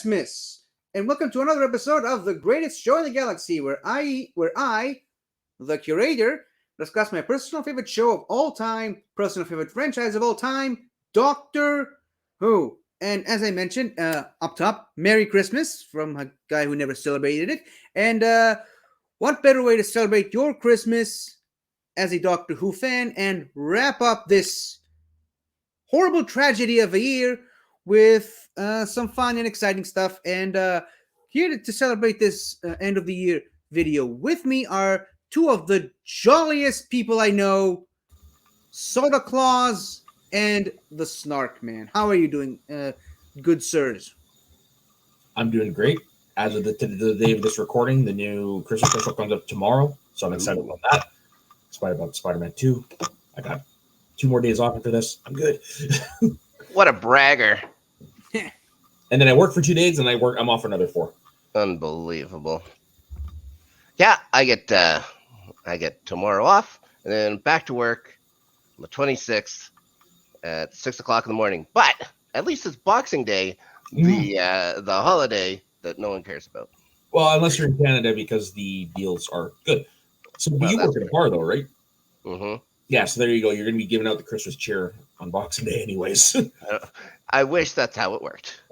Christmas, and welcome to another episode of the greatest show in the galaxy, where I, the curator, discuss my personal favorite show of all time, personal favorite franchise of all time, Doctor Who. And as I mentioned up top, Merry Christmas from a guy who never celebrated it. And what better way to celebrate your Christmas as a Doctor Who fan and wrap up this horrible tragedy of a year with some fun and exciting stuff. And here to celebrate this end of the year video with me are two of the jolliest people I know, Soda Claus and the Snark Man. How are you doing, good sirs? I'm doing great. As of the day of this recording, the new Christmas special comes up tomorrow, so I'm excited about that. Excited about Spider-Man 2. I got 2 more days off after this. I'm good. What a bragger. And then I work for 2 days, and I'm off for another 4. Unbelievable. Yeah, I get tomorrow off, and then back to work on the 26th at 6 o'clock in the morning. But at least it's Boxing Day, the holiday that no one cares about. Well, unless you're in Canada, because the deals are good. So you work at a bar, though, right? Mm-hmm. Yeah, so there you go. You're going to be giving out the Christmas cheer on Boxing Day anyways. I wish that's how it worked.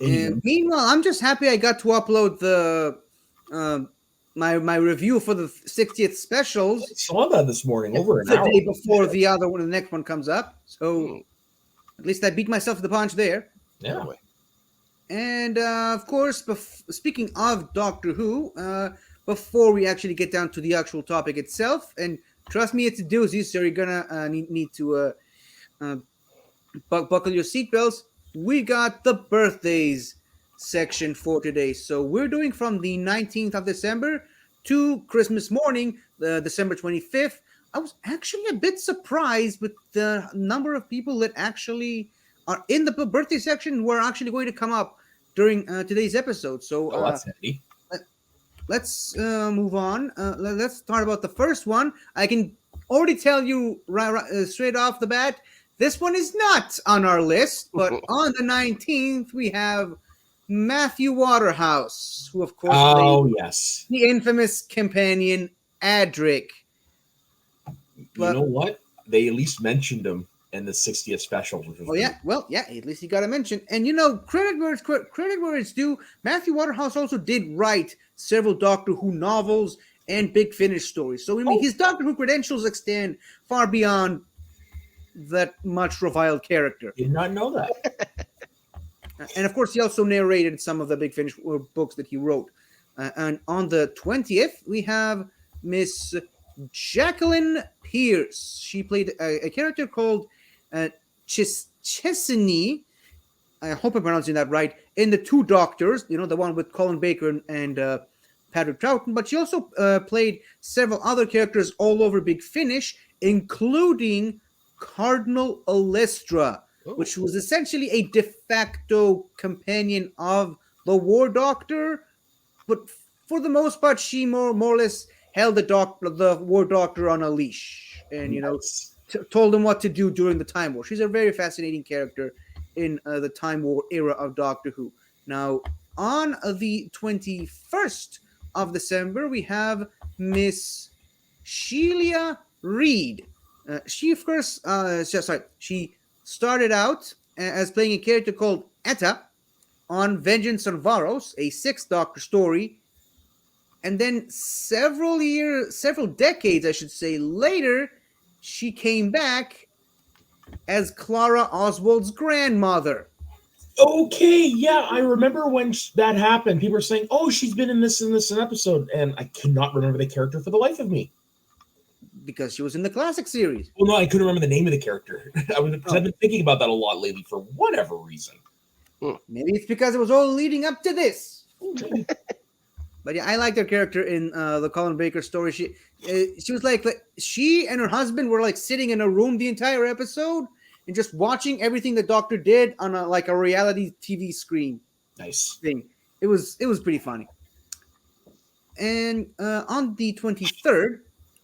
And meanwhile, I'm just happy I got to upload the my review for the 60th specials. I saw that this morning, over an the hour. day before the next one comes up. So at least I beat myself to the punch there. Yeah. And of course, speaking of Doctor Who, before we actually get down to the actual topic itself, and trust me, it's a doozy, so you're gonna need to buckle your seatbelts. We got the birthdays section for today. So we're doing from the 19th of December to Christmas morning, December 25th. I was actually a bit surprised with the number of people that actually are in the birthday section who are actually going to come up during today's episode. So that's handy. Let's move on. Let's start about the first one. I can already tell you straight off the bat, this one is not on our list, but on the 19th, we have Matthew Waterhouse, who, of course, yes, the infamous companion Adric. You know what? They at least mentioned him in the 60th special. At least you got to mention. And, credit where it's due. Matthew Waterhouse also did write several Doctor Who novels and Big Finish stories. So, his Doctor Who credentials extend far beyond that much reviled character. Did not know that. And of course, he also narrated some of the Big Finish books that he wrote. And on the 20th, we have Miss Jacqueline Pierce. She played a character called Chesney. I hope I'm pronouncing that right. In the Two Doctors, the one with Colin Baker and Patrick Troughton. But she also played several other characters all over Big Finish, including Cardinal Alestra, which was essentially a de facto companion of the War Doctor, but for the most part, she more or less held the War Doctor on a leash, and told him what to do during the Time War. She's a very fascinating character in the Time War era of Doctor Who. Now, on the 21st of December, we have Miss Sheila Reid. She started out as playing a character called Etta on Vengeance on Varos, a 6th Doctor story. And then several decades, I should say, later, she came back as Clara Oswald's grandmother. Okay, yeah, I remember when that happened. People were saying, she's been in this and this episode, and I could not remember the character for the life of me. Because she was in the classic series. Well, no, I couldn't remember the name of the character. I've been thinking about that a lot lately for whatever reason. Maybe it's because it was all leading up to this. But yeah, I liked her character in the Colin Baker story. She was like she and her husband were like sitting in a room the entire episode and just watching everything the Doctor did on a reality TV screen. Nice thing. It was pretty funny. And on the 23rd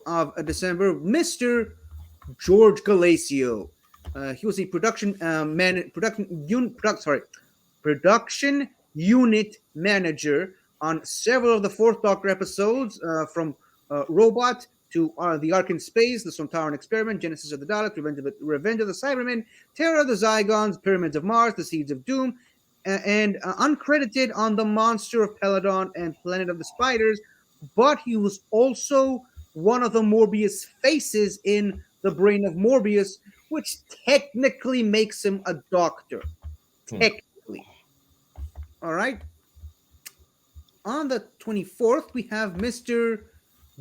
of December, Mr. George Galasio. He was a production unit manager on several of the Fourth Doctor episodes, from Robot to The Ark in Space, The Sontaran Experiment, Genesis of the Daleks, Revenge of the Cybermen, Terror of the Zygons, Pyramids of Mars, The Seeds of Doom, and uncredited on The Monster of Peladon and Planet of the Spiders. But he was also one of the Morbius faces in The Brain of Morbius, which technically makes him a doctor. Technically. All right. On the 24th, we have Mr.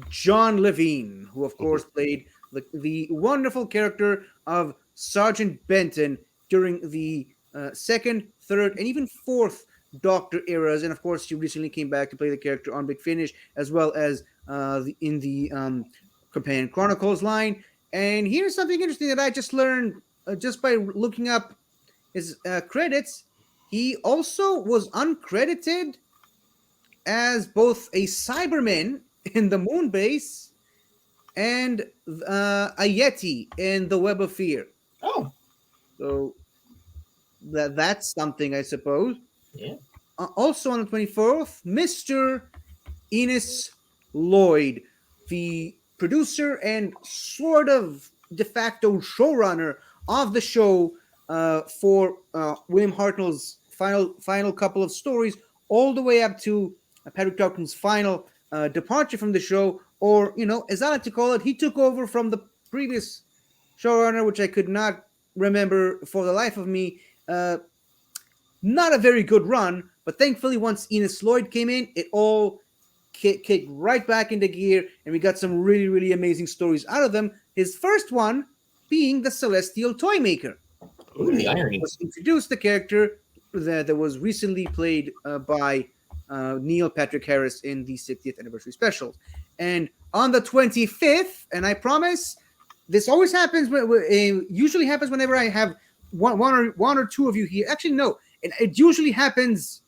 John Levine, who, of course, played the wonderful character of Sergeant Benton during the second, third, and even fourth Doctor eras. And, of course, he recently came back to play the character on Big Finish, as well as in the Companion Chronicles line. And here's something interesting that I just learned just by looking up his credits. He also was uncredited as both a Cyberman in the Moon Base and a Yeti in the Web of Fear. Oh, So that's something, I suppose. yeah. Also on the 24th, Mr. Enos Lloyd, the producer and sort of de facto showrunner of the show for William Hartnell's final couple of stories, all the way up to Patrick Troughton's final departure from the show, or, as I like to call it, he took over from the previous showrunner, which I could not remember for the life of me. Not a very good run, but thankfully once Enos Lloyd came in, it all kicked right back into gear, and we got some really, really amazing stories out of them. His first one being the Celestial Toymaker. Ooh, the irony. Was introduced the character that was recently played by Neil Patrick Harris in the 60th anniversary specials. And on the 25th, and I promise this always happens, usually happens whenever I have one or two of you here. Actually, no, it usually happens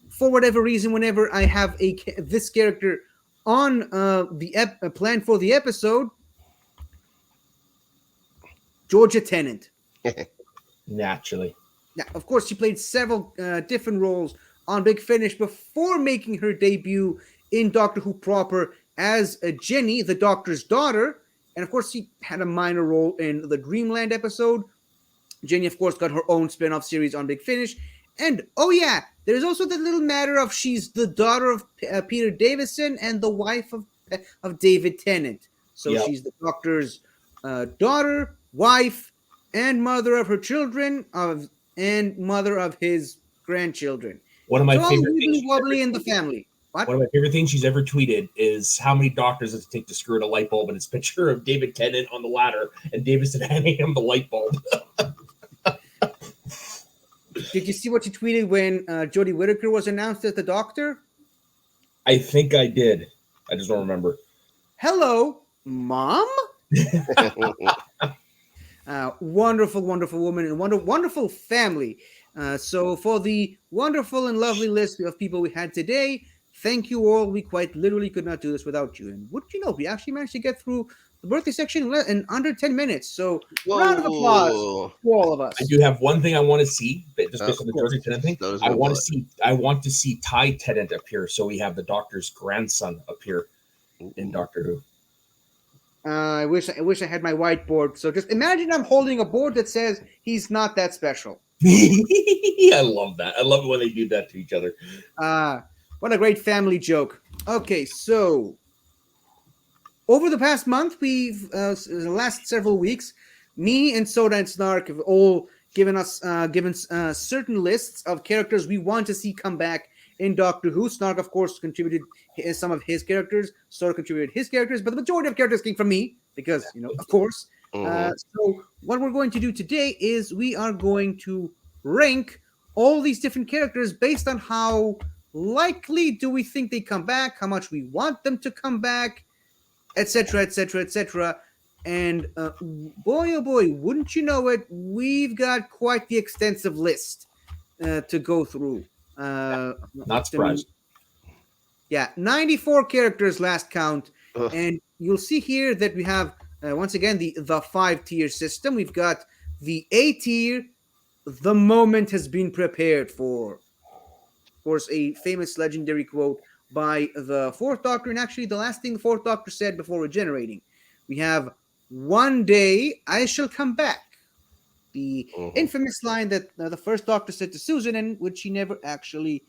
for whatever reason whenever I have this character on the plan for the episode. Georgia Tennant. Naturally. Now, of course, she played several different roles on Big Finish before making her debut in Doctor Who proper as Jenny, the Doctor's daughter. And, of course, she had a minor role in the Dreamland episode. Jenny, of course, got her own spin-off series on Big Finish. And, oh yeah, there's also the little matter of she's the daughter of Peter Davison and the wife of David Tennant. So Yep. she's the Doctor's daughter, wife, and mother of her children, and mother of his grandchildren. One of my So all favorite wibbly things. wobbly in the family. What? One of my favorite things she's ever tweeted is how many doctors does it take to screw in a light bulb, and it's a picture of David Tennant on the ladder and Davison handing him the light bulb. Did you see what she tweeted when Jodie Whittaker was announced as the Doctor? I think I did. I just don't remember. Hello, Mom? Wonderful, wonderful woman and wonderful family. So for the wonderful and lovely list of people we had today, thank you all. We quite literally could not do this without you. And wouldn't you know, we actually managed to get through the birthday section in under 10 minutes. So round of applause to all of us. I do have one thing I want to see, but just based on the of course. Georgia Tennant thing. Those I were want good. to see. I want to see Ty Tennant appear, so we have the Doctor's grandson appear in Doctor Who. I wish I had my whiteboard. So just imagine I'm holding a board that says he's not that special. I love that. I love it when they do that to each other. What a great family joke. Okay, so over the past month, we've the last several weeks, me and Soda and Snark have all given certain lists of characters we want to see come back in Doctor Who. Snark, of course, contributed some of his characters. Soda contributed his characters, but the majority of characters came from me because, of course. So what we're going to do today is we are going to rank all these different characters based on how likely do we think they come back, how much we want them to come back, etc., etc., etc. And boy, oh boy, wouldn't you know it, we've got quite the extensive list to go through. Not surprised. Yeah, 94 characters last count. Ugh. And you'll see here that we have, once again, the 5-tier system. We've got the A tier, the moment has been prepared for. Of course, a famous legendary quote by the Fourth Doctor, and actually the last thing the Fourth Doctor said before regenerating. We have, "One day I shall come back." The Mhm. infamous line that the First Doctor said to Susan, and which she never actually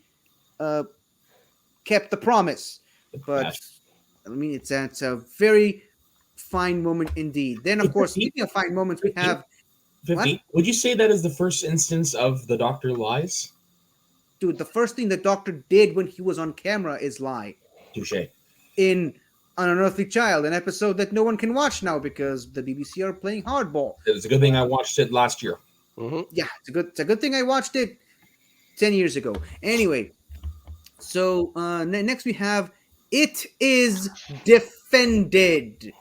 kept the promise. But Best. I mean, it's a very fine moment indeed. Then, of Hey, course, 15? speaking of fine moments, we 15? have 15. what? Would you say that is the first instance of the Doctor lies? Dude, the first thing the Doctor did when he was on camera is lie. Touche. In An Unearthly Child, an episode that no one can watch now because the BBC are playing hardball. It's a good thing I watched it last year. Mhm. Yeah, it's a good thing I watched it 10 years ago. Anyway, so next we have "It is defended,"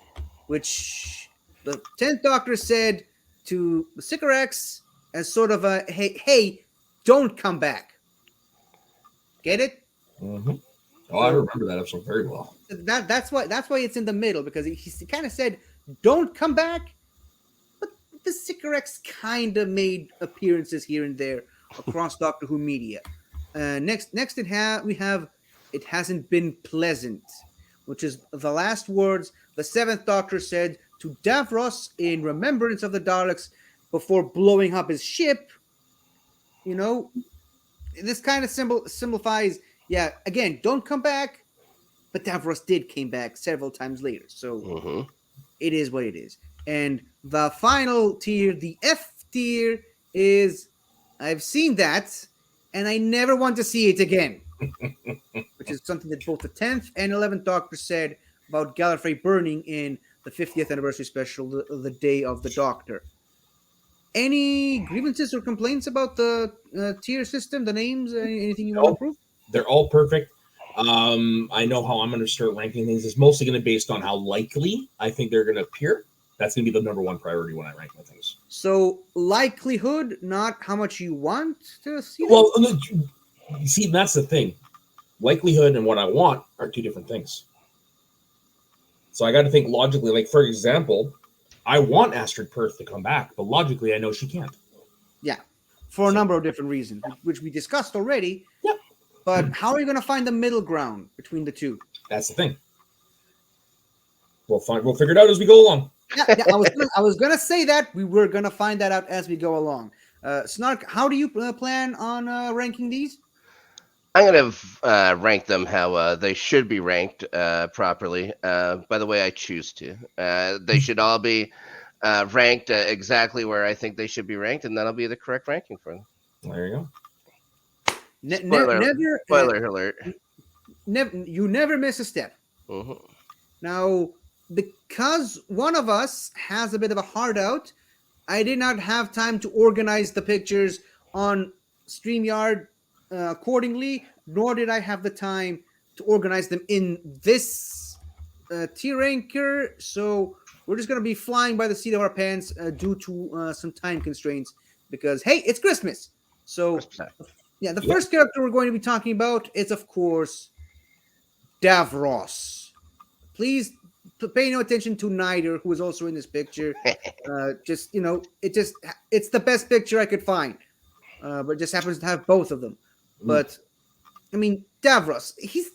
which the 10th Doctor said to the Sycorax as sort of a, hey, don't come back. Get it? Mm-hmm. Oh, I remember that episode very well. That's why it's in the middle, because he kind of said, "Don't come back," but the Sycorax kind of made appearances here and there across Doctor Who media. Next we have "It hasn't been pleasant," which is the last words the Seventh Doctor said to Davros in remembrance of the Daleks before blowing up his ship. You know, this kind of simplifies. Yeah, again, don't come back. But Davros did came back several times later, so Mhm. it is what it is. And the final tier, the F tier, is "I've seen that, and I never want to see it again," which is something that both the 10th and 11th Doctor said about Gallifrey burning in the 50th anniversary special, the Day of the Doctor. Any grievances or complaints about the tier system, the names, anything you want to No, improve? they're all perfect. I know how I'm going to start ranking things. It's mostly going to be based on how likely I think they're going to appear. That's going to be the number one priority when I rank my things. So likelihood, not how much you want to see them? Well, see, that's the thing. Likelihood and what I want are two different things. So I got to think logically. Like, for example, I want Astrid Perth to come back, but logically, I know she can't. Yeah, for a number of different reasons, which we discussed already. Yep. But how are you going to find the middle ground between the two? That's the thing. We'll figure it out as we go along. Yeah, I was gonna say that we were gonna find that out as we go along. Snark, how do you plan on ranking these? I'm gonna rank them how they should be ranked properly. By the way, I choose to. They should all be ranked exactly where I think they should be ranked, and that'll be the correct ranking for them. There you go. Spoiler alert. You never miss a step. Mhm. Now, because one of us has a bit of a hard out, I did not have time to organize the pictures on StreamYard accordingly, nor did I have the time to organize them in this tier ranker. So we're just going to be flying by the seat of our pants due to some time constraints, because, hey, it's Christmas. So, yeah, the first character we're going to be talking about is, of course, Davros. Please pay no attention to Nider, who is also in this picture. It's the best picture I could find, but it just happens to have both of them. But I mean, Davros, he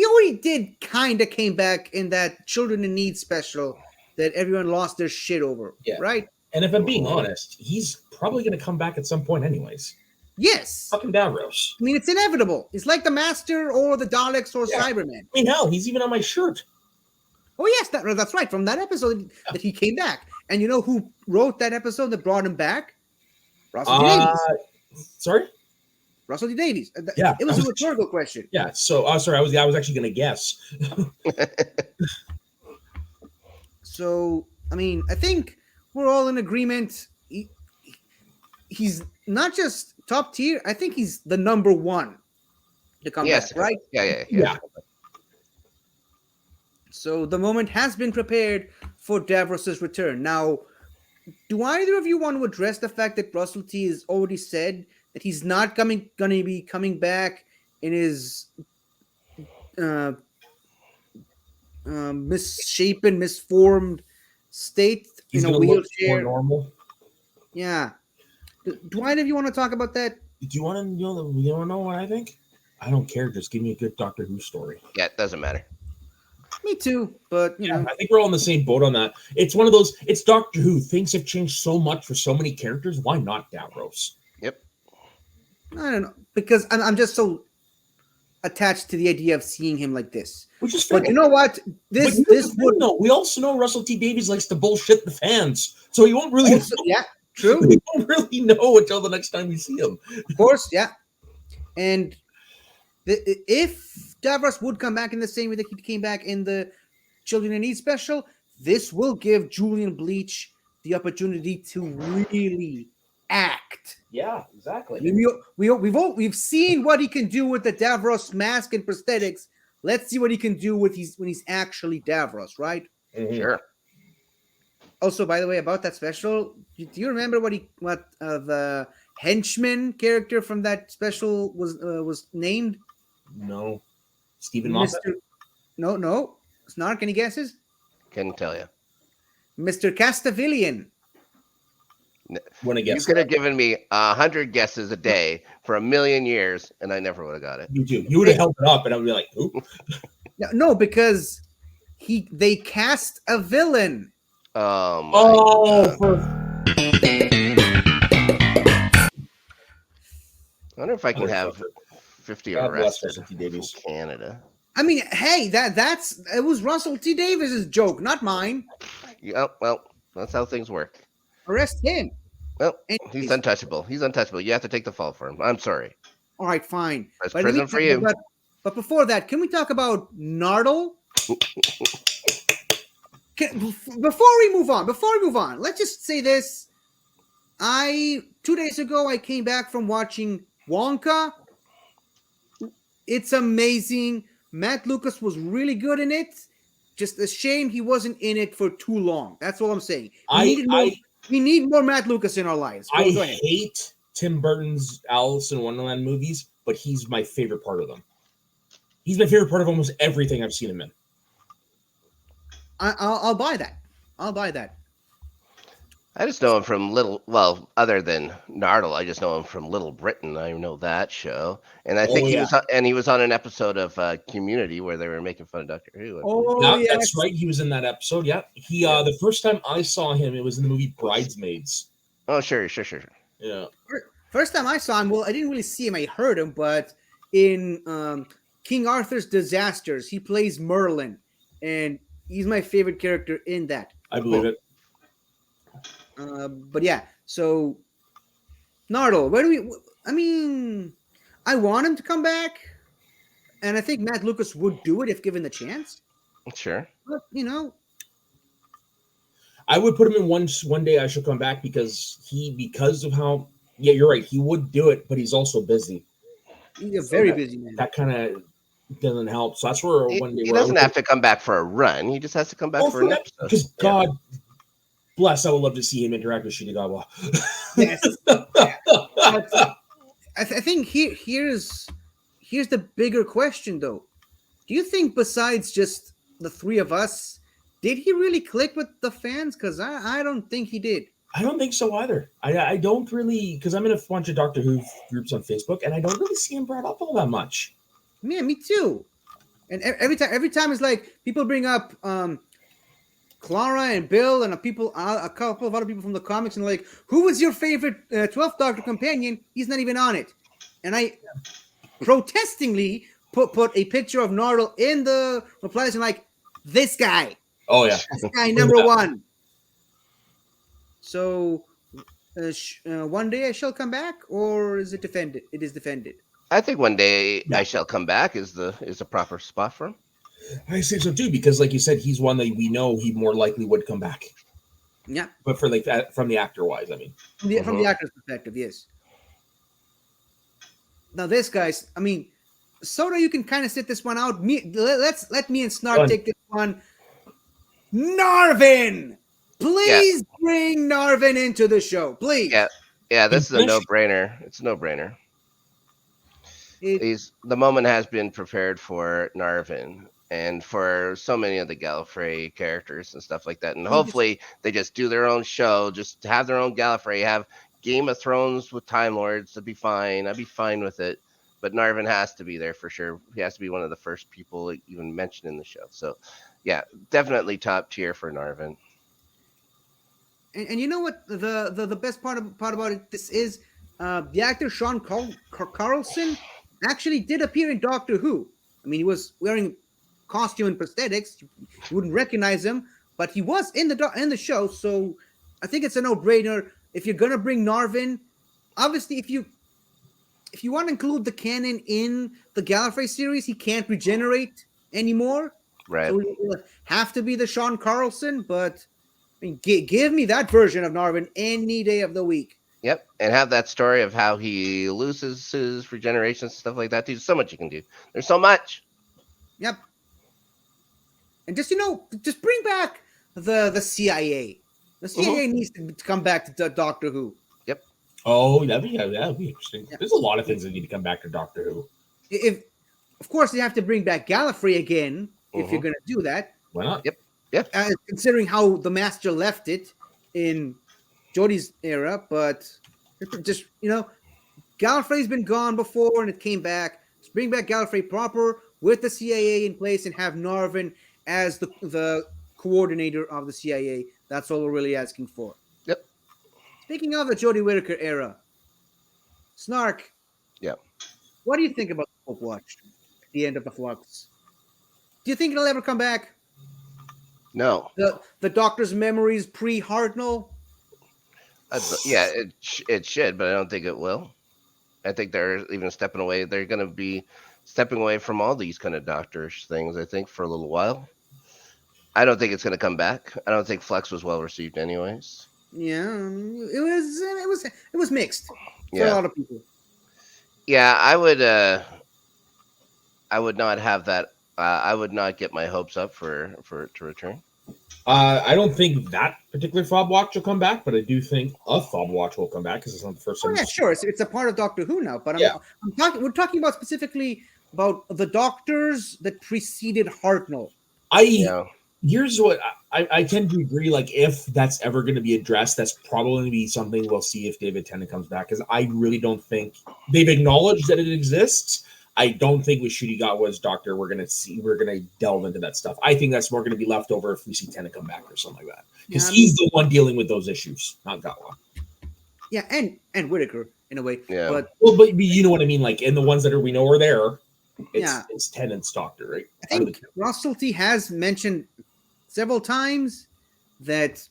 already did kind of came back in that Children in Need special that everyone lost their shit over, right? And if I'm being honest, he's probably going to come back at some point, anyways. Yes. Fucking Davros. I mean, it's inevitable. It's like the Master or the Daleks or Cybermen. I mean, hell, he's even on my shirt. Oh, yes, that's right. From that episode that he came back. And you know who wrote that episode that brought him back? Russell T. Davies. Sorry? Russell T. Davies. Yeah. It was a rhetorical question. Yeah, so, sorry, I was actually going to guess. So, I mean, I think we're all in agreement. He's not just top tier. I think he's the number one to come back, right? Yeah. So the moment has been prepared for Davros' return. Now, do either of you want to address the fact that Russell T has already said that he's not going to be coming back in his misshapen, misformed state He's in a gonna look wheelchair? more normal. Yeah. Do either of you want to talk about that? Do you want to know what I think? I don't care. Just give me a good Doctor Who story. Yeah, it doesn't matter. Me too, but you know, I think we're all in the same boat on that. It's one of those. It's Doctor Who. Things have changed so much for so many characters. Why not Davros? Yep. I don't know, because I'm just so attached to the idea of seeing him like this. Which is fair. But you know what? But This here's this the thing, would though. We also know Russell T Davies likes to bullshit the fans, so he won't really. also, yeah, true. We won't really know until the next time we see him. Of course, yeah. And if Davros would come back in the same way that he came back in the Children in Need special, this will give Julian Bleach the opportunity to really act. Yeah, exactly. We've seen what he can do with the Davros mask and prosthetics. Let's see what he can do with when he's actually Davros, right? Sure. Also, by the way, about that special, do you remember what the henchman character from that special was named? No, Stephen Moffat. No. Snark, any guesses? Couldn't tell you. Mr. Castavillian. When I You guess could have given me 100 guesses a day for 1,000,000 years, and I never would have got it. you do, you would have held it up, and I would be like, "Ooh." No, because they cast a villain. Oh, for I wonder if I can have 50 God bless arrested Russell T in Davies. Canada. I mean, hey, it was Russell T. Davis's joke, not mine. Yeah, well, that's how things work. Arrest him. Well, Anyways. he's untouchable. He's untouchable. You have to take the fall for him. I'm sorry. All right, fine. That's But let me prison for talk you. but before that, can we talk about Nardole? Before we move on, let's just say this. 2 days ago, I came back from watching Wonka. It's amazing. Matt Lucas was really good in it. Just a shame he wasn't in it for too long. That's all I'm saying. We need more Matt Lucas in our lives. Go ahead. Hate Tim Burton's Alice in Wonderland movies, but he's my favorite part of them. He's my favorite part of almost everything I've seen him in. I'll buy that. I just know him from other than Nardole, I just know him from Little Britain. I know that show, and I think he was on an episode of Community where they were making fun of Doctor Who. Yes. That's right. He was in that episode. Yeah, the first time I saw him, it was in the movie Bridesmaids. Oh, sure. Yeah. First time I saw him, well, I didn't really see him. I heard him, but in King Arthur's Disasters, he plays Merlin, and he's my favorite character in that. I believe it. But yeah, so Nardole, I want him to come back, and I think Matt Lucas would do it if given the chance. Sure. But, I would put him in one day I should come back because of how, yeah, you're right. He would do it, but he's also busy. He's a very busy man. That kind of doesn't help. So that's where one day he doesn't have to come back for a run. He just has to come back for an episode. Because God bless, I would love to see him interact with Shinagawa. Yes. I think here's the bigger question, though. Do you think besides just the three of us, did he really click with the fans? Because I don't think he did. I don't think so either. I don't really, because I'm in a bunch of Doctor Who groups on Facebook, and I don't really see him brought up all that much. Yeah, me too. And every time it's like people bring up Clara and Bill and a couple of other people from the comics, and like, who was your favorite 12th Doctor companion? He's not even on it. And I protestingly put a picture of Nardole in the replies and like, this guy. Oh yeah, this guy number one. So one day I shall come back, or is it defended? It is defended. I think one day I shall come back is a proper spot for him. I say so too, because like you said, he's one that we know he more likely would come back. Yeah, but for like that, from the actor wise, I mean, from the actor's perspective, yes. Now this guy's, I mean, Soda, you can kind of sit this one out. Let me and Snark take this one. Narvin, please bring Narvin into the show, please. Yeah. This is a no-brainer. It's a no-brainer. The moment has been prepared for Narvin, and for so many of the Gallifrey characters and stuff like that. And I mean, hopefully they just do their own show, just have their own Gallifrey, have Game of Thrones with Time Lords. That'd be fine. I'd be fine with it. But Narvin has to be there for sure. He has to be one of the first people even mentioned in the show. So, yeah, definitely top tier for Narvin. And you know what the best part about it this is the actor Sean Carlson actually did appear in Doctor Who. I mean, he was wearing costume and prosthetics. You wouldn't recognize him, but he was in the show. So I think it's a no-brainer if you're gonna bring Narvin. Obviously, if you want to include the canon in the Gallifrey series, he can't regenerate anymore. Right. So it will have to be the Sean Carlson, but I mean, give me that version of Narvin any day of the week. Yep, and have that story of how he loses his regeneration, stuff like that. There's so much you can do. There's so much. Yep. And just bring back the CIA. The CIA needs to come back to Doctor Who. Yep. Oh, that'd be interesting. Yeah. There's a lot of things that need to come back to Doctor Who. If of course they have to bring back Gallifrey again if you're going to do that. Why not? Yep. Yeah. Considering how the Master left it in Jodie's era, but just Gallifrey's been gone before and it came back. Let's bring back Gallifrey proper with the CIA in place and have Narvin as the coordinator of the CIA. That's all we're really asking for. Yep. Speaking of the Jodie Whittaker era, Snark. Yep. What do you think about the Pope Watch at the end of the Flux? Do you think it'll ever come back? No. The Doctor's memories pre-Hartnell? Yeah, it should, but I don't think it will. I think they're even stepping away. They're going to be stepping away from all these kind of Doctor-ish things, I think, for a little while. I don't think it's going to come back. I don't think Flux was well received anyways. Yeah, it was mixed for a Yeah. lot of people. Yeah, I would not have that. I would not get my hopes up for it to return. I don't think that particular Fob Watch will come back, but I do think a Fob Watch will come back because it's not the first Oh time. yeah, sure. It's a part of Doctor Who now, but Yeah. we're talking about specifically about the Doctors that preceded Hartnell. Yeah. Here's what I tend to agree. Like, if that's ever going to be addressed, that's probably going to be something we'll see if David Tennant comes back. Because I really don't think they've acknowledged that it exists. I don't think with Ncuti Gatwa's Doctor we're gonna delve into that stuff. I think that's more gonna be left over if we see Tennant come back or something like that. Because he's the one dealing with those issues, not Gatwa. Yeah, and Whittaker in a way. Yeah. But you know what I mean. Like, and the ones that we know are there, it's Tennant's Doctor, right? I think Russell T has mentioned several times that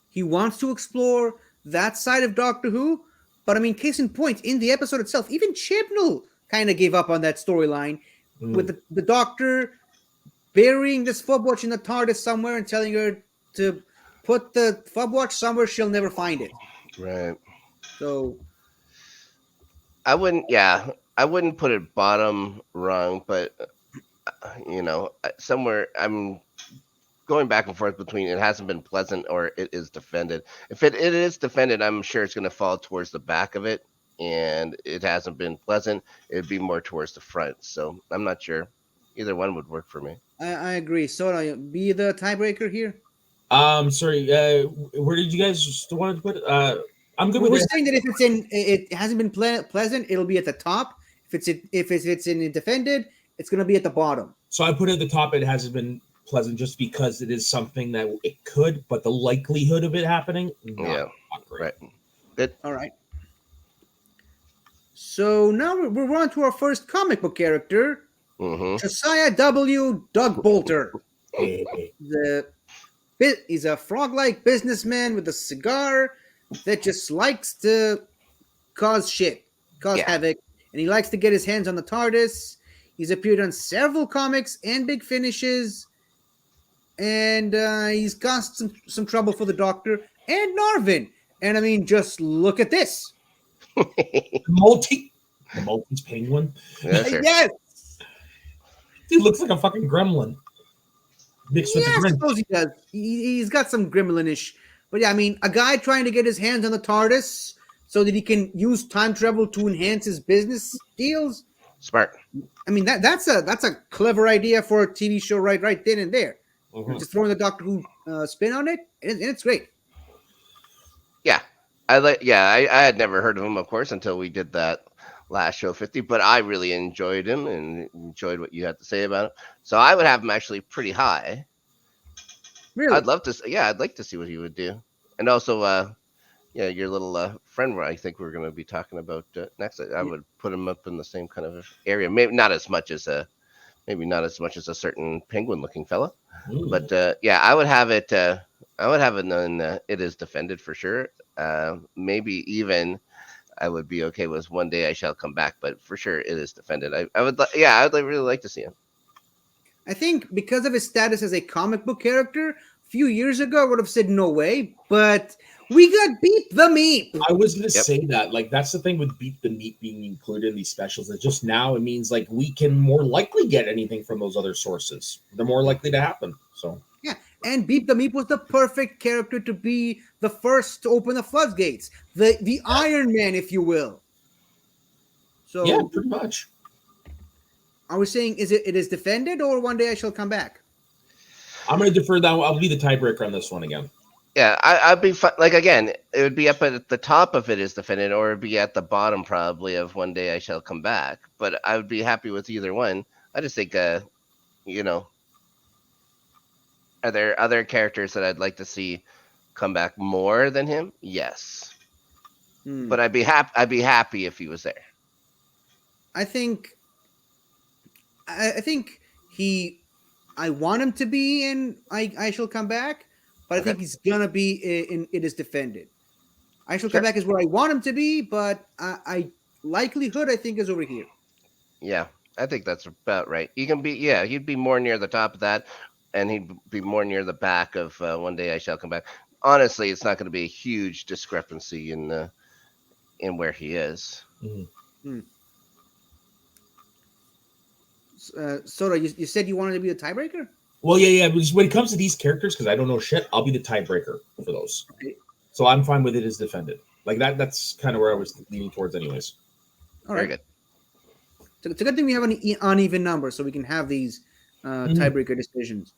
he wants to explore that side of Doctor Who. But I mean, case in point, in the episode itself, even Chibnall kind of gave up on that storyline with the Doctor burying this Fob Watch in the TARDIS somewhere and telling her to put the Fob Watch somewhere she'll never find it. Right. So I wouldn't put it bottom rung, but somewhere I'm going back and forth between it hasn't been pleasant or it is defended. If it is defended, I'm sure it's going to fall towards the back of it, and it hasn't been pleasant. It'd be more towards the front. So I'm not sure. Either one would work for me. I agree. So be the tiebreaker here. Sorry. Where did you guys want to put it? I'm good with We're it. saying that if it hasn't been pleasant, it'll be at the top. If it's in defended, it's going to be at the bottom. So I put it at the top. It hasn't been pleasant just because it is something that it could, but the likelihood of it happening, not great. Right. Good. All right. So now we're on to our first comic book character, Josiah W. Doug Bolter. He's a frog-like businessman with a cigar that just likes to cause havoc, and he likes to get his hands on the TARDIS. He's appeared on several comics and big finishes, and he's caused some trouble for the Doctor and Narvin. And I mean, just look at this. The Maltese penguin. Yeah, sure. Yes. He looks like a fucking gremlin. Mixed with I the Grinch. suppose he does. He's got some gremlin-ish. But yeah, I mean, a guy trying to get his hands on the TARDIS so that he can use time travel to enhance his business deals. Smart. I mean, that's a clever idea for a TV show right then and there. Mhm. Just throwing the Doctor Who spin on it, and it's great. Yeah, I had never heard of him, of course, until we did that last show 50. But I really enjoyed him and enjoyed what you had to say about him. So I would have him actually pretty high. Really, I'd love to. Yeah, I'd like to see what he would do. And also, yeah, your little friend, I think we're going to be talking about next. I would put him up in the same kind of area. Maybe not as much as a certain penguin-looking fella. Mm. But yeah, I would have it. I would have it in It Is Defended for sure. Maybe even I would be okay with One Day I Shall Come Back, but for sure It Is Defended. I would. Yeah, I'd really like to see him. I think because of his status as a comic book character, a few years ago I would have said no way, but we got Beep the Meep. I was going to Yep. say that. Like, that's the thing with Beat the Meat being included in these specials. That just now it means like we can more likely get anything from those other sources. They're more likely to happen. So And Beep the Meep was the perfect character to be the first to open the floodgates, the Iron Man, if you will. So, yeah, pretty much. are we saying it is defended or One Day I Shall Come Back? I'm going to defer that. I'll be the tiebreaker on this one again. Yeah, I'd be like again. It would be up at the top of It Is Defended, or it'd be at the bottom probably of One Day I Shall Come Back. But I would be happy with either one. I just think, you know, are there other characters that I'd like to see come back more than him? Yes, but I'd be happy. I'd be happy if he was there. I think I want him to be in I Shall Come Back, but I think he's gonna be in It Is Defended. I Shall Come Back is where I want him to be, but I likelihood I think is over here. Yeah, I think that's about right. You can be, yeah, he'd be more near the top of that, and he'd be more near the back of One Day I Shall Come Back. Honestly, it's not going to be a huge discrepancy in where he is. Soda, you said you wanted to be the tiebreaker? Well, yeah. But just when it comes to these characters, because I don't know shit, I'll be the tiebreaker for those. Okay. So I'm fine with It Is Defended. Like that. That's kind of where I was leaning towards, anyways. All Very right. good. It's a good thing we have an uneven number so we can have these tiebreaker decisions.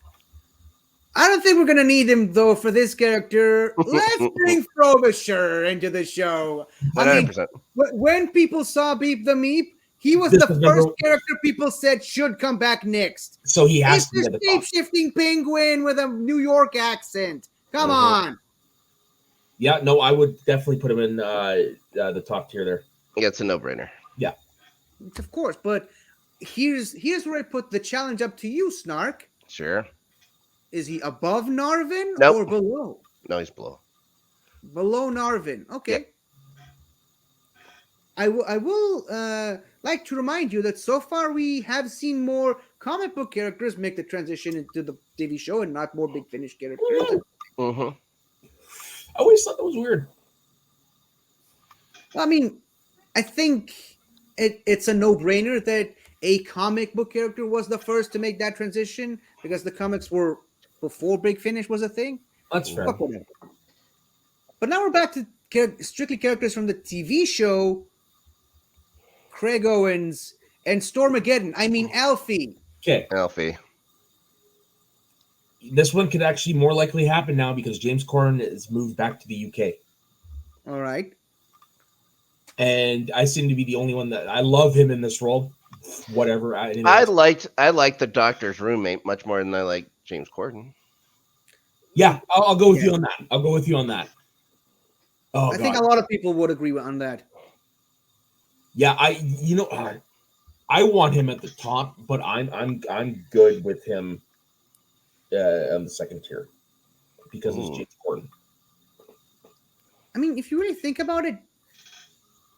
I don't think we're going to need him, though, for this character. Let's bring Frobisher into the show. I mean, 100%. when people saw Beep the Meep, he was This the is first number- character people said should come back next. So he has It's to be this at the top. shape-shifting penguin with a New York accent. Come on. Yeah, no, I would definitely put him in the top tier there. Yeah, it's a no-brainer. Of course, but here's where I put the challenge up to you, Snark. Sure. Is he above Narvin Nope. or below? No, he's below. Below Narvin. Okay. I will like to remind you that so far we have seen more comic book characters make the transition into the TV show and not more Big Finish characters. Mm-hmm. I always thought that was weird. I mean, I think it's a no-brainer that a comic book character was the first to make that transition because the comics were before Big Finish was a thing. That's fair. Fuck whatever. But now we're back to strictly characters from the TV show. Craig Owens and Stormageddon. I mean, Alfie. Okay, Alfie. this one could actually more likely happen now because James Corden has moved back to the UK. All right. And I seem to be the only one that I love him in this role. Whatever. I liked the Doctor's roommate much more than I like James Corden. Yeah, I'll go with you on that. I'll go with you on that. Oh, I think a lot of people would agree on that. Yeah, I want him at the top, but I'm good with him on the second tier because it's James Corden. I mean, if you really think about it,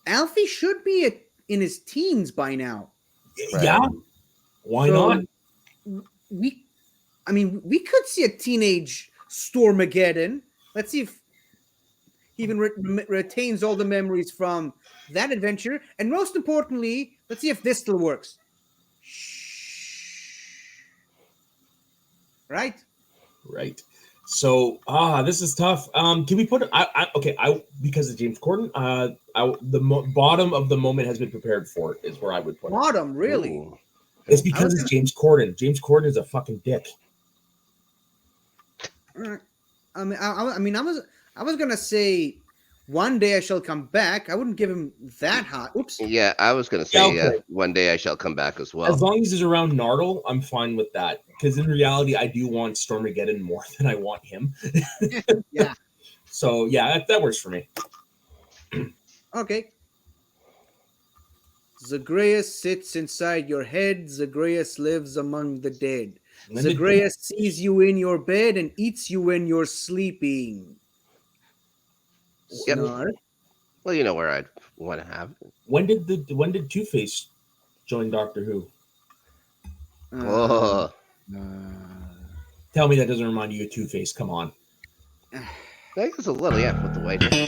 Alfie should be in his teens by now. Right. Yeah, why not? We could see a teenage Stormageddon. Let's see if he even retains all the memories from that adventure. And most importantly, let's see if this still works. Right? Right. So this is tough. Can we put because of James Corden, bottom of the moment has been prepared for is where I would put it. Bottom, really? Ooh. It's because it's James Corden. James Corden is a fucking dick. I was gonna say One Day I Shall Come Back. I wouldn't give him that high. Oops. Yeah, I was gonna say okay. One Day I Shall Come Back as well. As long as he's around Nardole, I'm fine with that. Because in reality, I do want Stormageddon more than I want him. Yeah. So yeah, that works for me. Okay. Zagreus sits inside your head. Zagreus lives among the dead. Zagreus sees you in your bed and eats you when you're sleeping. Yep. Snark. Well, you know where I'd want to have it. When did Two-Face join Doctor Who? Oh, Tell me that doesn't remind you of Two-Face. Come on. I guess a little, yeah, with the white hair.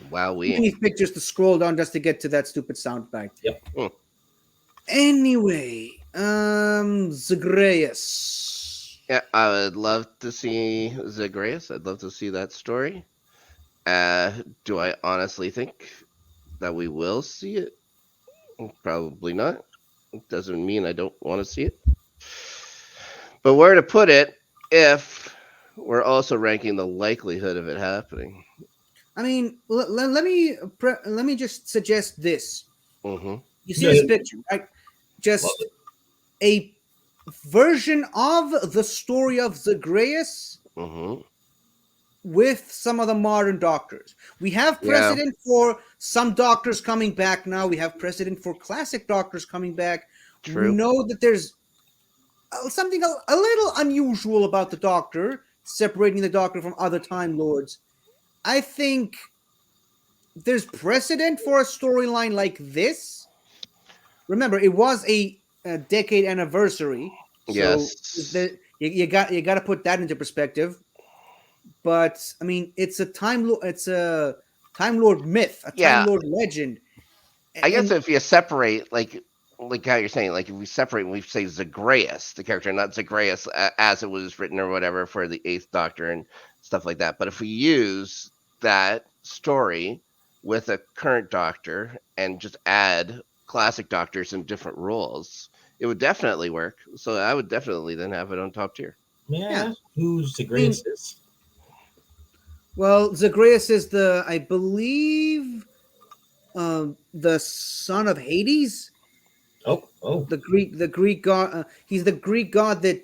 Wow, We need pictures to scroll down just to get to that stupid soundbite. Yep. Anyway, Zagreus. Yeah, I would love to see Zagreus. I'd love to see that story. Do I honestly think that we will see it? Probably not. It doesn't mean I don't want to see it. But where to put it if we're also ranking the likelihood of it happening? I mean, let me just suggest this. Mm-hmm. You see this picture, right? Just a version of the story of Zagreus Mm-hmm. with some of the modern doctors. We have precedent for some doctors coming back now. We have precedent for classic doctors coming back. True. We know that there's something a little unusual about the Doctor, separating the Doctor from other Time Lords. I think there's precedent for a storyline like this. Remember, it was a decade anniversary. So Yes. you got to put that into perspective. But I mean, it's a Time Lord myth, a Time Lord legend. I guess if you separate, like how you're saying, like if we separate and we say Zagreus, the character, not Zagreus as it was written or whatever for the Eighth Doctor and stuff like that. But if we use that story with a current Doctor and just add classic Doctors in different roles, it would definitely work. So I would definitely then have it on top tier. Yeah. Who Zagreus is? Well, Zagreus is I believe, the son of Hades. Oh. The Greek god. He's the Greek god that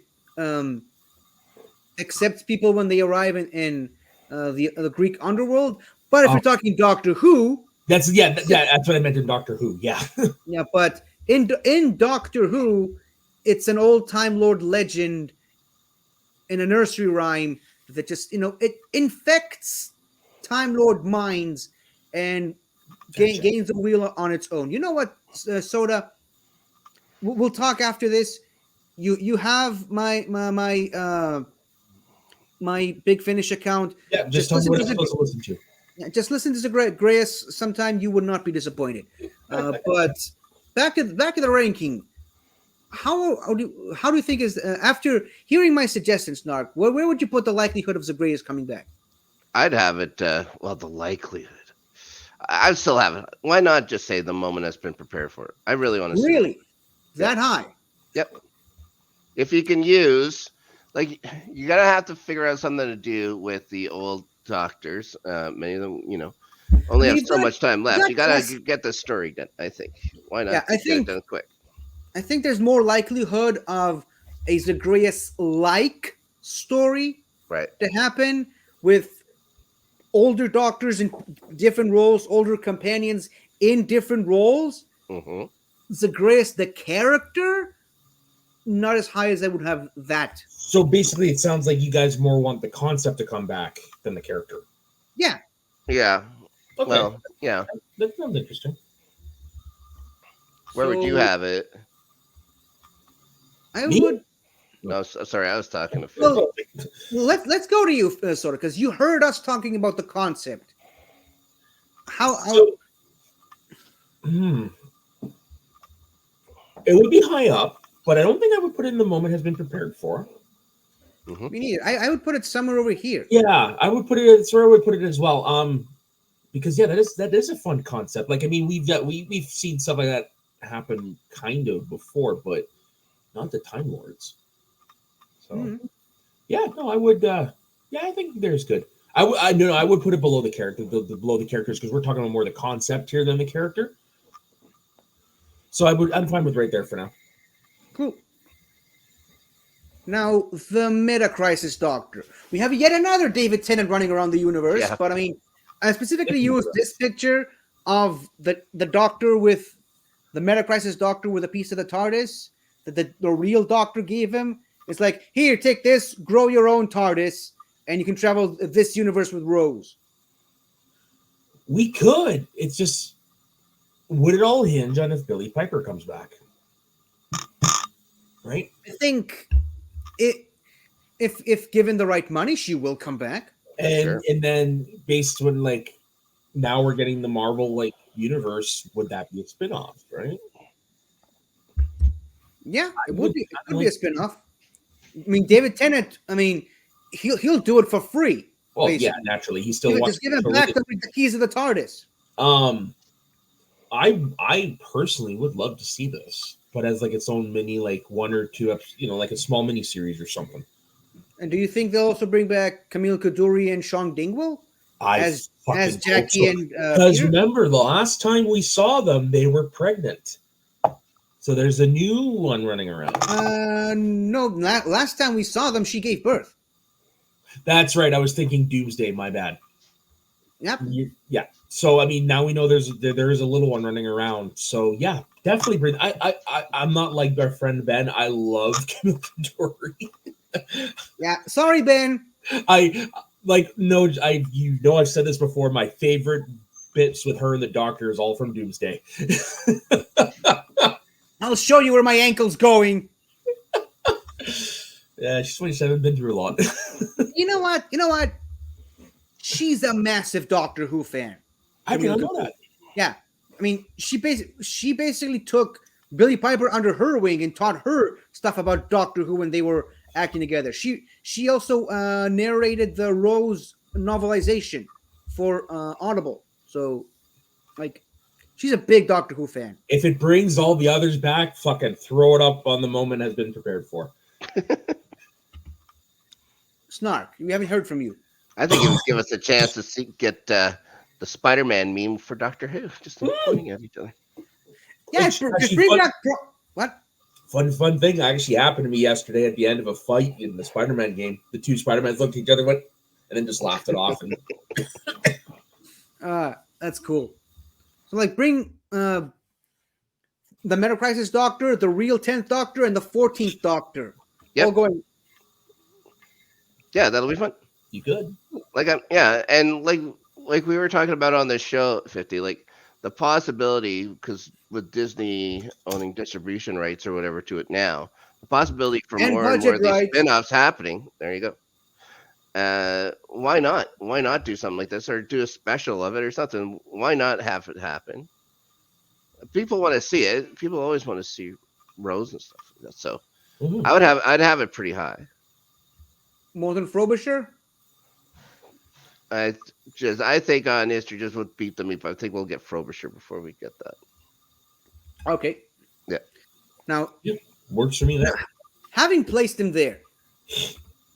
accepts people when they arrive in the Greek underworld. But if you're talking Doctor Who, that's what I meant in Doctor Who. Yeah. Yeah, but in Doctor Who, it's an old Time Lord legend in a nursery rhyme that just it infects Time Lord minds and gains a wheel on its own. You know what, Soda? We'll talk after this. You have my Big Finish account. Yeah, just tell me what I'm supposed to listen to. Yeah, just listen to Zagreus. Sometime you would not be disappointed. But back to the ranking. How do you think is after hearing my suggestions, Snark? Where would you put the likelihood of Zagreus coming back? I'd have it. The likelihood. I'd still have it. Why not just say the moment has been prepared for it? I really want to see Really? That high? Yep. If you can use, you're gonna have to figure out something to do with the old Doctors. Many of them, only have so much time left. You gotta get the story done. I think. Why not? Yeah, I think get it done quick. I think there's more likelihood of a Zagreus-like story to happen with older Doctors in different roles, older companions in different roles. Mm-hmm. Zagreus, the character, not as high as I would have that. So basically, it sounds like you guys more want the concept to come back than the character. Yeah. Yeah. Okay. Well, yeah. That sounds interesting. Where would you have it? I would. No, sorry, I was talking to Phil. Well, let's go to you, Soda, because you heard us talking about the concept. It would be high up, but I don't think I would put it in the moment has been prepared for. Me neither. I would put it somewhere over here. Yeah, I would put it. That's where I would put it as well. Because yeah, that is a fun concept. Like, I mean, we've seen stuff like that happen kind of before, but not the Time Lords. So yeah, no, I would. Yeah, I think there's good. I would put it below the character, below the characters, because we're talking about more the concept here than the character. So I'm fine with right there for now. Cool. Now, the Meta Crisis Doctor. We have yet another David Tennant running around the universe, Yeah. but I mean, I specifically used this picture of the Doctor with the Meta Crisis Doctor with a piece of the TARDIS that the real Doctor gave him. It's like, here, take this, grow your own TARDIS, and you can travel this universe with Rose. We could. It's just, would it all hinge on if Billie Piper comes back? Right? I think if given the right money, she will come back. And then based on like now we're getting the Marvel like universe, would that be a spin-off, right? Yeah, it would be a spin-off. I mean, David Tennant, I mean, he'll do it for free. Well, basically. yeah, naturally. He still wants just give him back the keys of the TARDIS. I personally would love to see this, but as like its own mini, like one or two, like a small mini series or something. And do you think they'll also bring back Camille Kaduri and Sean Dingwall as Jackie and because Peter? remember the last time we saw them, they were pregnant. So there's a new one running around. No, last time we saw them, she gave birth. That's right. I was thinking Doomsday. My bad. Yep. Yeah. So I mean, now we know there is a little one running around. So yeah, definitely bring. I'm not like our friend Ben. I love Camille Kaduri. Yeah. Sorry, Ben. I've said this before. My favorite bits with her and the Doctor is all from Doomsday. I'll show you where my ankle's going. Yeah, she's 27, been through a lot. You know what? She's a massive Doctor Who fan. I know that. Yeah. I mean, she basically took Billie Piper under her wing and taught her stuff about Doctor Who when they were acting together. She also narrated the Rose novelization for Audible. So, like, she's a big Doctor Who fan. If it brings all the others back, fucking throw it up on the moment has been prepared for. Snark, we haven't heard from you. I think it would give us a chance to get the Spider-Man meme for Doctor Who, just pointing at each other. Yeah, just bring back. What? Fun thing actually happened to me yesterday at the end of a fight in the Spider-Man game. The two Spider-Mans looked at each other, went, and then just laughed it off. And that's cool. So, like, bring the Meta Crisis Doctor, the real 10th Doctor, and the 14th Doctor. Yep. All going. Yeah, that'll be fun. You good? And like we were talking about on this show, 50, like the possibility, because with Disney owning distribution rights or whatever to it now, the possibility for And more and more of these rights. spin-offs happening. There you go. Why not? Why not do something like this or do a special of it or something? Why not have it happen? People want to see it. People always want to see Rose and stuff like that. So I'd have it pretty high. More than Frobisher? I think on history just would beat them up. I think we'll get Frobisher before we get that. Okay. Yeah. Now, Works for me there. having placed him there,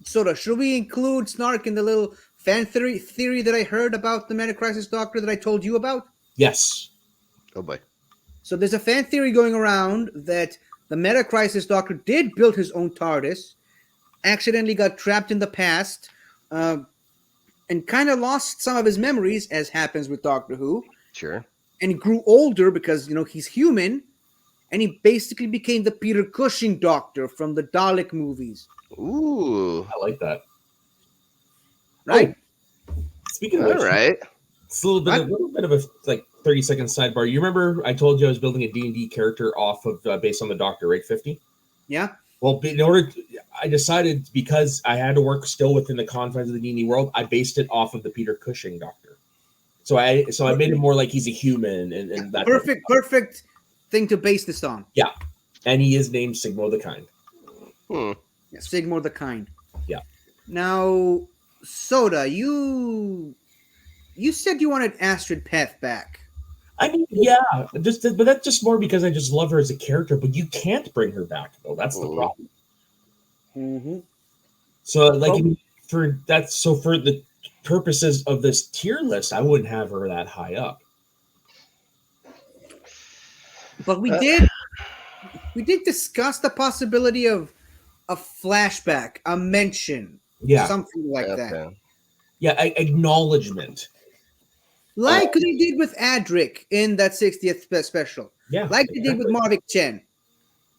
Soda, should we include Snark in the little fan theory that I heard about the Meta Crisis Doctor that I told you about? Yes. Oh boy. So there's a fan theory going around that the Meta Crisis Doctor did build his own TARDIS, accidentally got trapped in the past, and kind of lost some of his memories, as happens with Doctor Who. Sure. And he grew older because, he's human, and he basically became the Peter Cushing Doctor from the Dalek movies. Ooh. I like that. Right? Speaking of All which, right. it's a little bit of a 30-second sidebar. You remember I told you I was building a D&D character off of based on the Doctor, right? 50? Yeah. Well, I decided because I had to work still within the confines of the D&D world, I based it off of the Peter Cushing Doctor. So I made him more like he's a human and that. Perfect thing to base this on. Yeah, and he is named Sigmo the Kind. Yeah, Sigmar the Kind. Yeah. Now, Soda, you said you wanted Astrid Peth back. I mean, yeah, but that's just more because I just love her as a character. But you can't bring her back, though. That's the problem. Mm-hmm. So, like, Oh. for the purposes of this tier list, I wouldn't have her that high up. But we did discuss the possibility of a flashback, a mention, Yeah, something like that, Okay. yeah, acknowledgement. like they did with Adric in that 60th special, Yeah, like they did with exactly. Marvick Chen.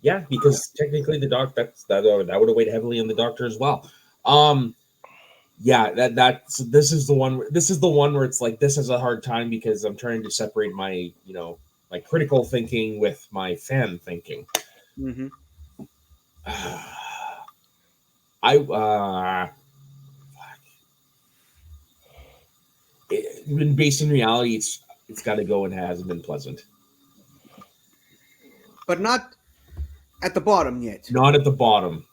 Yeah, because technically the doc that would have weighed heavily on the Doctor as well. Yeah, this is the one. This is the one where it's like this has a hard time because I'm trying to separate my my critical thinking with my fan thinking. Mm-hmm. Based in reality, it's got to go and hasn't been pleasant. But not at the bottom yet. Not at the bottom.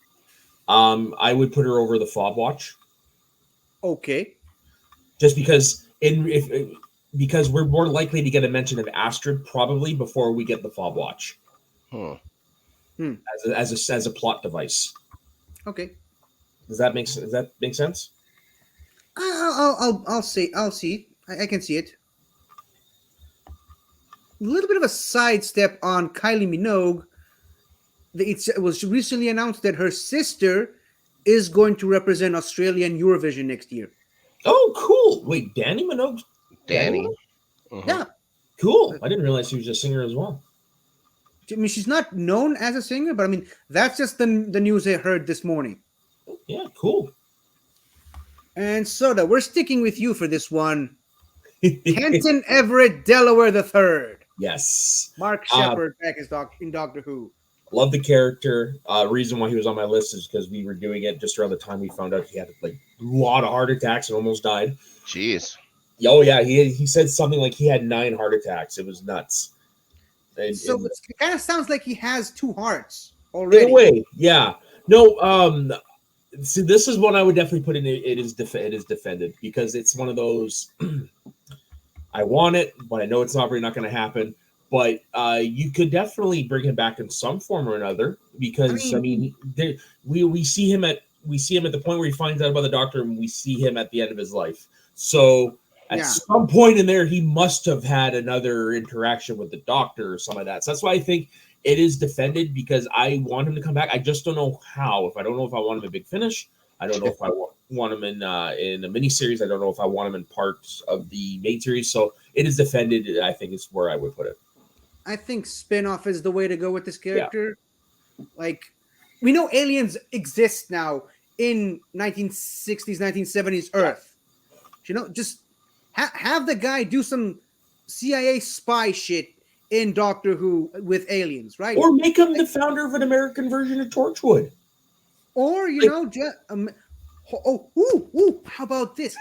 I would put her over the Fob Watch. Okay. Just because because we're more likely to get a mention of Astrid probably before we get the Fob Watch. As a plot device. Okay. Does that make sense? I'll see. I can see it. A little bit of a sidestep on Kylie Minogue. It was recently announced that her sister is going to represent Australia in Eurovision next year. Oh, cool! Wait, Danny Minogue? Danny. Yeah. Cool. I didn't realize she was a singer as well. I mean, she's not known as a singer, but I mean, that's just the news I heard this morning. Yeah, cool. And Soda, we're sticking with you for this one. Kenton Everett Delaware III. Yes. Mark Shepard back as in Doctor Who. Love the character. Reason why he was on my list is because we were doing it just around the time we found out he had like a lot of heart attacks and almost died. Jeez. Oh yeah, he said something like he had 9 heart attacks. It was nuts. It kind of sounds like he has 2 hearts already. In a way, yeah. No, see, this is one I would definitely put in. It is defended because it's one of those. I want it, but I know it's probably not going to happen. But you could definitely bring him back in some form or another because we see him at the point where he finds out about the Doctor, and we see him at the end of his life. So at some point in there, he must have had another interaction with the Doctor or something like that. So that's why I think it is defended because I want him to come back. I just don't know how. I don't know if I want him in Big Finish. I don't know if I want him in a miniseries. I don't know if I want him in parts of the main series. So it is defended. I think is where I would put it. I think spin-off is the way to go with this character. Yeah. Like, we know aliens exist now in 1960s, 1970s Earth. Just have the guy do some CIA spy shit in Doctor Who with aliens, right? Or make him the founder of an American version of Torchwood. Or, how about this?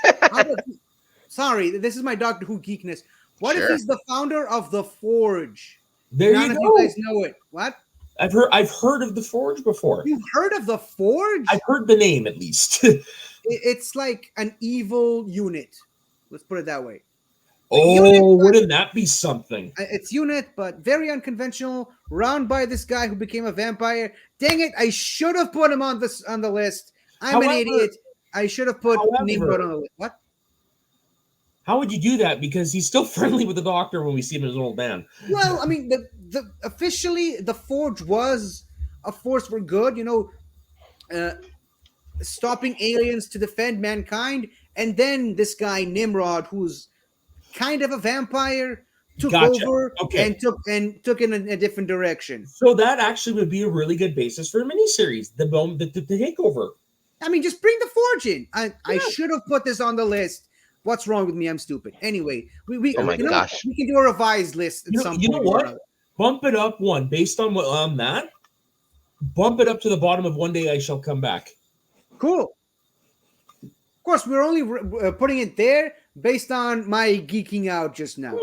Sorry, this is my Doctor Who geekness. What if he's the founder of the Forge? None of you guys know it. What? I've heard of the Forge before. You've heard of the Forge? I've heard the name at least. It's like an evil unit. Let's put it that way. Wouldn't that be something? It's unit, but very unconventional. Run by this guy who became a vampire. Dang it! I should have put him on the list. I'm an idiot. I should have put Nimrod on the list. What? How would you do that? Because he's still friendly with the Doctor when we see him as an old man. Well, I mean, the officially the Forge was a force for good. Stopping aliens to defend mankind, and then this guy Nimrod, who's kind of a vampire, took over and took in a different direction. So that actually would be a really good basis for a miniseries. The takeover. I mean, just bring the Forge in. I should have put this on the list. What's wrong with me? I'm stupid. Anyway, we can do a revised list at some point. You know what? Bump it up one based on that. Bump it up to the bottom of One Day I Shall Come Back. Cool. Of course, we're only putting it there based on my geeking out just now.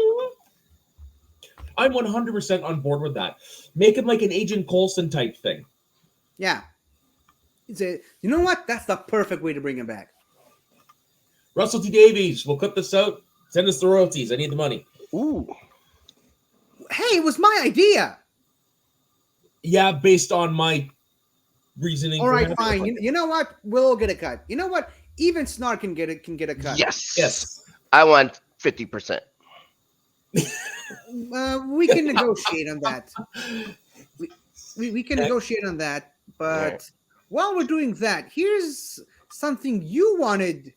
I'm 100% on board with that. Make him like an Agent Coulson type thing. Yeah. You know what? That's the perfect way to bring him back. Russell T Davies, we'll cut this out. Send us the royalties. I need the money. Ooh. Hey, it was my idea. Yeah, based on my reasoning. All for right, having fine. it. You know what? We'll all get a cut. You know what? Even Snark can get a cut. Yes. Yes. I want 50%. We can negotiate on that. We can negotiate on that. But Right. while we're doing that, here's something you wanted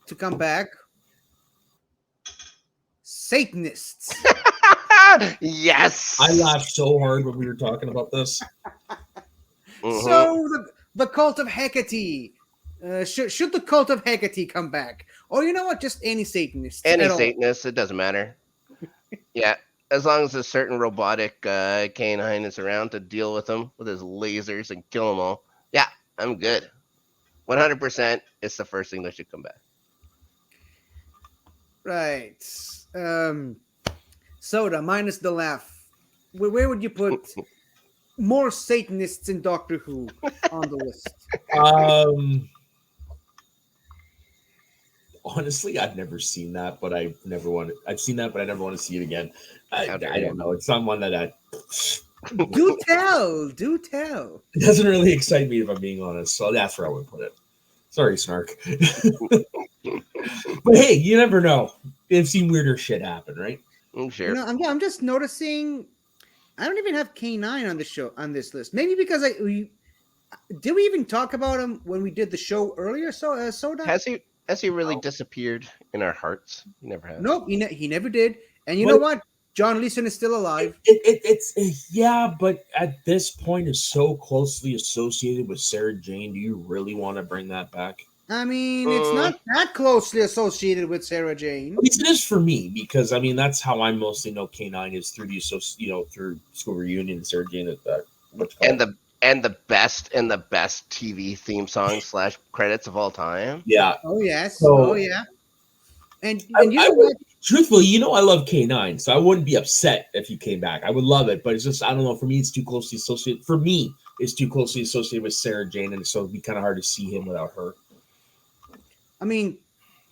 to come back. Satanists. Yes. I laughed so hard when we were talking about this. Mhm. So the cult of Hecate. Should the cult of Hecate come back? Or you know what? Just any Satanists. Any at all. Satanist, it doesn't matter. Yeah, as long as a certain robotic canine is around to deal with him with his lasers and kill them all. Yeah, I'm good. 100%. It's the first thing that should come back. Right. Soda, minus the laugh. Where would you put more Satanists in Doctor Who on the list? Honestly, I've never seen that, but I've seen that, but I never want to see it again. I How dare you. don't know. It's someone that Do tell. Do tell. it doesn't really excite me if I'm being honest. So that's where I would put it. Sorry, Snark. But hey, you never know. They've seen weirder shit happen, right? I'm sure. You know, I'm just noticing. I don't even have K9 on the show on this list. Maybe because did we even talk about him when we did the show earlier? Soda. Has he really disappeared in our hearts? He never has. Nope, he never did. And you know what? John Leeson is still alive. Yeah, but at this point, is so closely associated with Sarah Jane. Do you really want to bring that back? I mean, it's not that closely associated with Sarah Jane. At least it is for me, because I mean that's how I mostly know K9 is through through School Reunion and Sarah Jane. And the best TV theme song / credits of all time. Yeah. Oh yes. So- oh yeah. And I you know what? Truthfully, I love K9, so I wouldn't be upset if he came back. I would love it, but it's just, I don't know. For me, it's too closely associated. For me, it's too closely associated with Sarah Jane, and so it'd be kind of hard to see him without her. I mean,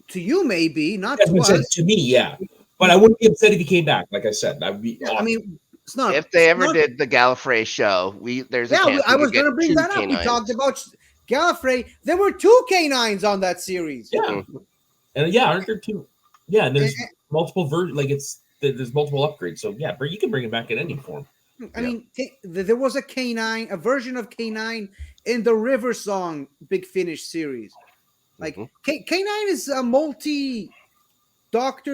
to you maybe, not That's to what I said, us. to me, yeah. But I wouldn't be upset if he came back. Like I said, I would be. Yeah, I mean, it's not. If they it's ever not- did the Gallifrey show, there's a Yeah, chance I we was could get going to bring 2 that up. We canines. talked about Gallifrey. There were 2 K9s on that series. Yeah, and aren't there two? Yeah, and there's multiple versions. Like there's multiple upgrades. So yeah, but you can bring it back in any form. I mean, there was a K9, a version of K9 in the River Song Big Finish series. Like K9 is a multi-doctor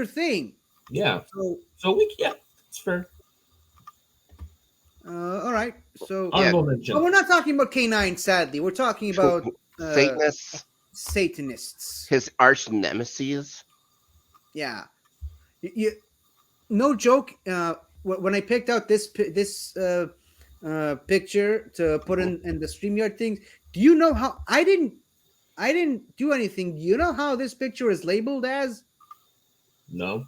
thing. Yeah. So it's fair. all right. So Honorable mention. but we're not talking about K9. Sadly, we're talking about Satanists, Satanists. his arch nemesis. Yeah. No joke. When I picked out this picture to put in the StreamYard things, do you know how I didn't do anything? Do you know how this picture is labeled as? No.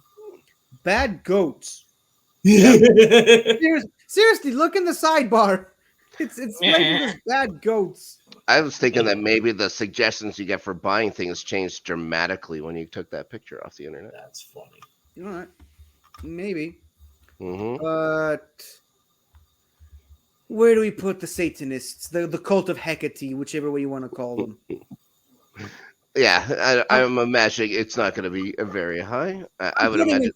Bad goats. Yeah. Seriously, look in the sidebar. It's labeled as bad goats. I was thinking that maybe the suggestions you get for buying things changed dramatically when you took that picture off the internet. That's funny. You know what? Maybe. Mm-hmm. But where do we put the Satanists? The cult of Hecate, whichever way you want to call them. Yeah, I'm imagining it's not going to be very high. I would imagine.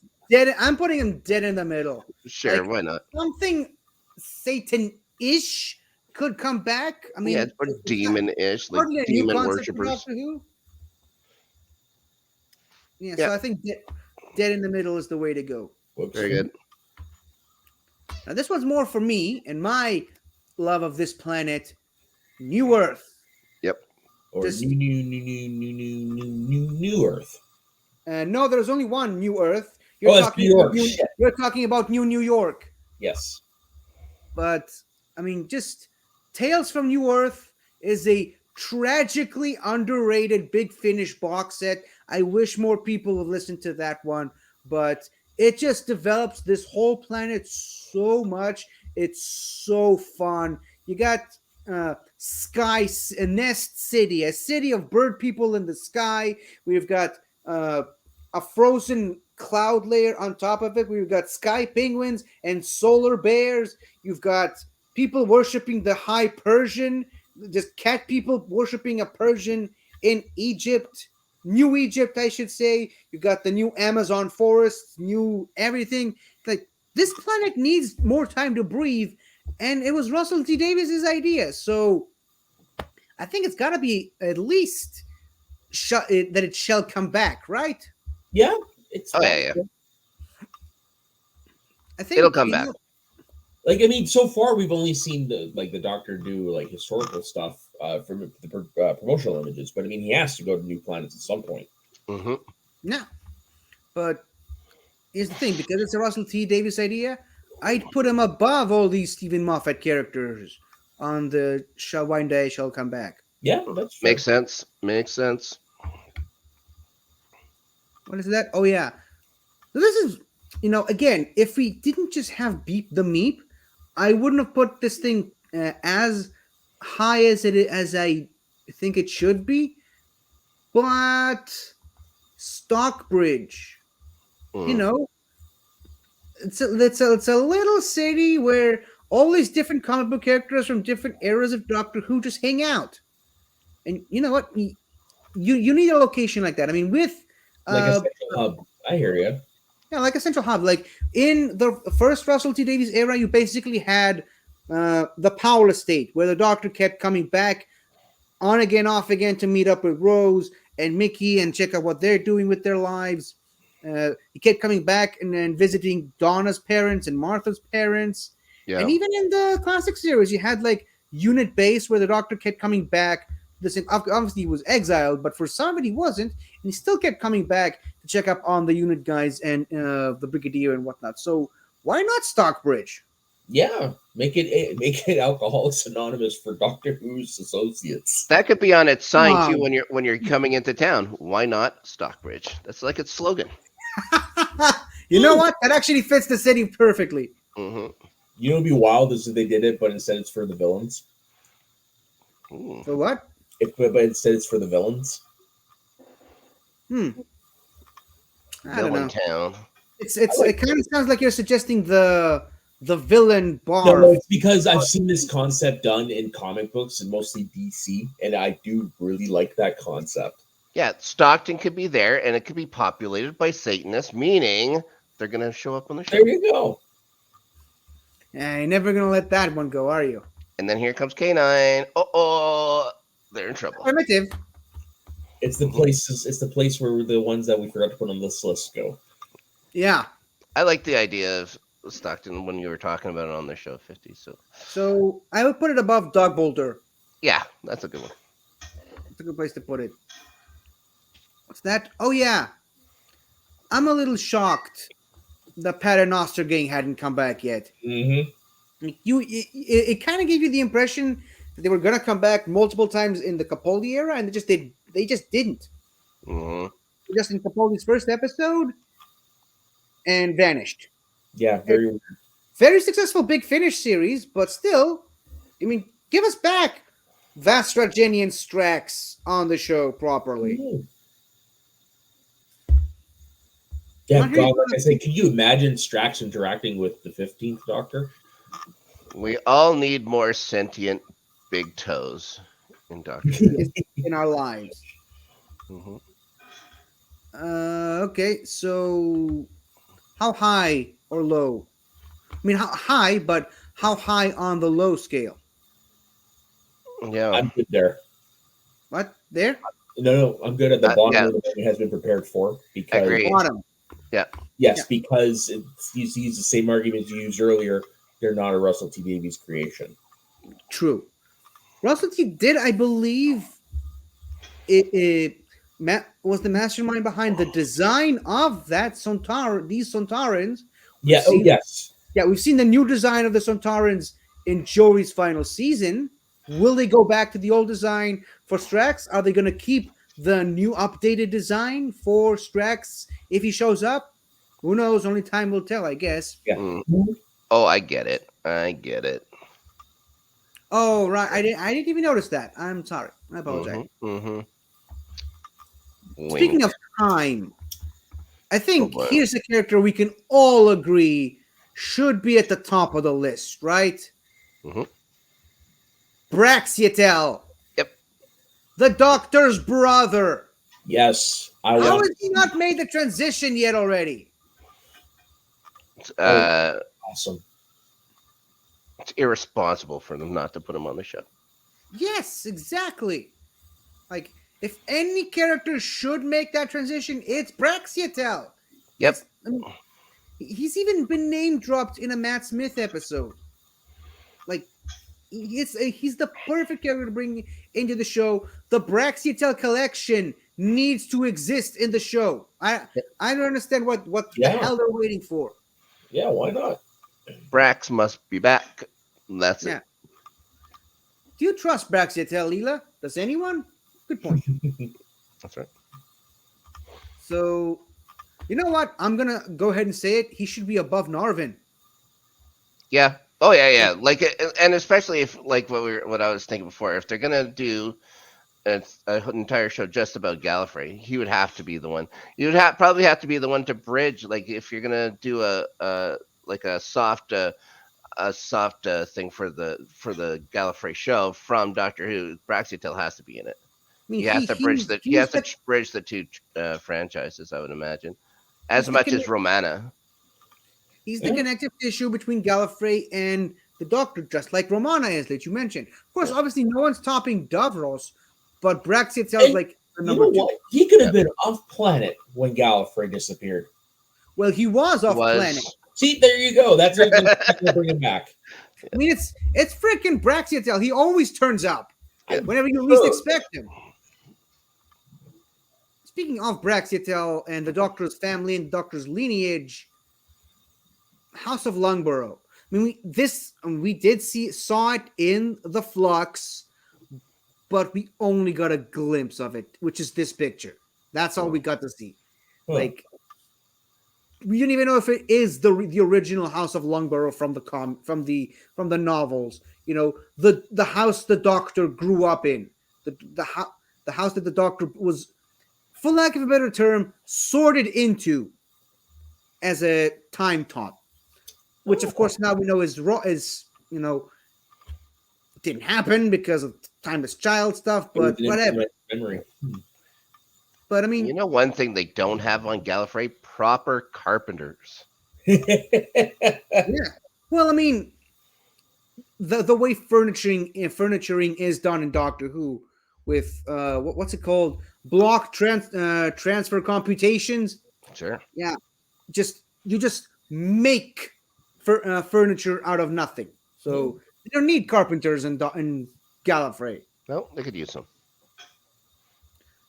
I'm putting him dead in the middle. Sure, like, why not? Something Satan-ish could come back. I mean, Yeah, or demon-ish, like hardly a new demon concept for worshippers. Doctor Who. Yeah, Yeah. so I think dead in the middle is the way to go. Whoops. Very good. Now this one's more for me and my love of this planet, New Earth. Or Just- new Earth. No, there's only one New Earth. That's New York. Shit. You're talking about New York. Yes. But I mean, just Tales from New Earth is a tragically underrated Big Finish box set. I wish more people would listen to that one, but it just develops this whole planet so much. It's so fun. You got a nest city, a city of bird people in the sky. We've got a frozen cloud layer on top of it. We've got sky penguins and solar bears. You've got people worshiping the high Persian, just cat people worshiping a Persian in Egypt, New Egypt, I should say. You've got the new Amazon forests, new everything. Like, this planet needs more time to breathe, and it was Russell T Davis's idea. So I think it's got to be at least that it shall come back, right? Yeah, it's yeah. I think It'll come back. Like, I mean, so far we've only seen the Doctor do like historical stuff from the promotional images, but I mean, he has to go to new planets at some point. Mm-hmm. No, but here's the thing: because it's a Russell T Davis idea, I'd put him above all these Stephen Moffat characters on the "Shall One Day Shall Come Back." Yeah, that's fair. Makes sense. Makes sense. What is that? Oh yeah, so this is, again, if we didn't just have Beep the Meep, I wouldn't have put this thing as high as I think it should be. But Stockbridge, it's a little city where all these different comic book characters from different eras of Doctor Who just hang out. And you know what? You need a location like that. I mean, with like a central hub. I hear you. Yeah, like a central hub. Like in the first Russell T Davies era, you basically had the Powell estate, where the Doctor kept coming back on again, off again to meet up with Rose and Mickey and check out what they're doing with their lives. He kept coming back and then visiting Donna's parents and Martha's parents. Yeah. And even in the classic series, you had like Unit Base, where the Doctor kept coming back. Obviously, he was exiled, but for some of it, he wasn't. And he still kept coming back to check up on the unit guys and the Brigadier and whatnot. So why not Stockbridge? Yeah, make it Alcoholics Anonymous for Doctor Who's associates. That could be on its sign too when you're coming into town. Why not Stockbridge? That's like its slogan. You know what? That actually fits the city perfectly. Mm-hmm. You know, it'd be wild is if they did it, but instead it's for the villains. Ooh. For what? But instead it's for the villains. I don't know. Town. It kind of sounds like you're suggesting the villain bar. No, it's because I've seen this concept done in comic books and mostly DC, and I do really like that concept. Yeah, Stockton could be there, and it could be populated by Satanists, meaning they're going to show up on the show. There you go. You're never going to let that one go, are you? And then here comes K9. They're in trouble. Primitive. It's the places. It's the place where the ones that we forgot to put on this list go. Yeah. I like the idea of Stockton when you were talking about it on the show 50. So I would put it above Dog Boulder. Yeah, that's a good one. It's a good place to put it. What's that? Oh yeah. I'm a little shocked the Paternoster gang hadn't come back yet. Mm-hmm. It kind of gave you the impression that they were gonna come back multiple times in the Capaldi era, and they just didn't. Mm-hmm. Just in Capaldi's first episode, and vanished. Yeah, very Very successful Big Finish series, but still, I mean, give us back Vastra, Jenny, and Strax on the show properly. Mm-hmm. Yeah, God, like I say, can you imagine Strax interacting with the 15th Doctor? We all need more sentient big toes in Doctor in our lives. Mm-hmm. Okay, so how high or low? I mean, how high, but how high on the low scale? Yeah, I'm good there. What? There? No, I'm good at the bottom yeah. of the thing has been prepared for. Because Agreed. Bottom. Yeah. Yes, Yeah. because you use the same arguments you used earlier. They're not a Russell T Davies creation. True. Russell T did, I believe, was the mastermind behind the design of that these Sontarans. Yeah. Oh, yes. Yeah, we've seen the new design of the Sontarans in Jory's final season. Will they go back to the old design for Strax? Are they going to keep the new updated design for Strax if he shows up? Who knows? Only time will tell, I guess. Yeah. Oh, I get it. Oh, right. I didn't even notice that. I'm sorry. I apologize. Mm-hmm. Speaking of time, I think boy. here's a character we can all agree should be at the top of the list, right? Mm-hmm. Braxiatel, Yep. the Doctor's brother. Yes, I How want. has he not made the transition yet already? Awesome. It's irresponsible for them not to put him on the show. Yes, exactly. Like, if any character should make that transition, it's Braxiatel. Yep. I mean, he's even been name dropped in a Matt Smith episode. Like, he's the perfect character to bring into the show. The Braxiatel collection needs to exist in the show. I don't understand what the Yeah. hell they're waiting for. Yeah, why not? Brax must be back. That's Yeah. it. Do you trust Braxiatel, Leela? Does anyone? Good point. That's right. So, you know what? I'm gonna go ahead and say it. He should be above Narvin. Yeah. Oh yeah. Like, and especially if like what I was thinking before, if they're gonna do an entire show just about Gallifrey, he would have to be the one. You would probably have to be the one to bridge. Like, if you're gonna do a soft thing for the Gallifrey show from Doctor Who, Braxiatel has to be in it. I mean, He has to bridge bridge the two franchises, I would imagine, as the much as Romana. He's the connective tissue between Gallifrey and the Doctor, just like Romana is, that you mentioned. Of course, obviously, no one's topping Davros, but Braxiatel is like the number two. What? He could have been off planet when Gallifrey disappeared. Well, he was off planet. See, there you go. That's it. Bring him back. I mean, it's freaking Braxiatel. He always turns up whenever you least expect him. Speaking of Braxiatel and the Doctor's family and the Doctor's lineage, House of Longborough. I mean, we saw it in the Flux, but we only got a glimpse of it, which is this picture. That's all we got to see. Like, we didn't even know if it is the original House of Longborough from the novels. You know, the house the Doctor grew up in, the house that the Doctor was, for lack of a better term, sorted into as a time top. Which, of course, now we know is didn't happen because of Timeless Child stuff, but whatever. Memory. But I mean, you know, one thing they don't have on Gallifrey: proper carpenters. Yeah. Well, I mean, the way furnituring is done in Doctor Who with what's it called? Block transfer computations. Sure. Yeah. You just make furniture out of nothing. So they don't need carpenters in Gallifrey. No, they could use them.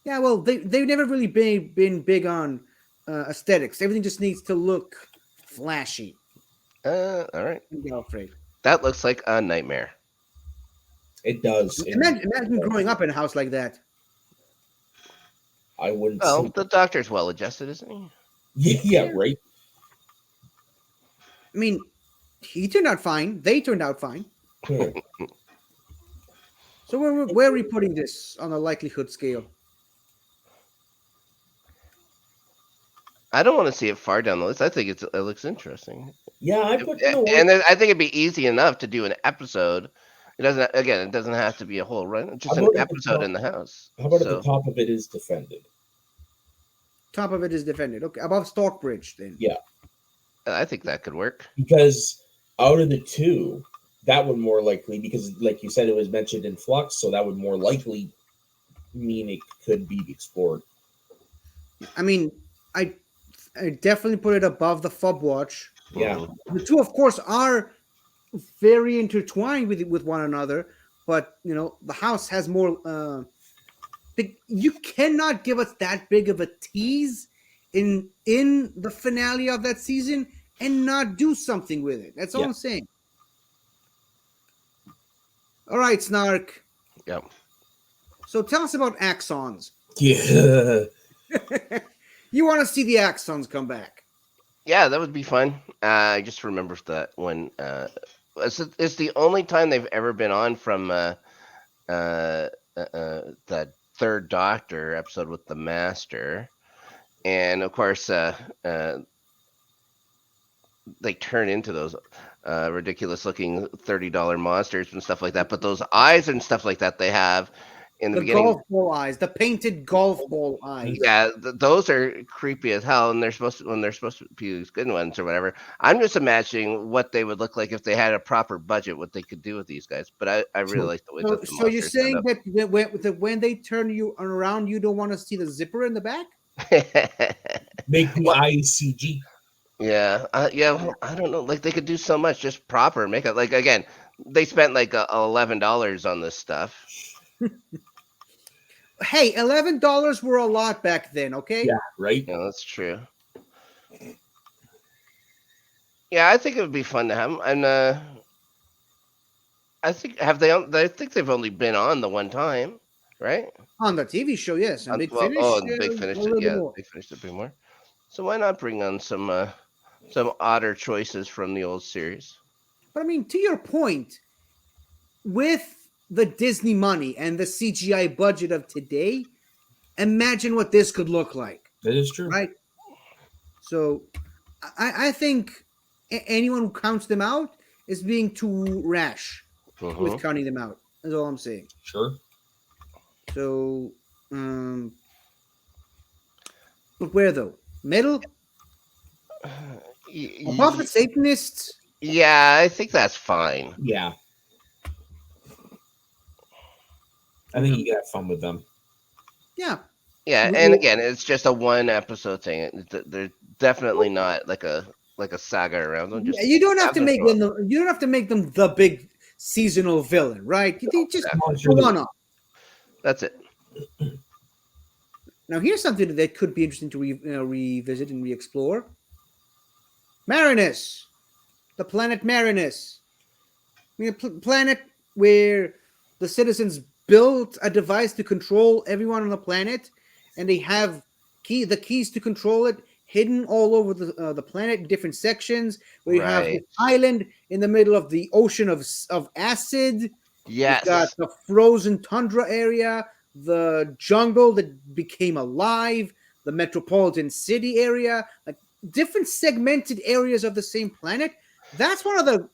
Yeah, well, they've never really been big on aesthetics. Everything just needs to look flashy. All right. In Gallifrey. That looks like a nightmare. It does. Imagine growing up in a house like that. I wouldn't. Well, the Doctor's well adjusted, isn't he? Yeah, right. I mean, he turned out fine. They turned out fine. So where are we putting this on a likelihood scale? I don't want to see it far down the list. I think it looks interesting. Yeah, I think it'd be easy enough to do an episode. It doesn't have to be a whole run. Just an episode in the house. How about at the top of it is defended? Top of it is defended. Okay, above Stockbridge then. Yeah. I think that could work. Because out of the two, that would more likely, because like you said, it was mentioned in Flux, so that would more likely mean it could be explored. I mean, I definitely put it above the Fub Watch. Yeah. The two, of course, are very intertwined with one another, but you know, the house has more you cannot give us that big of a tease in the finale of that season and not do something with it. That's all I'm saying. All right, Snark. Yep. So tell us about Axons. Yeah. You want to see the Axons come back? Yeah, that would be fun. I just remember that when It's the only time they've ever been on from the Third Doctor episode with the Master, and of course, they turn into those ridiculous looking $30 monsters and stuff like that. But those eyes and stuff like that they have in the The beginning, golf ball eyes, the painted golf ball eyes. yeah, those are creepy as hell, and when they're supposed to be these good ones or whatever. I'm just imagining what they would look like if they had a proper budget, what they could do with these guys. But I really like the way that the So you're monsters end saying that when they turn you around, you don't want to see the zipper in the back? up. Make the eyes CG. Yeah, well, I don't know. Like they could do so much, just proper makeup. Like again, they spent like $11 on this stuff. Hey, $11 were a lot back then. Okay. Yeah, right. Yeah, that's true. Yeah, I think it would be fun to have them. And I think I think they've only been on the one time, right? On the TV show, yes. And Big Well, Finish. oh, the Big Finish. a little bit Yeah, more. Big Finish to bring more. So why not bring on some odder choices from the old series? But I mean, to your point, with the Disney money and the CGI budget of today, imagine what this could look like, That is true. right? So I think anyone who counts them out is being too rash Mhm. with counting them out. That's all I'm saying. Sure. So, but where though? Middle? Above the Satanists? Yeah, I think that's fine. Yeah. I think you can have fun with them. Yeah. Yeah, We- and we- again, it's just a one episode thing. They're definitely not like a saga around them. Just Yeah, you don't have have to them make fun. them. You don't have to make them the big seasonal villain, right? You just Monster go that- on off. That's it. Now, here's something that could be interesting to revisit and re-explore. Marinus, the planet Marinus. I mean, a planet where the citizens built a device to control everyone on the planet, and they have the keys to control it hidden all over the planet in different sections. Where you have Right. this island in the middle of the ocean of acid. Yes. You've got the frozen tundra area, the jungle that became alive, the metropolitan city area, like different segmented areas of the same planet. That's one of the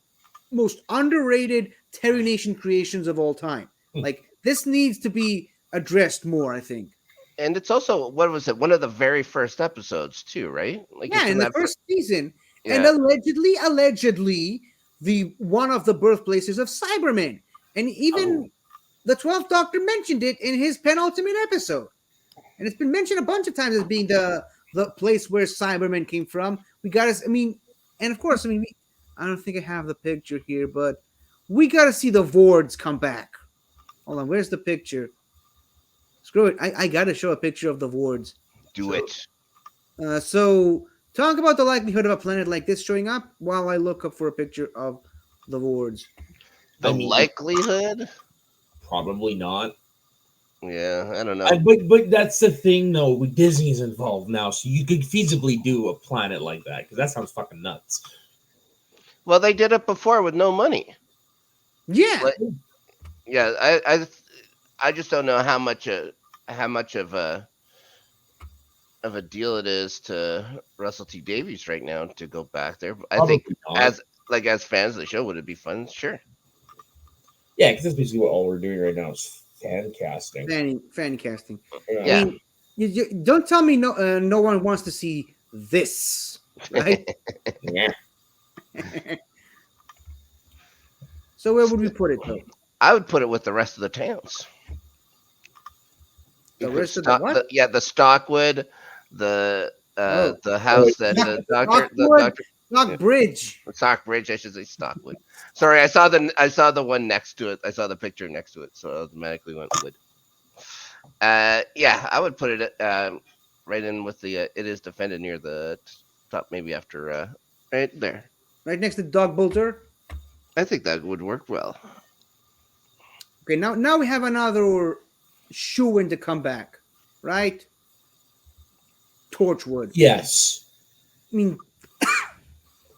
most underrated Terry Nation creations of all time. Like, this needs to be addressed more, I think. And it's also, what was it? One of the very first episodes too, right? Like Yeah, it's in the that first season. yeah. And allegedly, the one of the birthplaces of Cybermen. And even the 12th Doctor mentioned it in his penultimate episode. And it's been mentioned a bunch of times as being the place where Cybermen came from. We got to, I mean, and of course, I mean, I don't think I have the picture here, but we got to see the Vords come back. Hold on, where's the picture? Screw it. I got to show a picture of the Vords. Do it. So, talk about the likelihood of a planet like this showing up while I look up for a picture of the Vords. The I mean- likelihood? Probably not. Yeah, I don't know. But that's the thing, though. Disney's involved now, so you could feasibly do a planet like that because that sounds fucking nuts. Well, they did it before with no money. Yeah. Like- Yeah, I just don't know how much of a deal it is to Russell T Davies right now to go back there. I think Probably not. as fans of the show, would it be fun? Sure. Yeah, because that's basically what all we're doing right now is fan casting. Fanny casting. Yeah. I mean, you don't tell me no one wants to see this, right? Yeah. So where would we put it, though? I would put it with the rest of the towns. The You could rest of the what? the Stockwood, the house that the Stockwood? doctor Stock Bridge. Stockbridge, I should say Stockwood. Sorry, I saw the one next to it. I saw the picture next to it, so I automatically went wood. Yeah, I would put it right in with the it is defended near the top, maybe after right there. Right next to Dog Bolter. I think that would work well. Okay, now we have another shoe-in to come back, right? Torchwood. Yes. I mean,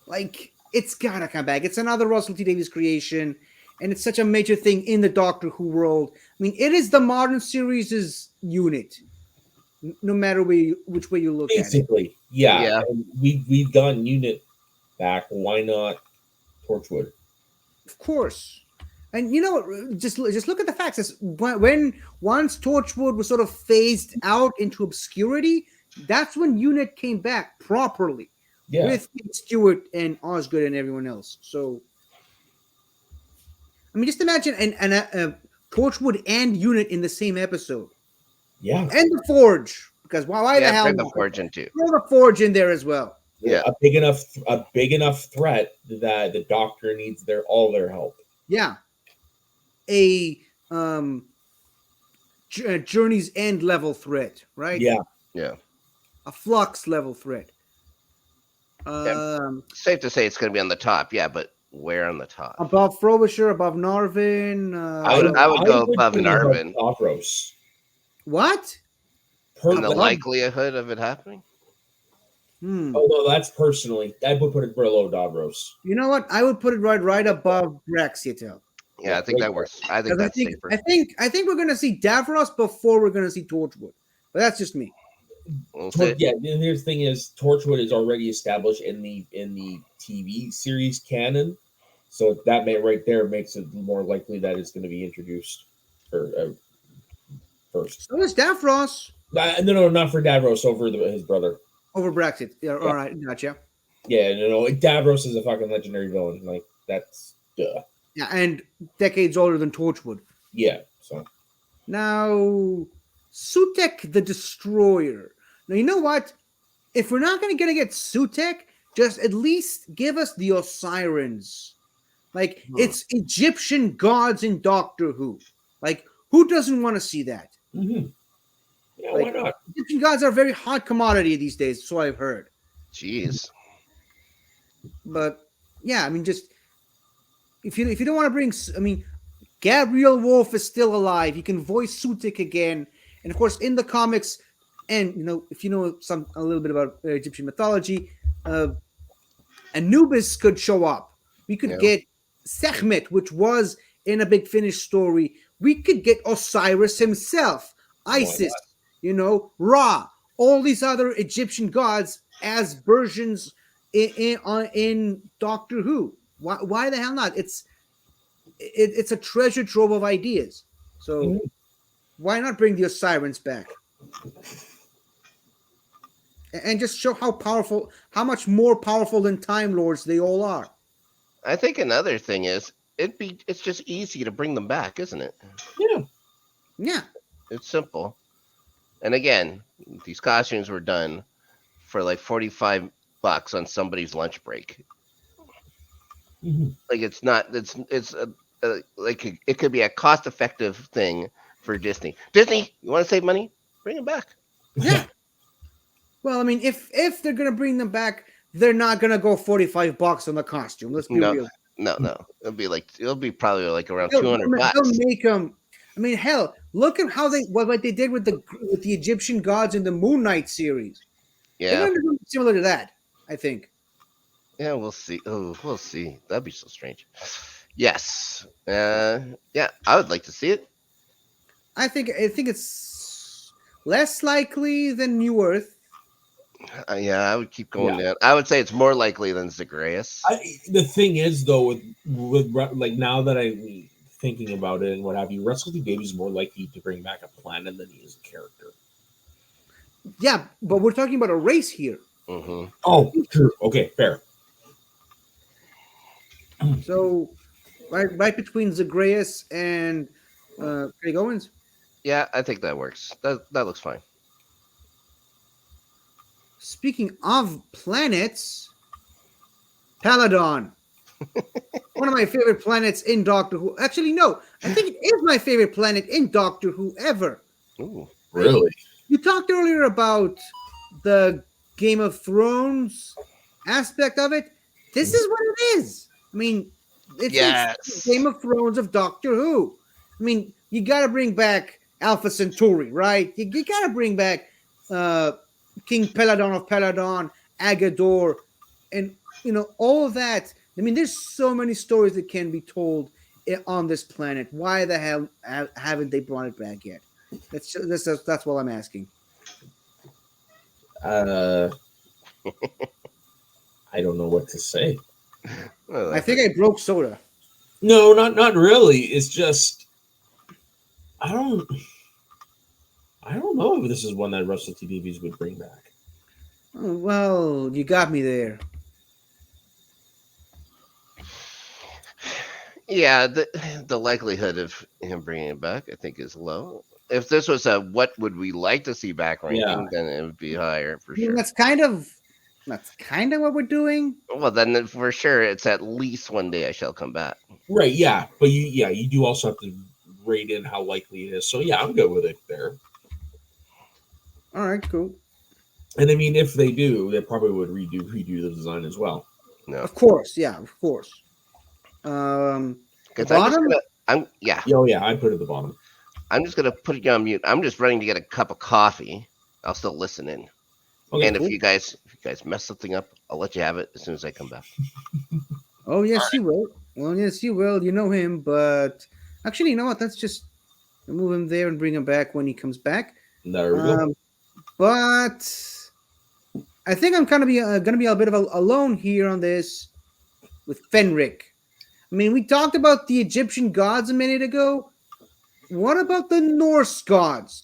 like, it's gotta come back. It's another Russell T Davies creation, and it's such a major thing in the Doctor Who world. I mean, it is the modern series' unit, no matter which way you look at it. Basically, yeah. Yeah. And we've gotten Unit back. Why not Torchwood? Of course. And you know what? Just look at the facts. It's when once Torchwood was sort of phased out into obscurity, that's when Unit came back properly Yeah, with Stewart and Osgood and everyone else. So, I mean, just imagine an Torchwood and Unit in the same episode, yeah. and the Forge. Because why the hell bring the not? Forge in too. Throw the Forge in there as well. Yeah. A big enough threat that the Doctor needs all their help. Yeah, a Journey's End level threat, right? Yeah, Yeah. A Flux level threat. Safe to say it's going to be on the top. Yeah, but where on the top? Above Frobisher, above Narvin. I would go above put it Narvin. Davros. What? And the likelihood of it happening? Although that's personally, I would put it below Davros. You know what? I would put it right above Brexit. Yeah, I think that works. I think that's safer. I think we're gonna see Davros before we're gonna see Torchwood, but that's just me. We'll see. Yeah, and here's the thing: is Torchwood is already established in the TV series canon, so that right there makes it more likely that it's going to be introduced first. So is Davros No, not for Davros, over his brother. over Brexit. Yeah, all right, gotcha. Yeah, no, Davros is a fucking legendary villain. Like that's duh. Yeah, and decades older than Torchwood. Yeah, so Now, Sutek the Destroyer. Now, you know what? If we're not going to get Sutek, just at least give us the Osirans. Like, it's Egyptian gods in Doctor Who. Like, who doesn't want to see that? yeah, Like, why not? Egyptian gods are a very hot commodity these days, so I've heard. Jeez. But, yeah, I mean, just... If you don't want to bring... I mean, Gabriel Wolf is still alive. He can voice Sutek again. And, of course, in the comics... And, you know, if you know a little bit about Egyptian mythology, Anubis could show up. We could get Sekhmet, which was in a Big Finish story. We could get Osiris himself, Isis, you know, Ra, all these other Egyptian gods as versions in Doctor Who. Why the hell not? It's a treasure trove of ideas. So why not bring the Osirans back? And just show how much more powerful than Time Lords they all are. I think another thing is it's just easy to bring them back, isn't it? Yeah. It's simple. And again, these costumes were done for like $45 on somebody's lunch break. Like it's like it could be a cost-effective thing for Disney. Disney, you want to save money? Bring them back. Yeah. Well, I mean, if they're gonna bring them back, they're not gonna go $45 on the costume. Let's be real. No. It'll be probably like around $200. They'll make them. I mean, hell, look at how what they did with the Egyptian gods in the Moon Knight series. Yeah, They're gonna do similar to that, I think. Yeah, we'll see. Oh, we'll see. That'd be so strange. Yes. Yeah, I would like to see it. I think it's less likely than New Earth. Yeah, I would keep going down. I would say it's more likely than Zagreus. The thing is, though, with like now that I'm thinking about it and what have you, Russell T Davies is more likely to bring back a planet than he is a character. Yeah, but we're talking about a race here. Mm-hmm. Oh, true. Okay, fair. So, right between Zagreus and Craig Owens. Yeah, I think that works. That looks fine. Speaking of planets, Peladon. One of my favorite planets in Doctor Who. Actually, no. I think it is my favorite planet in Doctor Who ever. Ooh, really? You talked earlier about the Game of Thrones aspect of it. This is what it is. I mean, it's Game of Thrones of Doctor Who. I mean, you got to bring back Alpha Centauri, right? You got to bring back King Peladon of Peladon, Agador, and all of that I mean, there's so many stories that can be told on this planet. Why the hell haven't they brought it back yet? That's what I'm asking. I don't know what to say. Well, I think I broke soda. No, not really. It's just I don't know if this is one that Russell T Davies would bring back. Oh, well, you got me there. Yeah, the likelihood of him bringing it back, I think, is low. If this was a what would we like to see back ranking, Yeah. then it would be higher for I mean, sure. that's kind of what we're doing. Well, then for sure, it's at least one day I shall come back. Right, yeah. But you do also have to rate in how likely it is. So yeah, I'm good with it there. All right, cool. And I mean, if they do, they probably would redo the design as well. No, Of course, yeah, of course. The bottom. I'm Oh yeah, I'd put it at the bottom. I'm just gonna put you on mute. I'm just running to get a cup of coffee. I'll still listen in. Okay, And cool. if you guys mess something up, I'll let you have it as soon as I come back. Oh yes, you will. Well, yes, you will. You know him, but actually, you know what? Let's just remove him there and bring him back when he comes back. There we go. But I think I'm kind of gonna be a bit of alone here on this with Fenric. I mean, we talked about the Egyptian gods a minute ago. What about the Norse gods?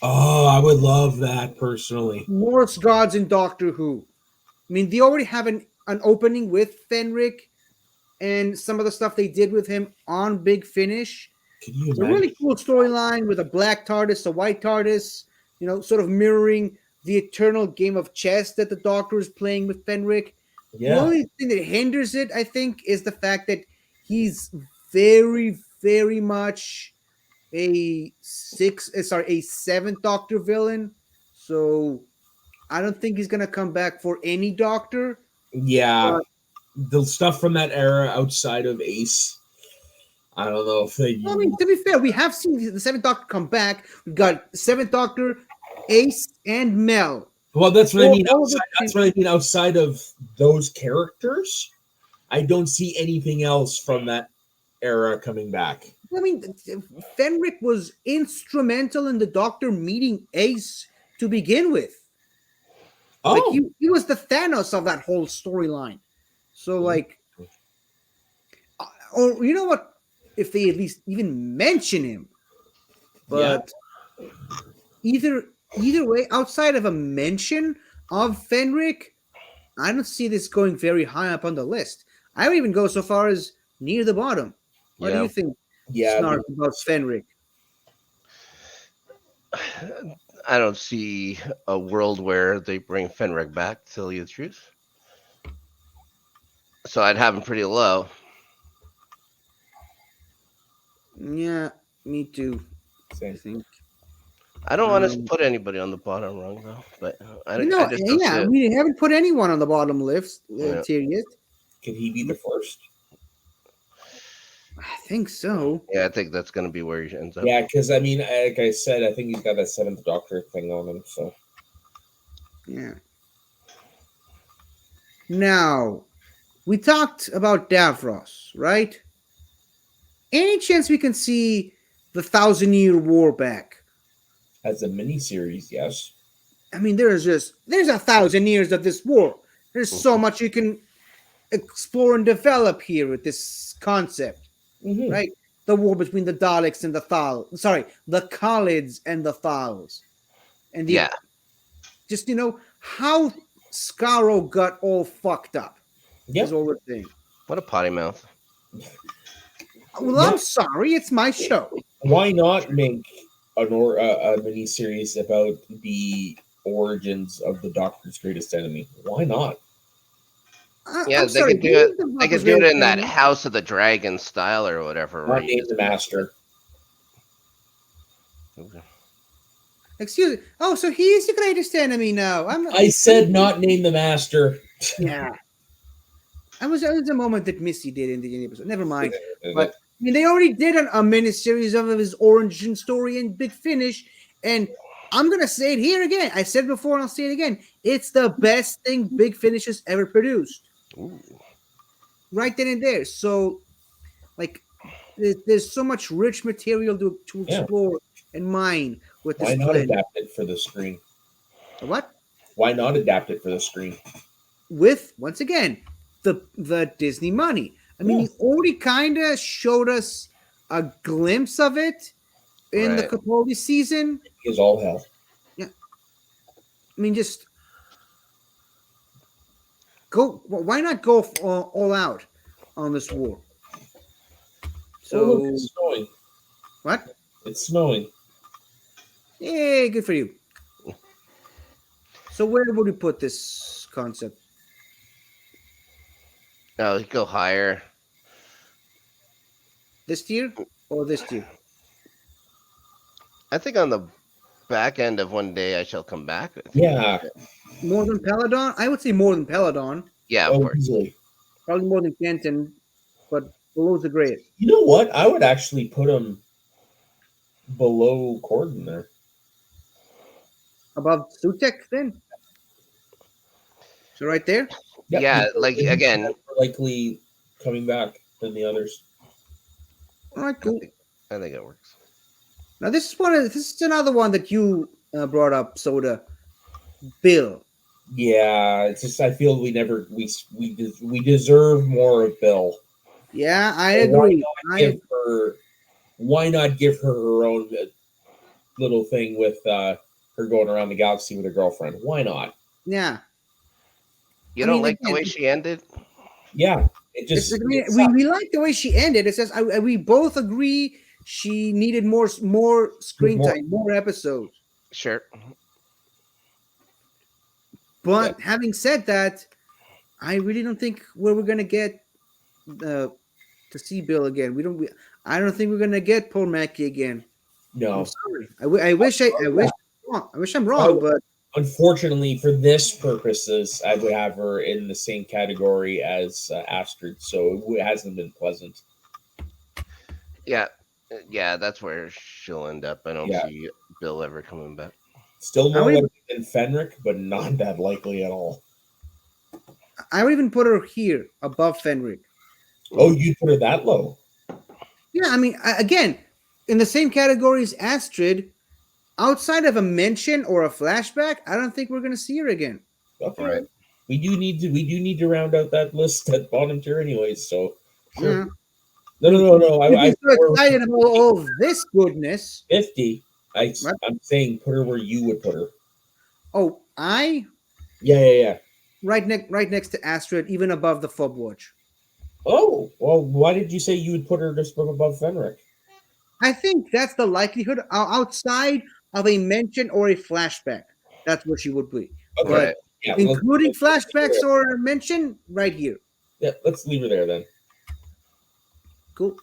Oh, I would love that personally. Norse gods in Doctor Who. I mean, they already have an opening with Fenric and some of the stuff they did with him on Big Finish. Can you It's a imagine? really cool storyline with a black TARDIS, a white TARDIS, you know, sort of mirroring the eternal game of chess that the Doctor is playing with Fenric. The Yeah. only thing that hinders it, I think, is the fact that he's very, very much a seventh Doctor villain. So I don't think he's gonna come back for any Doctor. Yeah. The stuff from that era outside of Ace. I don't know if they. I mean, to be fair, we have seen the Seventh Doctor come back. We've got Seventh Doctor, Ace, and Mel. Well, that's what I mean. all of That's what I mean. Outside of those characters, I don't see anything else from that era coming back. I mean, Fenric was instrumental in the Doctor meeting Ace to begin with. Oh, Like he was the Thanos of that whole storyline. So like, or you know what? If they at least even mention him, but either way, outside of a mention of Fenric, I don't see this going very high up on the list. I would even go so far as near the bottom. What do you think, yeah. Snark, about Fenric? I don't see a world where they bring Fenric back, to tell you the truth. So I'd have him pretty low. Yeah, me too. I Same. think. I don't want to put anybody on the bottom rung though, but I No, just don't see yeah, it. we haven't put anyone on the bottom list Yeah. tier yet. Could he be the first? I think so. Yeah, I think that's going to be where he ends up. Yeah, because I mean, like I said, I think he's got that Seventh Doctor thing on him. So Yeah. Now, we talked about Davros, right? Any chance we can see the 1,000-Year War back? as a miniseries, yes. I mean, there's 1,000 years of this war. There's so much you can explore and develop here with this concept, Mm-hmm. right? The war between the Daleks and the Thals. Sorry, the Khalids and the Thals. And the, Yeah. just, you know, how Skaro got all fucked up. Yeah. Is all we're saying. What a potty mouth. Well, Yeah. I'm sorry. It's my show. Why not make a miniseries about the origins of the Doctor's greatest enemy? Why not? Yeah, I'm they sorry, could do who it. is the They could Doctor's do it in greatest that enemy? House of the Dragon style or whatever. Not name the Master. Excuse me. Oh, so he is the greatest enemy now. I said not name the Master. Yeah. It was a moment that Missy did in the episode. Never mind. But I mean, they already did a miniseries of his origin story in Big Finish, and I'm gonna say it here again. I said it before, and I'll say it again. It's the best thing Big Finish has ever produced. Ooh. right then and there. So, like, there's so much rich material to Yeah. explore and mine with this Why not Flynn. adapt it for the screen? What? Why not adapt it for the screen? With, once again, the Disney money. I mean, Yeah. he already kind of showed us a glimpse of it in the Right. Capaldi season. Is all hell. I mean, just go. Why not go all out on this war? So Oh, look, it's snowing. what? It's snowing. Hey, good for you. So where would you put this concept? No, you go higher. This tier or this tier? I think on the back end of One Day I Shall Come back. I think. Yeah. More than Peladon? I would say more than Peladon. Yeah, of Oh, course. easily. Probably more than Kenton, but below the great. You know what? I would actually put him below Corden there. Above Sutek then? So right there? Yep, Yeah, because like, he's again- more likely coming back than the others. All right, cool. I think it works. Now this is another one that you brought up, Soda. Bill. Yeah, it's just I feel we deserve more of Bill. Yeah, I So why agree. Why not give her her own little thing with her going around the galaxy with her girlfriend? Why not? Yeah. You I don't mean, like the again, way she ended? Yeah, it It's, just I mean, we like the way she ended. It says we both agree she needed more screen More. time, more episodes. Sure. But having said that, I really don't think we're gonna get to see Bill again. I don't think we're gonna get Paul Mackey again. I'm no. sorry. I wish I'm wrong, but Unfortunately, for this purposes, I would have her in the same category as Astrid, so it hasn't been pleasant. Yeah. Yeah, that's where she'll end up. I don't Yeah. see Bill ever coming back. Still more I would- likely than Fenric, but not that likely at all. I would even put her here above Fenric. Oh, you put her that low? Yeah, I mean, again, in the same category as Astrid, outside of a mention or a flashback, I don't think we're gonna see her again. Okay. Right. We do need to round out that list at bottom tier, anyways. So Yeah. no. We'd I be so excited about all of this goodness. 50. What? I'm saying put her where you would put her. Oh, Yeah. right next to Astrid, even above the Fob Watch. Oh, well, why did you say you would put her just above Fenric? I think that's the likelihood outside of a mention or a flashback. That's what she would be. Okay. But Yeah, including let's leave her flashbacks there. or mention, right here. Yeah, let's leave her there then. Cool.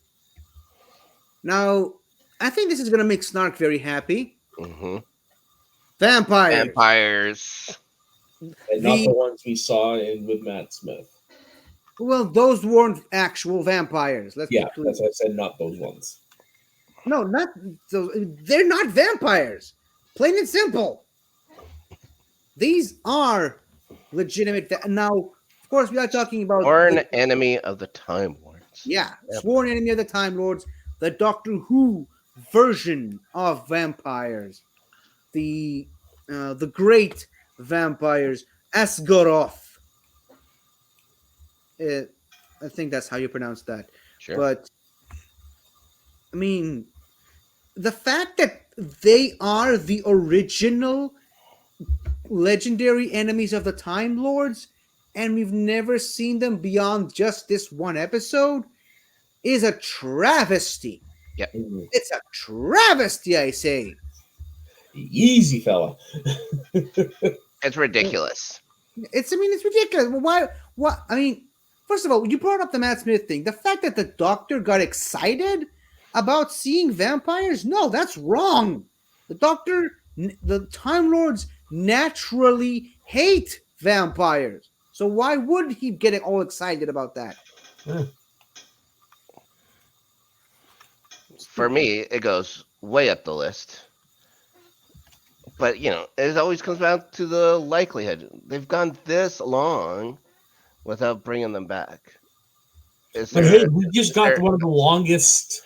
Now, I think this is gonna make Snark very happy. Mm-hmm. Vampires. Vampires. And not the ones we saw with Matt Smith. Well, those weren't actual vampires. Let's Yeah, be clear. that's why I said not those ones. No, not those. They're not vampires. Plain and simple. These are legitimate. Now, of course, we are talking about Or an enemy of the Time Lords. yeah, Yep. sworn enemy of the Time Lords, the Doctor Who version of vampires, the great vampires, Asgoroth. I think that's how you pronounce that. Sure. But I mean, the fact that they are the original legendary enemies of the Time Lords, and we've never seen them beyond just this one episode, is a travesty. Mhm. It's a travesty, I say. Easy, fella. It's ridiculous. It's ridiculous. Why? What? I mean, first of all, you brought up the Matt Smith thing. The fact that the Doctor got excited about seeing vampires, no, that's wrong. The Time Lords naturally hate vampires. So why would he get all excited about that? For me, it goes way up the list. But, it always comes down to the likelihood. They've gone this long without bringing them back. Is But there? hey, we just got there- one of the longest.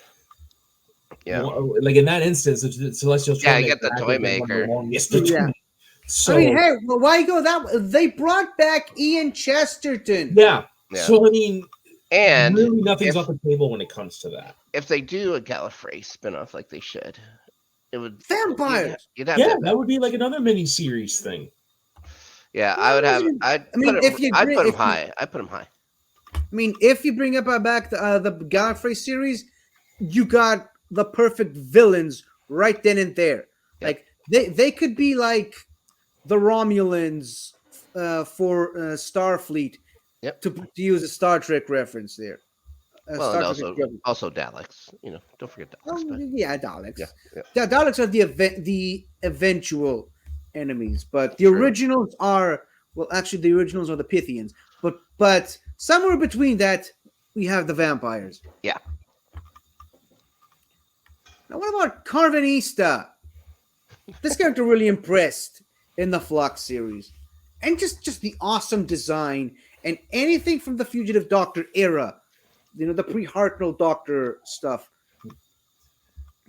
Yeah. Like in that instance, it's Celestial. Yeah, you Toymaker get the has toy been one of the maker. longest Yeah. between. So I mean, hey, well, why go that way? They brought back Ian Chesterton. yeah. Yeah. So I mean, And really, nothing's if- off the table when it comes to that. if they do a Gallifrey spinoff like they should, it would Vampires. You'd have Yeah, that. that would be like another mini series thing. Yeah, I would have. I'd I mean, put if him. you I'd bring- put him if you- high. I put him high. I mean, if you bring up back the Gallifrey series, you got the perfect villains right then and there. Yep. Like they could be like the Romulans for Starfleet. Yep. To use a Star Trek reference there. Well, Star and Trek also equivalent. also Daleks. Don't forget Daleks. Oh, but- yeah, Daleks. Yeah, yeah. The Daleks are the eventual enemies, but the True. originals are actually the originals are the Pythians. But somewhere between that, we have the vampires. Yeah. Now, what about Carvanista? This character really impressed in the Flux series, and just the awesome design and anything from the Fugitive Doctor era, the pre-Hartnell Doctor stuff.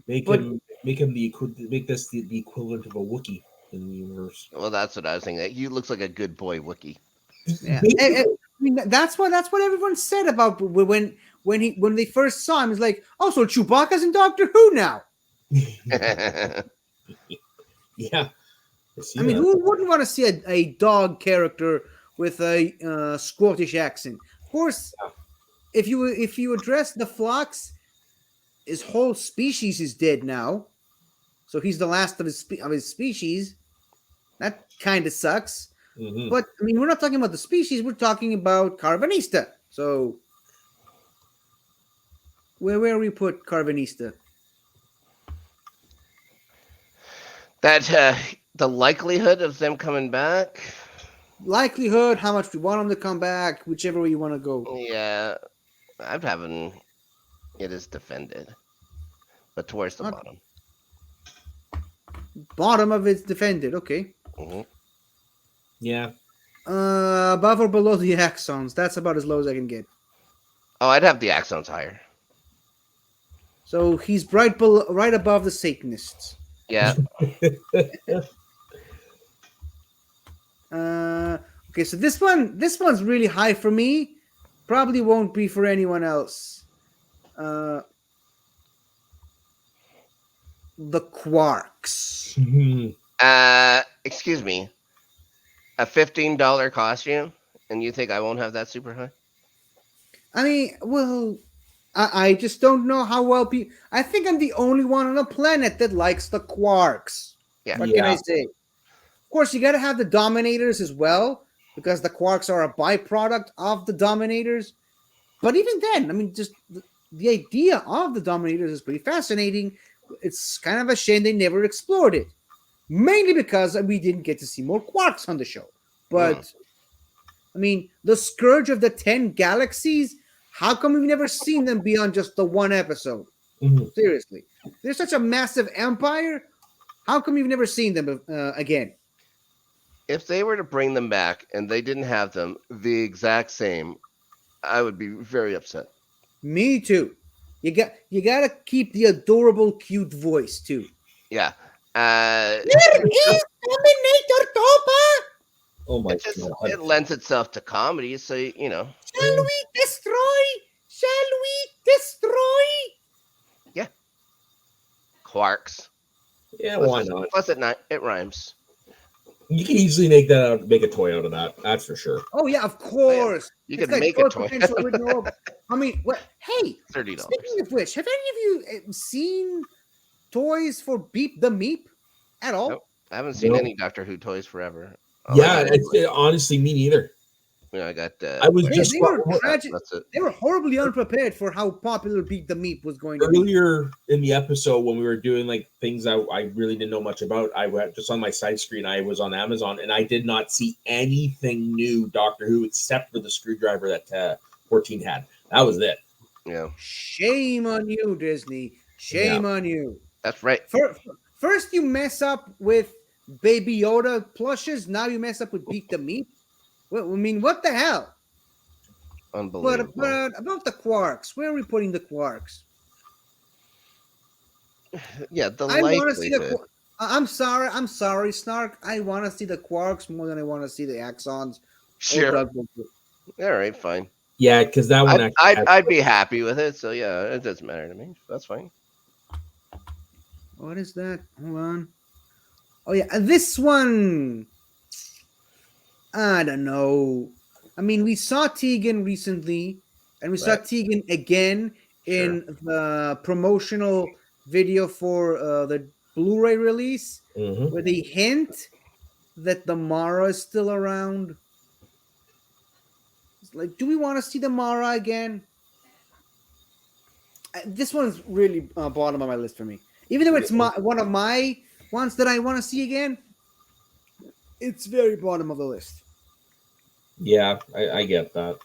Make But- him make this the equivalent of a Wookiee in the universe. Well, that's what I was thinking. He looks like a good boy Wookiee. Yeah, I mean that's what everyone said about when they first saw him. It's like, oh, so Chewbacca's in Doctor Who now. Yeah. I mean, who wouldn't want to see a dog character with a Scottish accent? Of course, if you address the Flux, his whole species is dead now, so he's the last of his species. That kind of sucks. Mhm. But I mean, we're not talking about the species; we're talking about Carvanista. So, where we put Carvanista? That the likelihood of them coming back. Likelihood, how much we want them to come back, whichever way you want to go. Yeah, I'm having it is defended, but towards the Okay. bottom. Bottom of it's defended. Okay. hmm Yeah. Above or below the axons. That's about as low as I can get. Oh, I'd have the Axons higher. So he's right above the Satanists. Yeah, Okay, so this one's really high for me. Probably won't be for anyone else. The Quarks. Mhm. excuse me, a $15 costume, and you think I won't have that super high? I mean, well, I just don't know how well people. I think I'm the only one on the planet that likes the Quarks. Yeah. What can I Yeah. say? Of course, you got to have the Dominators as well, because the Quarks are a byproduct of the Dominators. But even then, I mean, just the idea of the Dominators is pretty fascinating. It's kind of a shame they never explored it, mainly because we didn't get to see more Quarks on the show. But I mean, the Scourge of the 10 Galaxies. How come we've never seen them beyond just the one episode? Mhm. Seriously, they're such a massive empire. How come you've never seen them again? If they were to bring them back and they didn't have them the exact same, I would be very upset. Me too. You got to keep the adorable, cute voice too. Yeah. There is Dominator Topa. Oh my It just god. it lends itself to comedy, so Shall we destroy? Shall we destroy? Quarks. Yeah, why not? Plus it rhymes. You can easily make a toy out of that. That's for sure. Oh yeah, of course. You It's could got make a growth toy. potential with no- I mean, what? Hey, $30. speaking of which, have any of you seen toys for Beep the Meep at all? Nope. I haven't seen No. any Doctor Who toys forever. Yeah, honestly, me neither. I got. I was Yeah, just they were tragic. That's it. They were horribly unprepared for how popular Beep the Meep was going to be. earlier in the episode when we were doing like things I really didn't know much about. I went just on my side screen. I was on Amazon and I did not see anything new Doctor Who except for the screwdriver that 14 had. That was it. Yeah, Shame on you, Disney. Shame on you. that's right. First, you mess up with Baby Yoda plushes. Now you mess up with Beep the Meep. Well, I mean, what the hell? Unbelievable. But about the Quarks, where are we putting the Quarks? Yeah, the I want to see the. likelihood. I'm sorry, Snark. I want to see the Quarks more than I want to see the Axons. Or Sure. Douglas. All right, fine. Yeah, because that one I'd be happy with it. So yeah, it doesn't matter to me. That's fine. What is that? Hold on. Oh yeah, and this one. I don't know. I mean, we saw Tegan recently, and we saw Right. Tegan again in the promotional video for the Blu-ray release, Mhm. where they hint that the Mara is still around. It's like, do we want to see the Mara again? This one's really bottom of my list for me. Even though it's one of my ones that I want to see again, it's very bottom of the list. Yeah, I get that.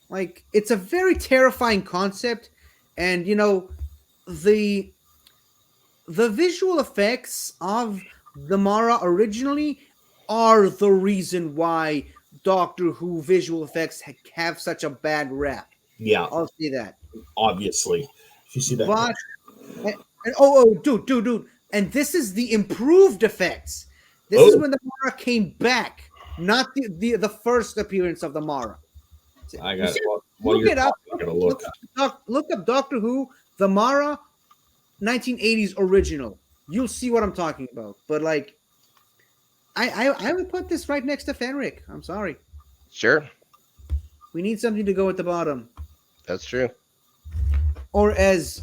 Like, it's a very terrifying concept, and you know, the visual effects of the Mara originally are the reason why Doctor Who visual effects have such a bad rap. Yeah, I'll say that. obviously. If you see that, But dude, and this is the improved effects. This is when the Mara came back, not the first appearance of the Mara. I You got see- it. While look you're it up. talking, I gotta look. Look up Doctor Who, the Mara, 1980s original. You'll see what I'm talking about. But like, I would put this right next to Fenric. I'm sorry. Sure, We need something to go at the bottom. that's true. Or as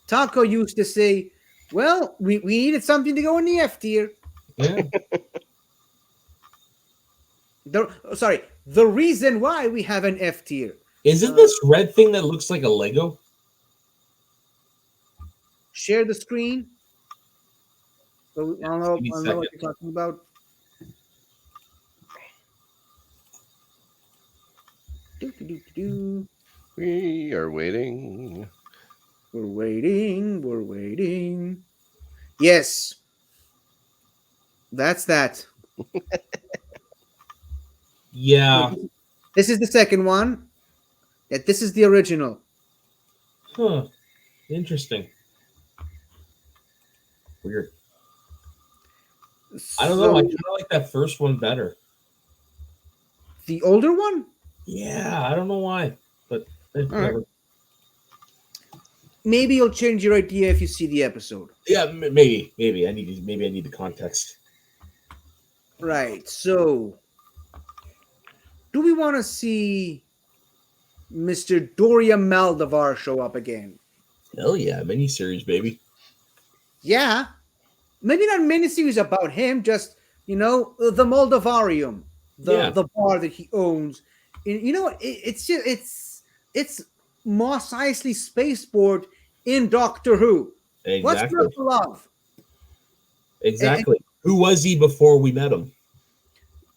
Taco used to say, well, we needed something to go in the F tier. Yeah. The reason why we have an F tier. Is it this red thing that looks like a Lego? Share the screen. So I don't know Give me a what second. you're talking about. Do. We are waiting. We're waiting. We're waiting. Yes. That's that. Yeah. This is the second one. Yeah, this is the original. Huh. Interesting. Weird. I don't know. I kind of like that first one better. The older one? Yeah, I don't know why, but right. Maybe you'll change your idea if you see the episode. Yeah, maybe I need the context. Right. So, do we want to see Mr. Doria Maldavar show up again? Hell yeah, miniseries, baby. Yeah. Maybe not miniseries about him, just, you know, the Moldavarium, the bar that he owns. You know, it's Moss Eisley Spaceport in Doctor Who. Exactly. What's not to love? Exactly. Who was he before we met him?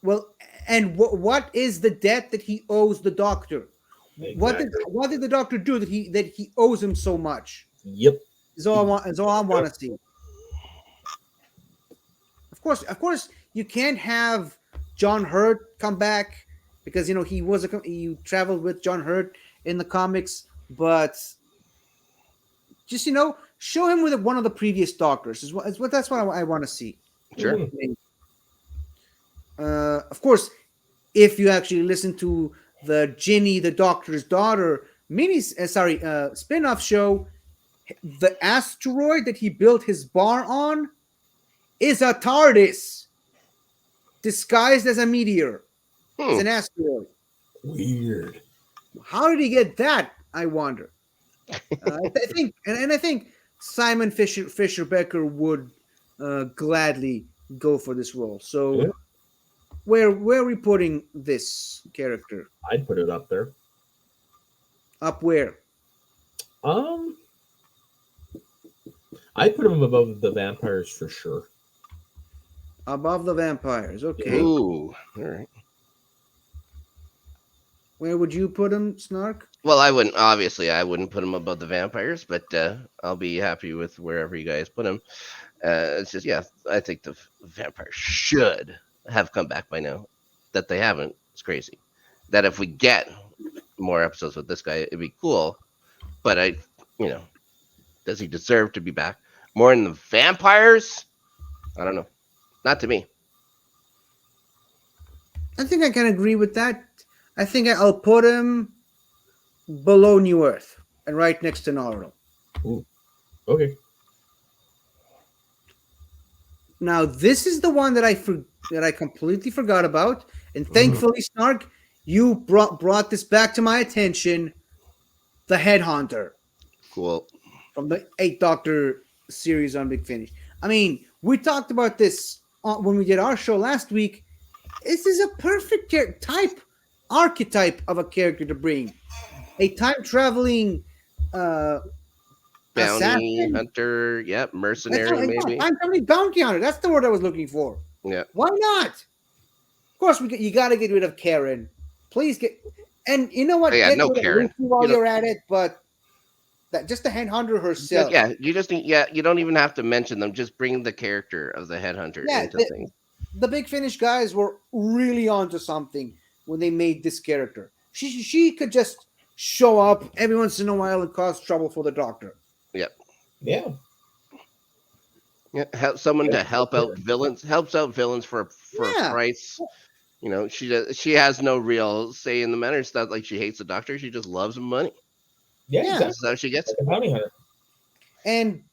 Well, and what is the debt that he owes the Doctor? Exactly. What did the Doctor do that he owes him so much? Yep. Is all I want to see. Of course, you can't have John Hurt come back because you know he traveled with John Hurt in the comics, but just show him with one of the previous Doctors. That's what I want to see. Sure. Of course, if you actually listen to the Ginny, the Doctor's Daughter spin-off show, the asteroid that he built his bar on is a TARDIS disguised as a meteor. It's an asteroid. Weird. How did he get that? I wonder. I think Simon Fisher Becker would gladly go for this role. So, yeah. where are we putting this character? I'd put it up there. Up where? I'd put him above the vampires for sure. Above the vampires. Okay. Ooh, all right. Where would you put him, Snark? Well, I wouldn't put him above the vampires, but I'll be happy with wherever you guys put him. It's just, yeah, I think the vampires should have come back by now. That they haven't, it's crazy. that if we get more episodes with this guy, it'd be cool. But does he deserve to be back? More in the vampires? I don't know. Not to me. I think I can agree with that. I think I'll put him below New Earth and right next to Naruto. Ooh. Okay. Now, this is the one that I completely forgot about, and thankfully, Snark, you brought this back to my attention. The Headhunter Cool. from the 8 Doctor series on Big Finish. I mean, we talked about this when we did our show last week. This is a perfect archetype of a character to bring. A time-traveling Bounty assassin. hunter. Yep. Mercenary, maybe. Time-traveling bounty hunter. That's the word I was looking for. Yeah. Why not? Of course, you got to get rid of Karen. Please get... And you know what? Oh, yeah, Get no rid of Karen. Lucy while You don't- you're at it, but just the Headhunter herself. Yeah, you just need. Yeah, you don't even have to mention them. Just bring the character of the headhunter into things. The Big Finish guys were really onto something when they made this character. She could just show up every once in a while and cause trouble for the Doctor. Yep. Yeah. Yeah, help someone to help out villains. Helps out villains for Yeah. a price. She has no real say in the matter. It's not like she hates the Doctor. She just loves money. Yeah. Yeah. Exactly. That's how she gets Like it. a bounty hunter. And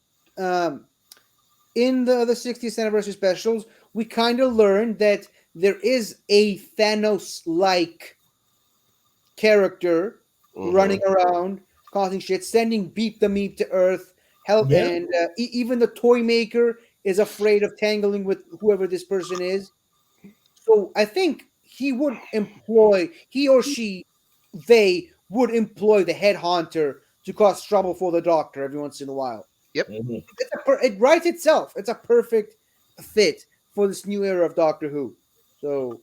in the 60th anniversary specials, we kind of learned that there is a Thanos-like character running around, causing shit, sending Beep the Meep to Earth. Help, Yeah. and even the toy maker is afraid of tangling with whoever this person is. So I think he or she, they would employ the Headhunter to cause trouble for the Doctor every once in a while. Mhm. It writes itself. It's a perfect fit for this new era of Doctor Who. So,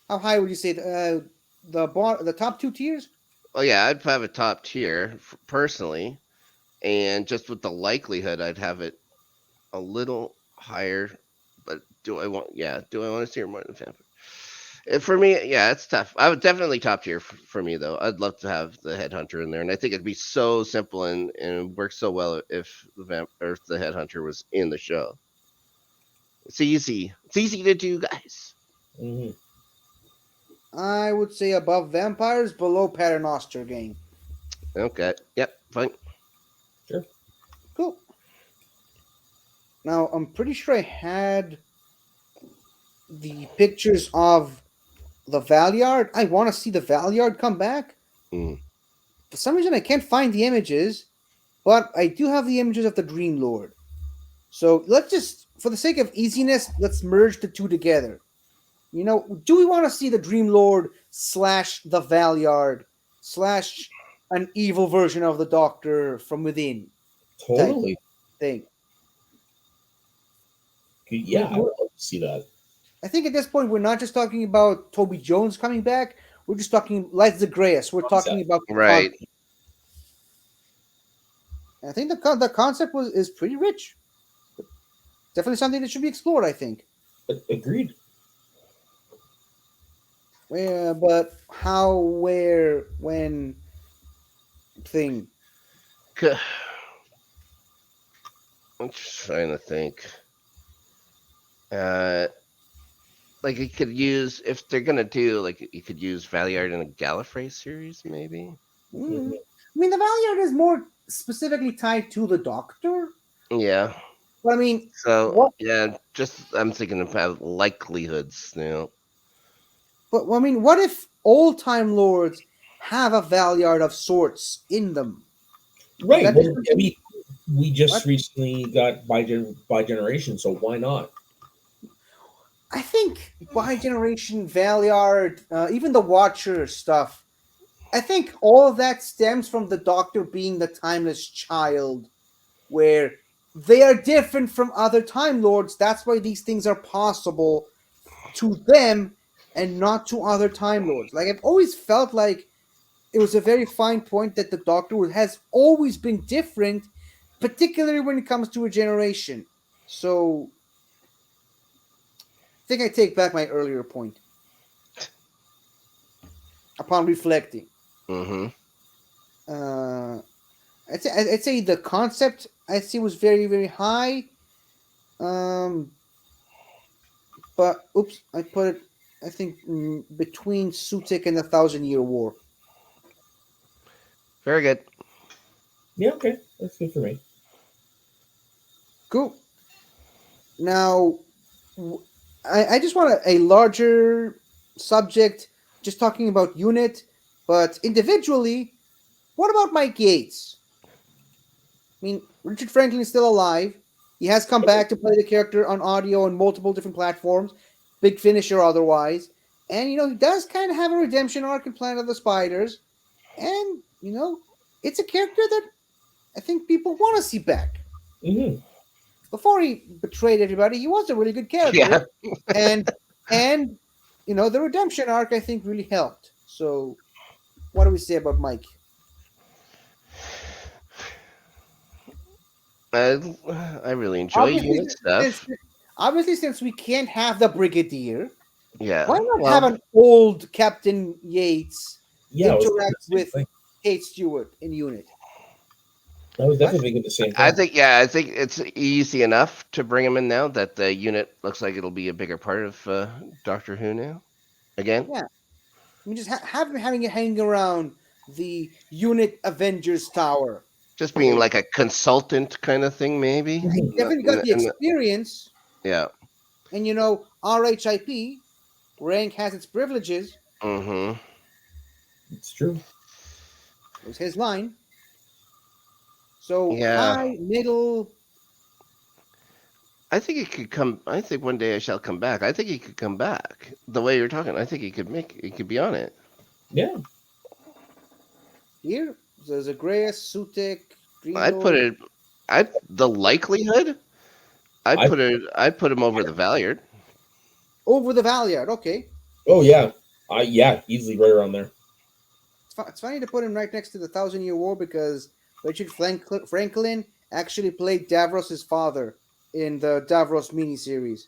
how high would you say the top 2 tiers? Well, yeah, I'd have a top tier personally, and just with the likelihood, I'd have it a little higher. But do I want to see her more than Vampire? For me, yeah, it's tough. I would definitely top tier for me though. I'd love to have the Headhunter in there, and I think it'd be so simple and work so well if the Headhunter was in the show. It's easy. It's easy to do, guys. Mhm. I would say above Vampires, below Paternoster Gang. Okay. Yep. Fine. Cool. Now, I'm pretty sure I had the pictures of the Valyard. I want to see the Valyard come back. Mm. For some reason, I can't find the images, but I do have the images of the Dream Lord. So let's just, for the sake of easiness, let's merge the two together. Do we want to see the Dream Lord / the Valyard / an evil version of the Doctor from within Totally. thing? Yeah, I would love to see that. I think at this point, we're not just talking about Toby Jones coming back. We're just talking like Zagreus. We're talking about Right. I think the concept is pretty rich. Definitely something that should be explored, I think. Agreed. But how, where, when thing. I'm just trying to think. Like you could use, if they're gonna do, like you could use Valyard in a Gallifrey series, maybe. I mean, the Valyard is more specifically tied to the Doctor. Yeah. But I mean, So yeah, just I'm thinking about likelihoods. But I mean, what if old Time Lords have a Valyard of sorts in them? Right. That Well, is- I mean, we just What? recently got by generation, so why not? I think by generation Valyard, even the Watcher stuff, I think all of that stems from the Doctor being the timeless child, where they are different from other Time Lords. That's why these things are possible to them and not to other Time Lords. Like, I've always felt like it was a very fine point that the Doctor has always been different, particularly when it comes to a generation. So I think I take back my earlier point. upon reflecting. Mm-hmm. I'd say the concept I see was very, very high. Um, but oops, I put it. I think between Sutik and the Thousand Year War. Very good. Yeah, okay, that's good for me. Cool. Now, I just want a larger subject, just talking about unit, but individually, what about Mike Yates? I mean, Richard Franklin is still alive. He has come back to play the character on audio on multiple different platforms, Big Finish or otherwise. And, he does kind of have a redemption arc in Planet of the Spiders. And, it's a character that I think people want to see back. Mm-hmm. Before he betrayed everybody, he was a really good Yeah. character. and the redemption arc I think really helped. So what do we say about Mike? I really enjoy unit stuff. Since we can't have the Brigadier, Yeah. why not Well, have an old Captain Yates Yeah, I was thinking interact the same with thing. Kate Stewart in unit? I was definitely thinking the same thing. I think it's easy enough to bring him in now that the unit looks like it'll be a bigger part of Doctor Who now. Again. Yeah. I mean, just have him having it hanging around the unit Avengers Tower. Just being like a consultant kind of thing, maybe. Definitely got the experience. Yeah. And RHIP, rank has its privileges. Mm-hmm. It's true. It was his line. So Yeah. high, middle. I think he could come. I think one day I shall come back. I think he could come back. The way you're talking, I think he could be on it. Yeah. Here, there's Zagreus, Sutik, I'd put it. The likelihood. I'd put him over the Valiant. over the Valiant. Okay. Oh yeah. Yeah, easily right around there. It's funny to put him right next to the Thousand Year War because Richard Franklin actually played Davros' father in the Davros miniseries.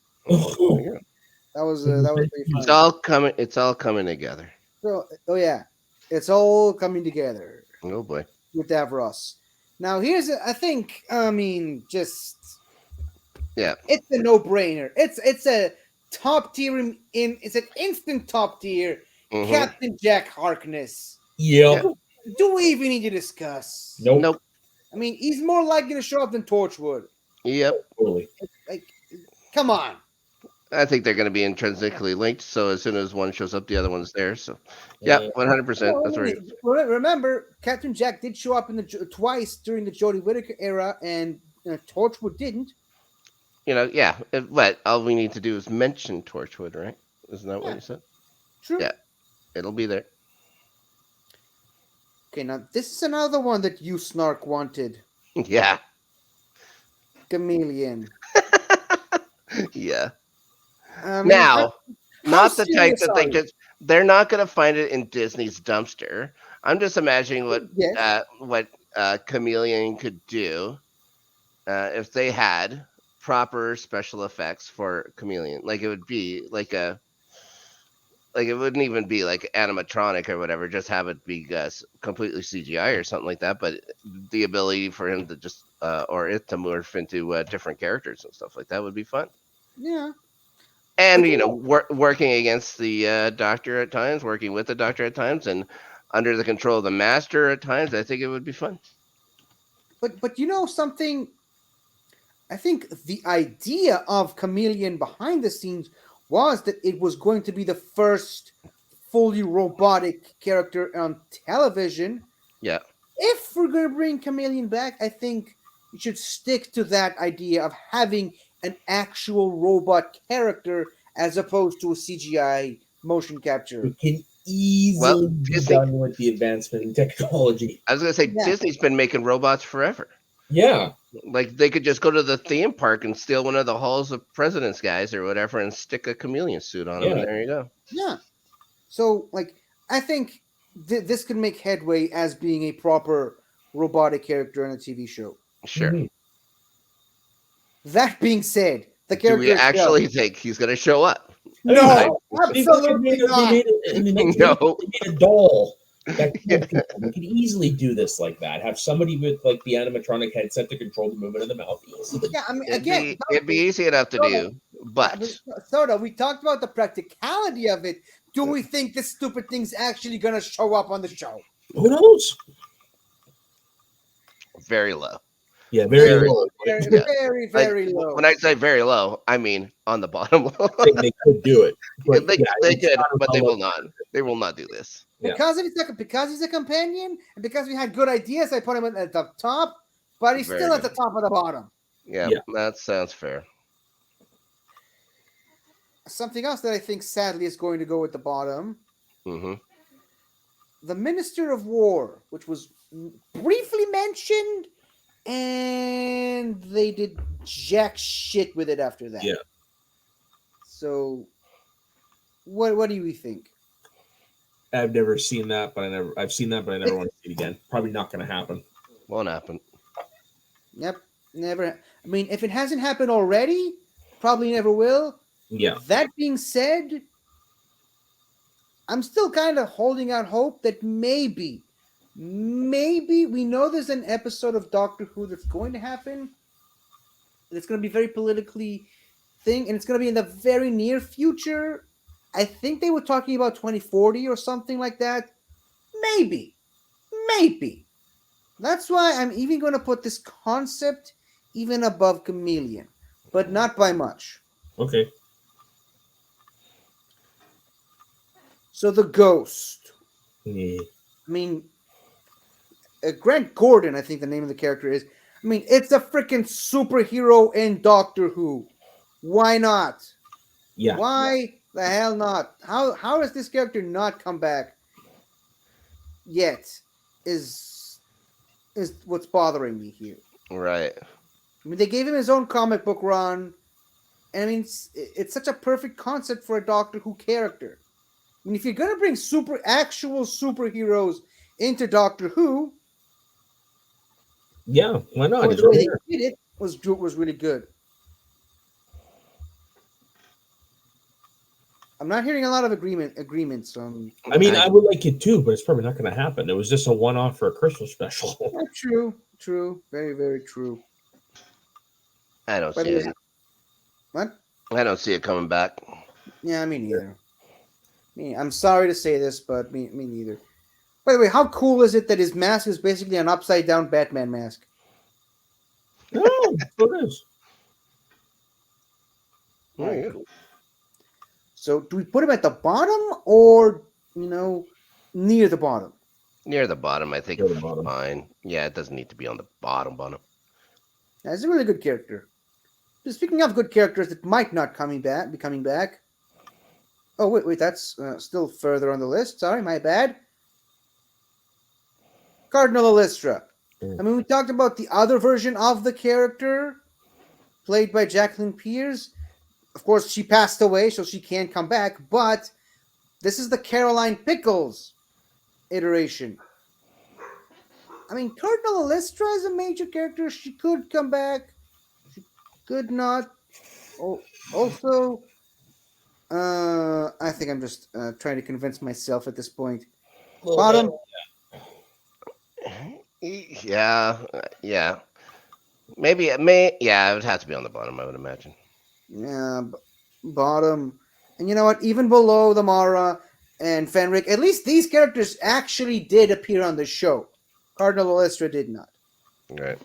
That was pretty fun. It's all coming together. So, yeah, it's all coming together Oh boy. with Davros. Now here's I think just Yeah. it's a no-brainer. It's a top tier it's an instant top tier. Mhm. Captain Jack Harkness. Yeah. Do we even need to discuss? Nope. I mean, he's more likely to show up than Torchwood. Yep. Totally. Like, come on. I think they're going to be intrinsically linked. So as soon as one shows up, the other one's there. So, yeah, 100%. That's right. Remember, Captain Jack did show up in twice during the Jodie Whittaker era, and Torchwood didn't. Yeah. But all we need to do is mention Torchwood, right? Isn't that what you said? True. Yeah. It'll be there. Okay, now this is another one that you Snark wanted. Yeah. Chameleon. Yeah. Now, not the type that they're not going to find it in Disney's dumpster. I'm just imagining what Chameleon could do if they had proper special effects for Chameleon. Like it would be it wouldn't even be like animatronic or whatever. Just have it be completely CGI or something like that. But the ability for him to just or it to morph into different characters and stuff like that would be fun. Yeah. And working against the Doctor at times, working with the Doctor at times, and under the control of the Master at times, I think it would be fun. But something, I think the idea of Chameleon behind the scenes was that it was going to be the first fully robotic character on television. Yeah. If we're going to bring Chameleon back, I think you should stick to that idea of having an actual robot character as opposed to a CGI motion capture. It can easily be done with the advancement in technology. I was going to say, Disney's been making robots forever. Yeah. Like they could just go to the theme park and steal one of the Halls of Presidents guys or whatever and stick a chameleon suit on him. And there you go. Yeah. So, I think this could make headway as being a proper robotic character in a TV show. Sure. Mm-hmm. That being said, the character. Do we actually think he's going to show up? No, They absolutely not. made a doll that killed people. We could easily do this like that. Have somebody with like the animatronic headset to control the movement of the mouth. Easily. Yeah, I mean, It'd again, be easy enough to do, but Soda, we talked about the practicality of it. Do we think this stupid thing's actually gonna show up on the show? Who knows? very low. Yeah, very Very low. Very, Yeah. very, very low. When I say very low, I mean on the bottom. I think they could do it. But they yeah, they it's could, not but they well will not. They will not do this. Yeah. Because he's a companion, and because we had good ideas, I put him at the top, but he's Very still at good. the top of the bottom. Yeah, Yeah. that sounds fair. Something else that I think sadly is going to go at the bottom: Hmm. the Minister of War, which was briefly mentioned, and they did jack shit with it after that. Yeah. So, what do you think? I've never seen that, but I've seen that, but I never want to see it again. Probably not going to happen. Won't happen. Yep, never. I mean, if it hasn't happened already, probably never will. Yeah. That being said, I'm still kind of holding out hope that maybe we know there's an episode of Doctor Who that's going to happen. It's going to be very politically thing, and it's going to be in the very near future. I think they were talking about 2040 or something like that. Maybe. That's why I'm even going to put this concept even above Chameleon, but not by much. Okay. So the Ghost. Yeah. I mean, Grant Gordon, I think the name of the character is. I mean, it's a freaking superhero in Doctor Who. Why not? Yeah. Why the hell not? How has this character not come back yet? Is what's bothering me here. Right. I mean, they gave him his own comic book run, and I mean, it's such a perfect concept for a Doctor Who character. I mean, if you're gonna bring actual superheroes into Doctor Who, Yeah. Why not? the way they did it was really good. I'm not hearing a lot of agreements on. I mean, I would like it too, but it's probably not going to happen. It was just a one-off for a Christmas special. True, very, very true. I don't By see the it. way, what? I don't see it coming back. Yeah, me neither. I'm sorry to say this, but me neither. By the way, how cool is it that his mask is basically an upside-down Batman mask? No, it is. Oh, yeah. Cool. So, do we put him at the bottom or, near the bottom? Near the bottom, I think Near the it's bottom. fine. Yeah, it doesn't need to be on the bottom. Yeah, he's a really good character. Speaking of good characters that might not be coming back. Oh, wait, that's still further on the list. Sorry, my bad. Cardinal Elistra. I mean, we talked about the other version of the character, played by Jacqueline Pearce. Of course, she passed away, so she can't come back, but this is the Caroline Pickles iteration. I mean, Cardinal Elistra is a major character. She could come back. She could not. Also, I think I'm just trying to convince myself at this point. Bottom. Yeah. Maybe it may. Yeah, it would have to be on the bottom, I would imagine. Yeah, bottom. And you know what? Even below the Mara and Fenric, at least these characters actually did appear on the show. Cardinal Elistra did not. Right.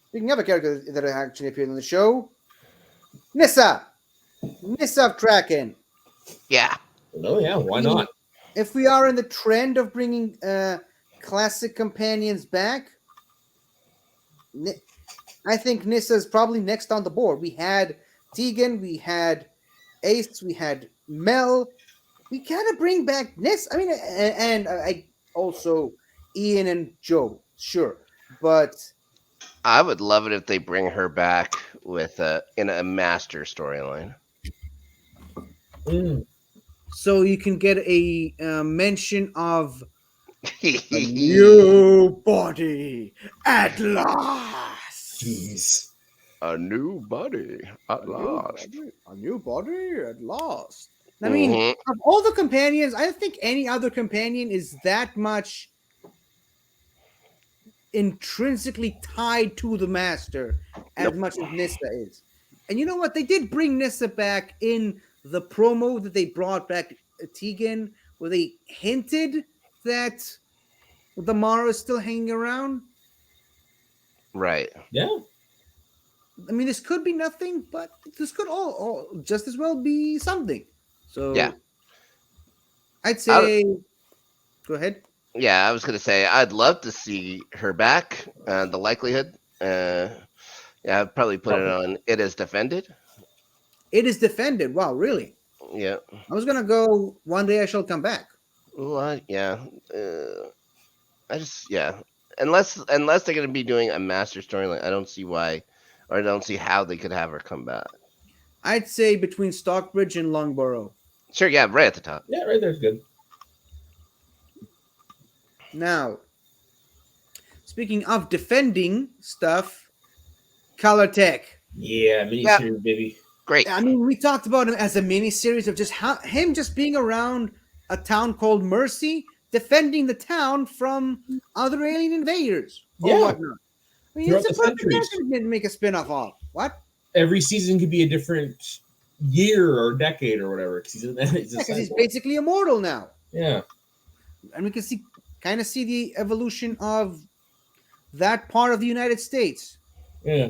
Speaking of a character that actually appeared on the show, Nyssa of Kraken. Yeah. Oh yeah, why not? If we are in the trend of bringing classic companions back, I think Nyssa is probably next on the board. We had Tegan, we had Ace, we had Mel. We gotta bring back Nyssa. I mean, and I also Ian and Joe, sure, but I would love it if they bring her back with in a master storyline. So you can get a mention of a new body at last. Jeez. A new body at last. A new body at last. I mean, Mhm. of all the companions, I don't think any other companion is that much intrinsically tied to the master as Nope. much as Nissa is. And you know what? They did bring Nissa back in the promo that they brought back Tegan, where they hinted that the Mara is still hanging around. Right. Yeah. I mean, this could be nothing, but this could all just as well be something. So Yeah. I'd say, go ahead. Yeah, I was gonna say I'd love to see her back. The likelihood, yeah, I'd probably put it on. It is defended. It is defended. Wow, really? Yeah. I was gonna go. One day I shall come back. Well, yeah. I just yeah. Unless they're gonna be doing a master storyline, I don't see why, or I don't see how they could have her come back. I'd say between Stockbridge and Longborough. Sure, yeah, right at the top. Yeah, right there's good. Now, speaking of defending stuff, Color Tech. Yeah, miniseries, baby. Great. I mean, we talked about him as a mini series of just him just being around a town called Mercy, defending the town from other alien invaders or Yeah. whatnot. I mean, Throughout it's a the perfect centuries. accident to make a spin-off of. What? Every season could be a different year or decade or whatever. Because He's basically immortal now. Yeah. And we can kind of see the evolution of that part of the United States. Yeah.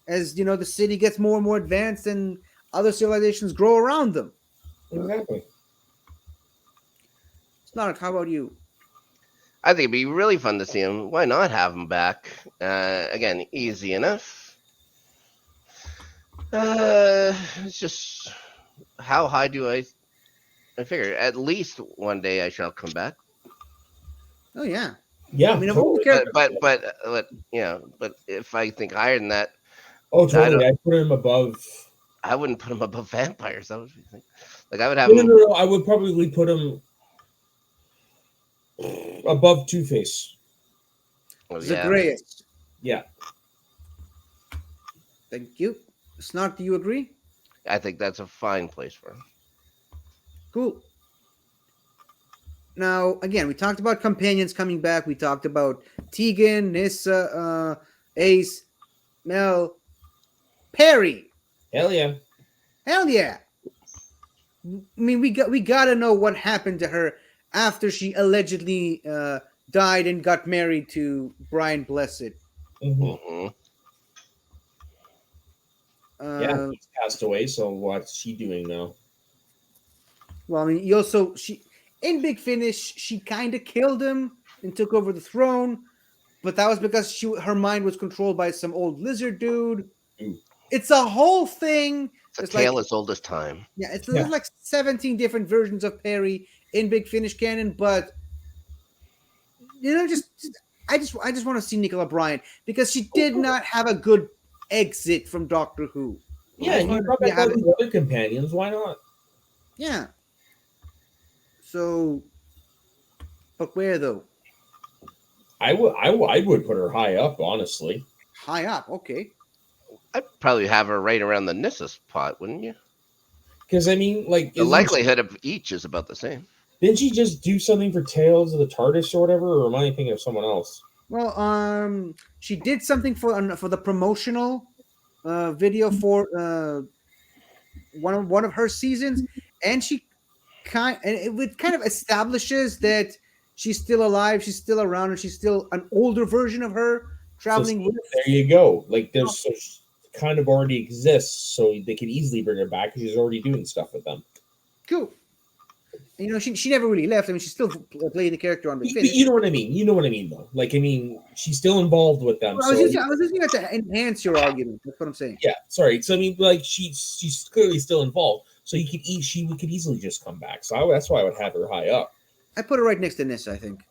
As you know, the city gets more and more advanced and other civilizations grow around them. Exactly. Snark, how about you? I think it'd be really fun to see him. Why not have him back? Again, easy enough. It's just how high do I figure at least one day I shall come back. Oh yeah. Yeah. I mean, of all the characters, But but if I think higher than that, oh, totally. I put him above. I wouldn't put him above vampires. That would be like I would have No, him. no. I would probably put him above Two-Face. Oh, yeah. Zagreus. Yeah. Thank you. Snark, do you agree? I think that's a fine place for him. Cool. Now, again, we talked about companions coming back. We talked about Tegan, Nissa, Ace, Mel, Perry. Hell yeah. Hell yeah! I mean, we gotta know what happened to her after she allegedly died and got married to Brian Blessed. Mm-hmm. Yeah, Uh, he's passed away. So what's she doing now? well, I mean, she in Big Finish she kind of killed him and took over the throne, but that was because her mind was controlled by some old lizard dude. Ooh. It's a whole thing. It's a tale as old as time. Yeah, there's like 17 different versions of Perry in Big Finish canon, but you know, I just want to see Nicola Bryant because she did not have a good exit from Doctor Who. Yeah, and you brought back all these other companions. Why not? Yeah. So, but where though? I would put her high up, honestly. High up, okay. I'd probably have her right around the Nissa spot, wouldn't you? Because I mean, like the likelihood of each is about the same. Didn't she just do something for Tales of the TARDIS or whatever? Or am I thinking of someone else? Well, she did something for the promotional video for one of her seasons, and it kind of establishes that she's still alive, she's still around, and she's still an older version of her traveling with. There you go. Like there's kind of already exists, so they could easily bring her back because she's already doing stuff with them. Cool. You know, she never really left. I mean, she still played the character on the finish. You know what I mean? You know what I mean, though. Like, I mean, she's still involved with them. Well, I was using it to enhance your argument. That's what I'm saying. Yeah, sorry. So I mean, like, she's clearly still involved. So she could easily just come back. So that's why I would have her high up. I put her right next to Nissa. I think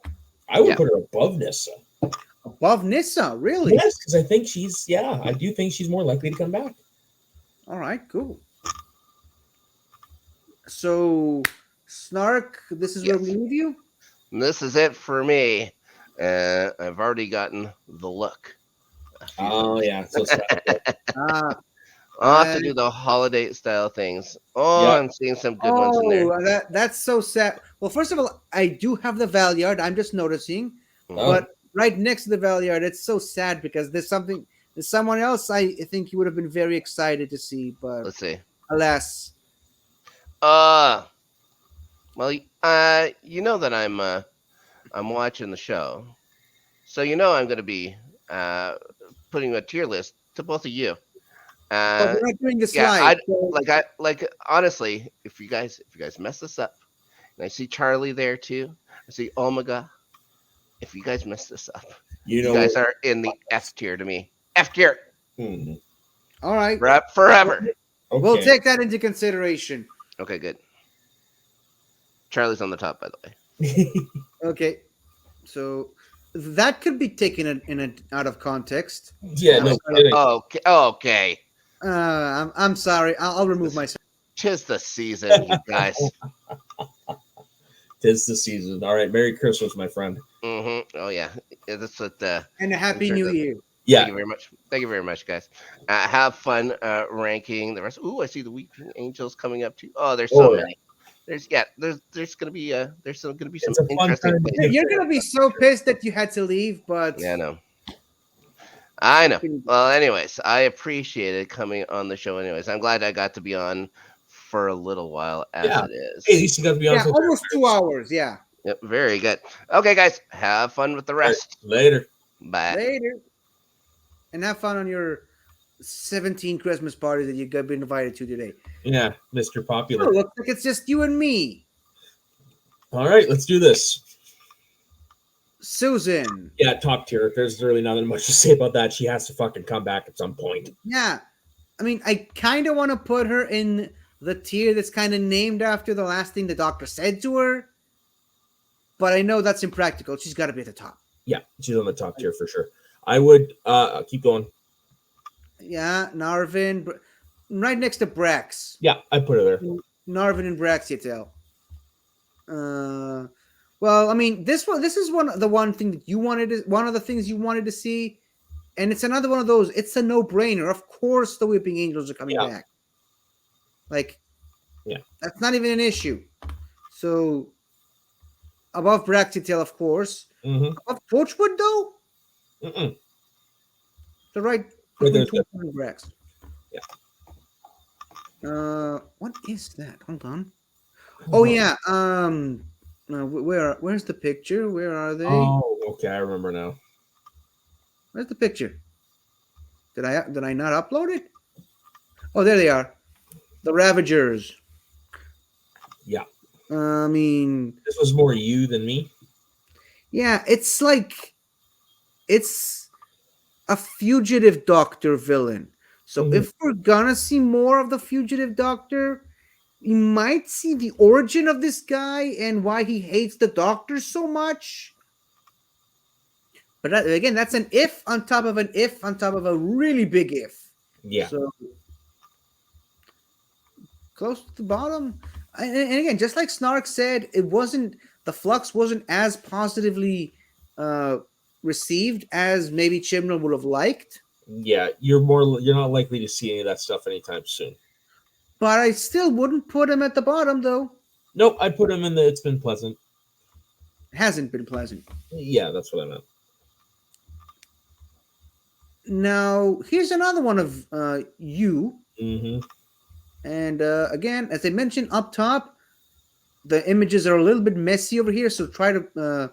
I would put her above Nissa. Above Nissa, really? Yes, because I think I do think she's more likely to come back. All right, cool. So, Snark, this is where we leave you? And this is it for me. I've already gotten the look Oh yeah, so sad. Ah, I'll have to I- do the holiday style things. Oh, Yeah. I'm seeing some good ones in there. that's so sad. Well, first of all, I do have the Valyard. I'm just noticing, Mhm. but right next to the Valyard, it's so sad because there's someone else I think you would have been very excited to see, but Let's see. alas. Uh, well, you know that I'm watching the show, so you know I'm going to be putting a tier list to both of you. But Uh, we're not doing the yeah, slide. So like honestly, if you guys mess this up, and I see Charlie there too, I see Omega. If you guys mess this up, You you know, guys are in the F tier to me. F tier hmm, all right, forever. we'll okay. take that into consideration. Okay, good. Charlie's on the top, by the way. Okay, so that could be taken out of context. Yeah, no kidding. Okay, okay. I'm sorry. I'll remove myself. Tis the season, you guys. Tis the season. All right, Merry Christmas, my friend. Oh yeah, that's what. And a happy sure new that- year. Thank Yeah, you very much. Thank you very much, guys. Have fun ranking the rest. Ooh, I see the Weeping Angels coming up too. Oh, there's so Oh, yeah. many. There's gonna be some It's a fun interesting time. places. You're gonna be so pissed that you had to leave, but Yeah, I know. Well, anyways, I appreciated coming on the show. Anyways, I'm glad I got to be on for a little while as Yeah. it is. Hey, at least you got to be on. yeah, almost 2 hours. Yeah. Yep, very good. Okay, guys, have fun with the rest. Later. Bye. Later. And have fun on your 17 Christmas parties that you've been invited to today. Yeah, Mr. Oh, Popular. looks like it's just you and me. All right, let's do this. Susan. Yeah, top tier. There's really nothing much to say about that. She has to fucking come back at some point. Yeah. I mean, I kind of want to put her in the tier that's kind of named after the last thing the doctor said to her. But I know that's impractical. She's got to be at the top. Yeah, she's on the top tier for sure. I would keep going. Yeah, Narvin. Right next to Brax. Yeah, I put her there. Narvin and Braxiatel. Well, I mean, this is one of the things you wanted to see, and it's another one of those. It's a no-brainer. Of course, the Weeping Angels are coming Yeah. back. Like, yeah, that's not even an issue. So, above Braxiatel, of course. Mm-hmm. Above Torchwood, though, Mm-mm. the right Right between there's Torchwood and Brax. Yeah. What is that? Hold on. Oh yeah. Where's the picture? Where are they? Oh, okay, I remember now. Where's the picture? Did I not upload it? Oh, there they are. The Ravagers. Yeah, I mean, this was more you than me. yeah, it's like it's a fugitive doctor villain. So Mhm. if we're gonna see more of the fugitive doctor, you might see the origin of this guy and why he hates the doctor so much. But again, that's an if on top of an if on top of a really big if. Yeah, So close to the bottom. And again, just like Snark said, the flux wasn't as positively received as maybe Chibnall would have liked. yeah. You're not likely to see any of that stuff anytime soon. But I still wouldn't put him at the bottom, though. Nope, I put him in the. It's been pleasant. It hasn't been pleasant. Yeah, that's what I meant. Now, here's another one of you. Mm-hmm. And again, as I mentioned up top, the images are a little bit messy over here, so try to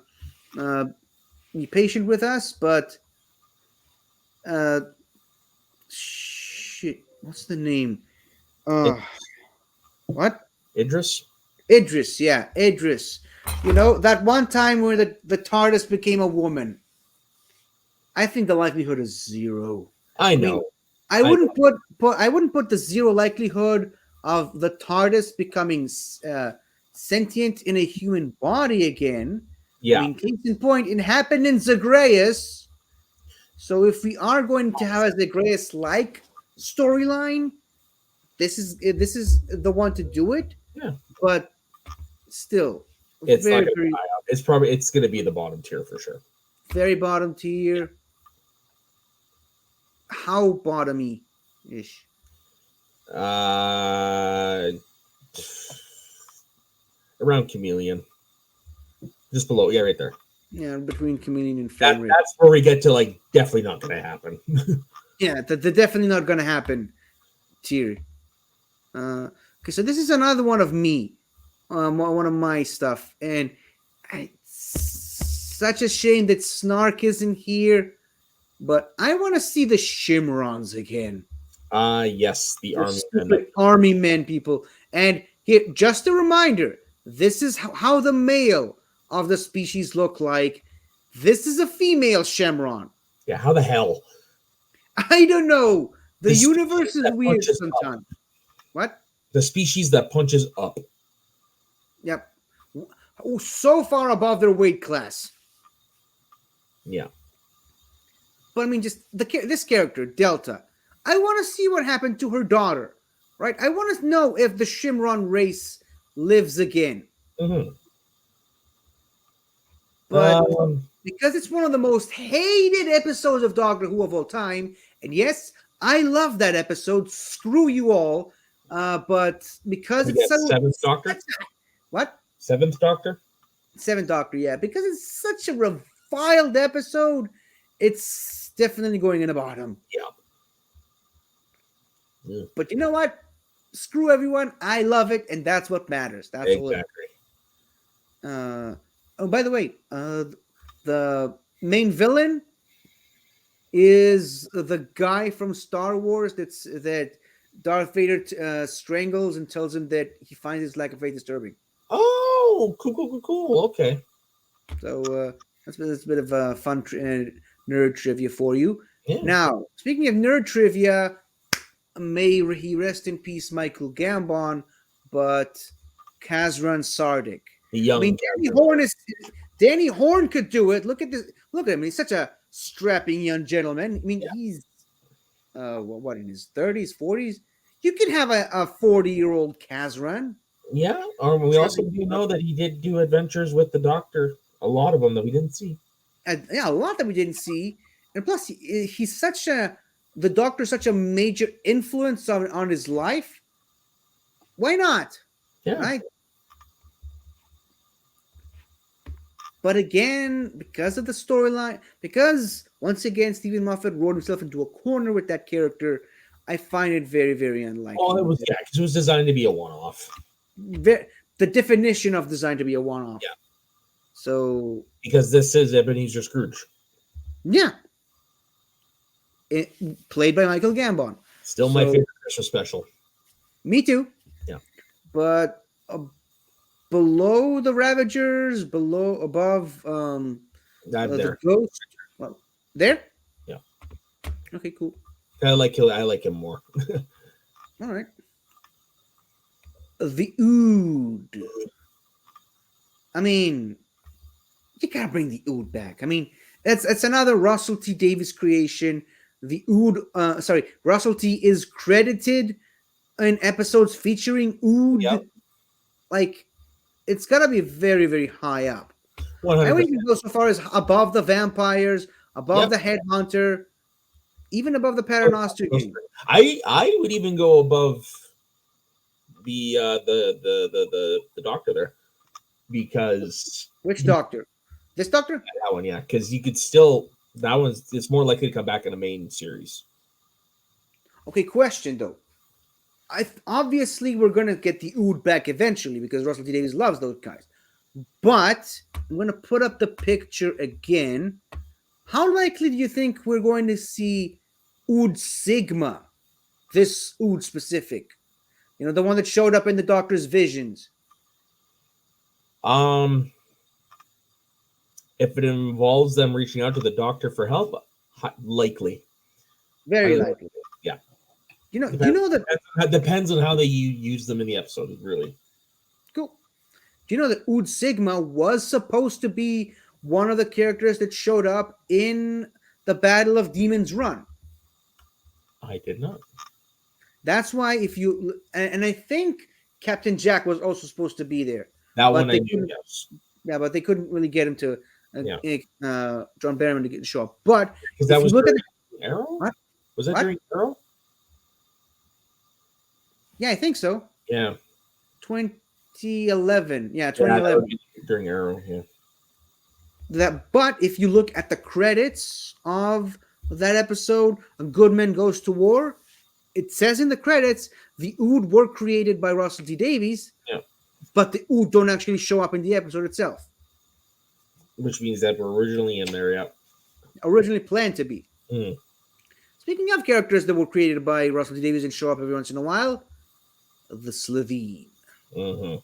be patient with us. But shit, what's the name? What? Idris. Idris, yeah, Idris. You know that one time where the TARDIS became a woman. I think the likelihood is zero. I know. I wouldn't put the zero likelihood of the TARDIS becoming sentient in a human body again. Yeah. I mean, case in point, it happened in Zagreus. So if we are going to have a Zagreus-like storyline, this is the one to do it. Yeah. But still, It's very, not gonna very, be high up. It's probably gonna be the bottom tier for sure. very bottom tier. how bottomy ish? Around Chameleon, just below. Yeah, right there. Yeah, between Chameleon and Fenrir. That's where we get to like definitely not going to happen. Yeah, they're definitely not going to happen tier. Okay, so this is another one of me, one of my stuff, and such a shame that Snark isn't here, but I want to see the Shimrons again. Yes, the army men people. And here, just a reminder, this is how the male of the species look like. This is a female Shimron. Yeah, how the hell? I don't know. The universe is weird sometimes. What? The species that punches up. Yep. So far above their weight class. Yeah. But I mean, just this character, Delta. I want to see what happened to her daughter, right? I want to know if the Shimron race lives again. Mm-hmm. But because it's one of the most hated episodes of Doctor Who of all time, and yes, I love that episode. Screw you all. But because it's Seventh Doctor? What? Seventh Doctor? Seventh Doctor, yeah. Because it's such a reviled episode, it's definitely going in the bottom. Yeah. But you know what? Screw everyone. I love it, and that's what matters. That's exactly. All. Oh, by the way, the main villain is the guy from Star Wars that Darth Vader strangles and tells him that he finds his lack of faith disturbing. Oh, cool. Okay. So that's a bit of fun nerd trivia for you. Yeah. Now, speaking of nerd trivia, may he rest in peace, Michael Gambon, but Kazran Sardik. I mean, Danny Horn could do it. Look at this. Look at him. He's such a strapping young gentleman. I mean, he's what in his 30s, 40s. You could have a 40-year-old Kazran. Yeah, or we also do know that he did do adventures with the Doctor. A lot of them that we didn't see. Yeah, a lot that we didn't see, and plus he's the Doctor's such a major influence on his life. Why not? Yeah. Right. But again, because of the storyline, because once again Stephen Moffat wrote himself into a corner with that character, I find it very, very unlikely. Oh, it was because it was designed to be a one-off. The definition of designed to be a one-off. Yeah. So because this is Ebenezer Scrooge. Yeah. Played by Michael Gambon. Still my favorite Christmas special. Me too. Yeah. But below the Ravagers, above the Ghost. Well, there? Yeah. Okay, cool. I like him more. All right. The Ood. I mean, you gotta bring the Ood back. I mean, it's another Russell T Davies creation. The Ood, Russell T is credited in episodes featuring Ood. Yep. Like, it's gotta be very, very high up. 100%. I would even go so far as above the vampires, above the Headhunter, even above the Paternoster game. I would even go above the Doctor there, because which Doctor? This Doctor? That one, yeah, because you could still it's more likely to come back in a main series. Okay, question though. Obviously we're gonna get the Ood back eventually because Russell T Davies loves those guys. But I'm gonna put up the picture again. How likely do you think we're going to see Ood Sigma? This Ood specific. You know, the one that showed up in the Doctor's visions. If it involves them reaching out to the Doctor for help, likely. Very likely. Yeah. You know that depends on how they use them in the episode, really. Cool. Do you know that Ood Sigma was supposed to be one of the characters that showed up in the Battle of Demon's Run? I did not. That's why and I think Captain Jack was also supposed to be there. That one I knew, yes. Yeah, but they couldn't really get him to John Barrowman to show up. But because that was look at Arrow. What? Was that What? during Arrow? Yeah, I think so. Yeah. 2011. Yeah, Yeah, that 2011. would be during Arrow. Yeah. But if you look at the credits of that episode, Goodman Goes to War, it says in the credits the Ood were created by Russell T Davies, Yeah. but the Ood don't actually show up in the episode itself. Which means that we're originally in there. Yeah. Originally planned to be. Mm. Speaking of characters that were created by Russell T Davies and show up every once in a while, the Slitheen. Mm-hmm.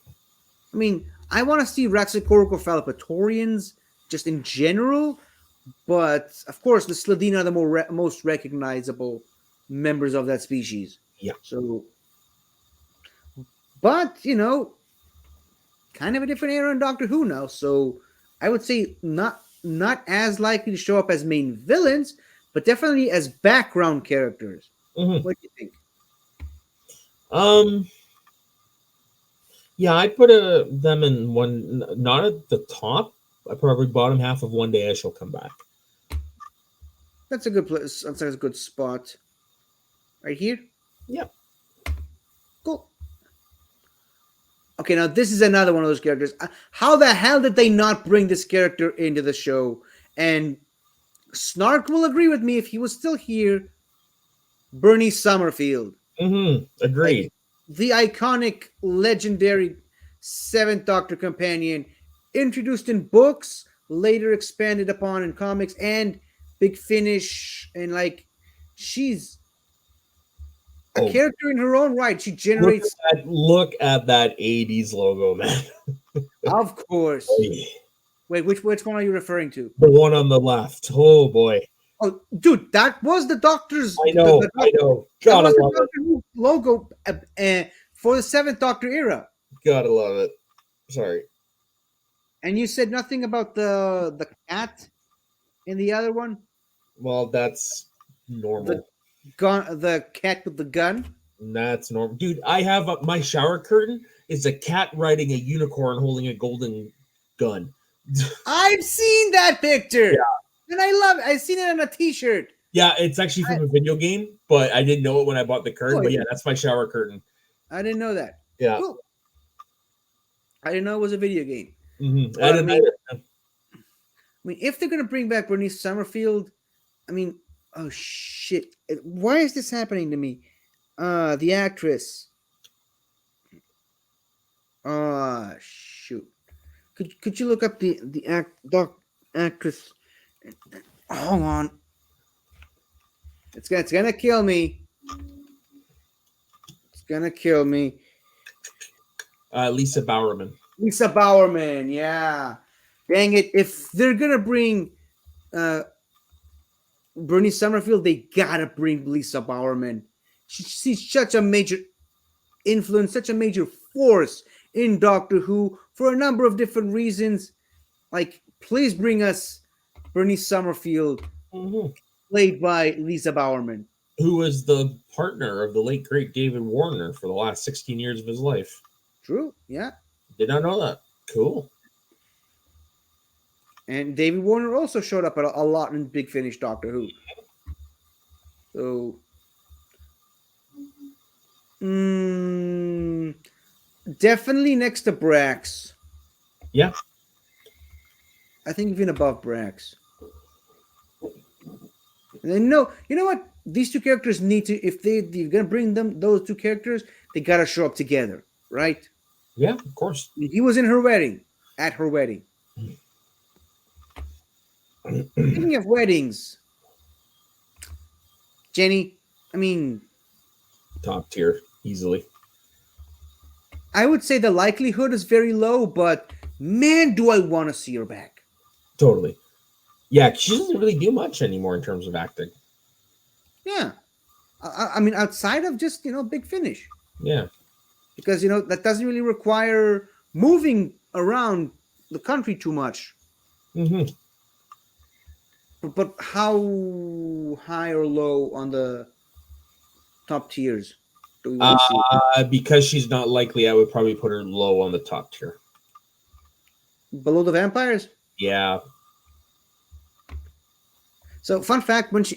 I mean, I want to see Raxacoricophalopatorians just in general, but of course, the Slitheen are the most recognizable members of that species. Yeah. So, but kind of a different era in Doctor Who now. So, I would say not as likely to show up as main villains, but definitely as background characters. Mm-hmm. What do you think? Yeah, I put them in one, not at the top. I probably bottom half of One Day I Shall Come Back. That's a good place. That's a good spot. Right here? Yeah. Cool. Okay, now this is another one of those characters. How the hell did they not bring this character into the show? And Snark will agree with me if he was still here. Bernie Summerfield. Mm-hmm. Agreed. Like, the iconic, legendary Seventh Doctor companion, introduced in books, later expanded upon in comics, and Big Finish, and she's a character in her own right. She generates. Look at that 80s logo, man. Of course. Wait, which one are you referring to? The one on the left. Oh boy. Oh, dude, that was the Doctor's. I know. I know. Gotta love it. Logo for the Seventh Doctor era. Gotta love it. Sorry. And you said nothing about the cat in the other one. Well, that's normal. The cat with the gun. That's normal, dude. I have my shower curtain is a cat riding a unicorn holding a golden gun. I've seen that picture. Yeah. And I love it. I've seen it on a t-shirt. Yeah, it's actually from a video game, but I didn't know it when I bought the curtain. But yeah, that's my shower curtain. I didn't know that. Yeah. Cool. I didn't know it was a video game. Mm-hmm. I didn't either. I mean, if they're going to bring back Bernice Summerfield, I mean, oh, shit. Why is this happening to me? The actress. Oh, shoot. Could you look up the actress? Hold on. It's gonna kill me. It's gonna kill me. Lisa Bowerman. Lisa Bowerman, yeah. Dang it! If they're gonna bring Bernice Summerfield, they gotta bring Lisa Bowerman. She's such a major influence, such a major force in Doctor Who for a number of different reasons. Like, please bring us Bernice Summerfield, played by Lisa Bowerman, who was the partner of the late great David Warner for the last 16 years of his life. True, yeah. Did not know that. Cool. And David Warner also showed up a lot in Big Finish Doctor Who. So, definitely next to Brax. Yeah. I think even above Brax. And then, you know what? These two characters need to, if they're going to bring those two characters, they got to show up together, right? Yeah, of course. He was in her wedding, at her wedding. Speaking of weddings, Jenny, I mean, top tier, easily. I would say the likelihood is very low, but man, do I want to see her back. Totally. Yeah, she doesn't really do much anymore in terms of acting. Yeah. I mean, outside of just, Big Finish. Yeah. Because, that doesn't really require moving around the country too much. Mm-hmm. But how high or low on the top tiers do we want to see? Because she's not likely, I would probably put her low on the top tier. Below the vampires? Yeah. So, fun fact: when she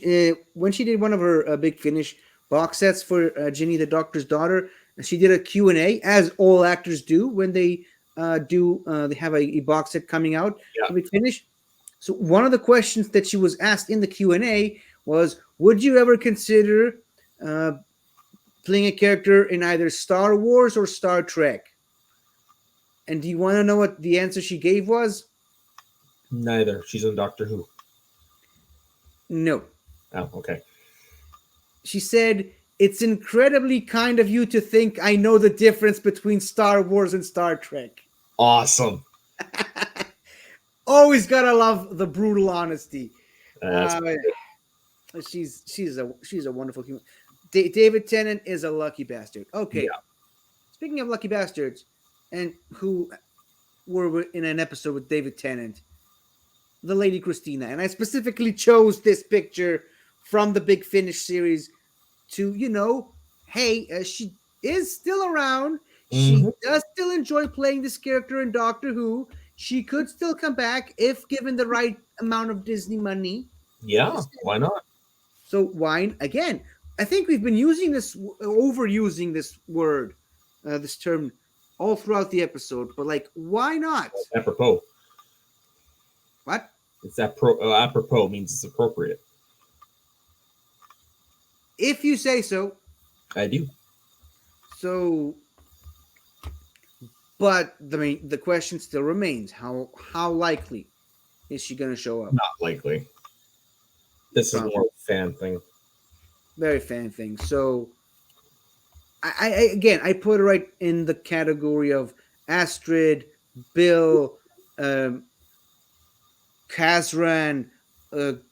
did one of her Big Finish box sets for Ginny the Doctor's Daughter, she did a Q&A, as all actors do when they they have a box set coming out for Big Finish. So, one of the questions that she was asked in the Q&A was, "Would you ever consider playing a character in either Star Wars or Star Trek?" And do you want to know what the answer she gave was? Neither. She's in Doctor Who. No. Oh, okay. She said, "It's incredibly kind of you to think I know the difference between Star Wars and Star Trek." Awesome. Always gotta love the brutal honesty. That's She's a wonderful human. David Tennant is a lucky bastard. Okay. Yeah. Speaking of lucky bastards, and who were in an episode with David Tennant, the Lady Christina, and I specifically chose this picture from the Big Finish series to, hey, she is still around. She does still enjoy playing this character in Doctor Who. She could still come back if given the right amount of Disney money. Yeah, why not? So why, again, I think we've been overusing this word, this term, all throughout the episode. But why not? Apropos. What? It's apropos means it's appropriate. If you say so. I do. So, but the question still remains: how likely is she going to show up? Not likely. This is more a fan thing. Very fan thing. So, I put her right in the category of Astrid, Bill, Kazran,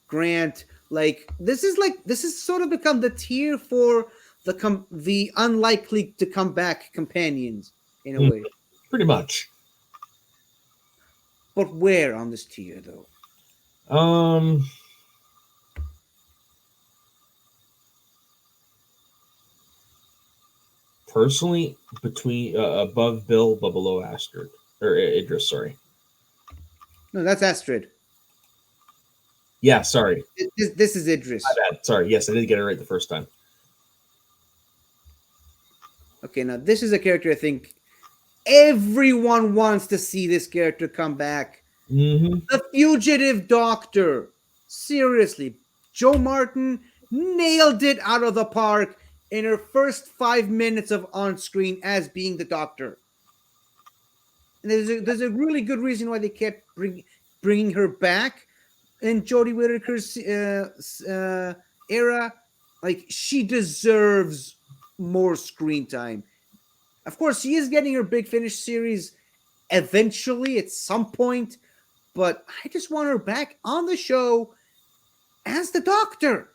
Grant. This is sort of become the tier for the unlikely to come back companions in a way. Pretty much. But where on this tier though? Personally, between above Bill, but below Astrid or Idris. Sorry. No, that's Astrid. Yeah, sorry. This is Idris. My bad. Sorry. Yes, I did get it right the first time. Okay, now this is a character I think everyone wants to see this character come back. The Fugitive Doctor. Seriously, Jo Martin nailed it out of the park in her first 5 minutes of on screen as being the Doctor. And there's a really good reason why they kept bringing her back in Jodie Whittaker's era. She deserves more screen time. Of course, she is getting her Big Finish series eventually at some point, but I just want her back on the show as the Doctor.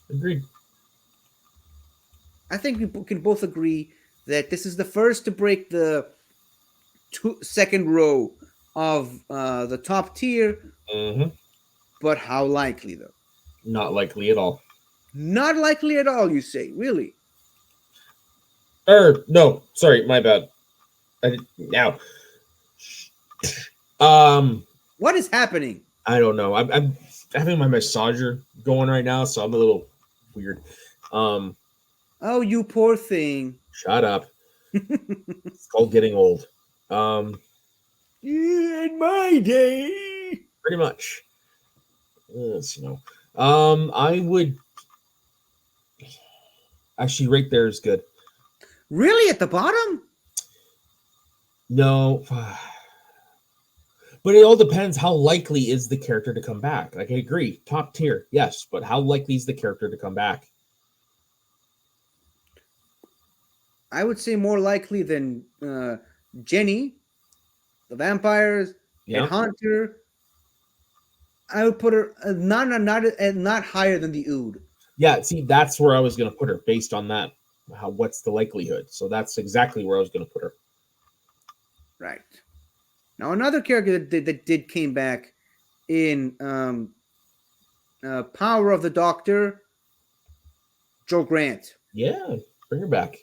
Agreed. I think we can both agree that this is the first to break the second row of the top tier. But how likely, though? Not likely at all. Not likely at all, you say? Really? No. Sorry, my bad. Now. What is happening? I don't know. I'm having my massager going right now, so I'm a little weird. Oh, you poor thing. Shut up. It's called getting old. In my day. Pretty much. I would actually right there is good. Really, at the bottom? No. But it all depends how likely is the character to come back. I agree. Top tier, yes, but how likely is the character to come back? I would say more likely than Jenny, the vampires, and Hunter. I would put her not higher than the Ood. Yeah, see, that's where I was going to put her based on that. What's the likelihood? So that's exactly where I was going to put her. Right. Now another character that came back in Power of the Doctor, Jo Grant. Yeah, bring her back.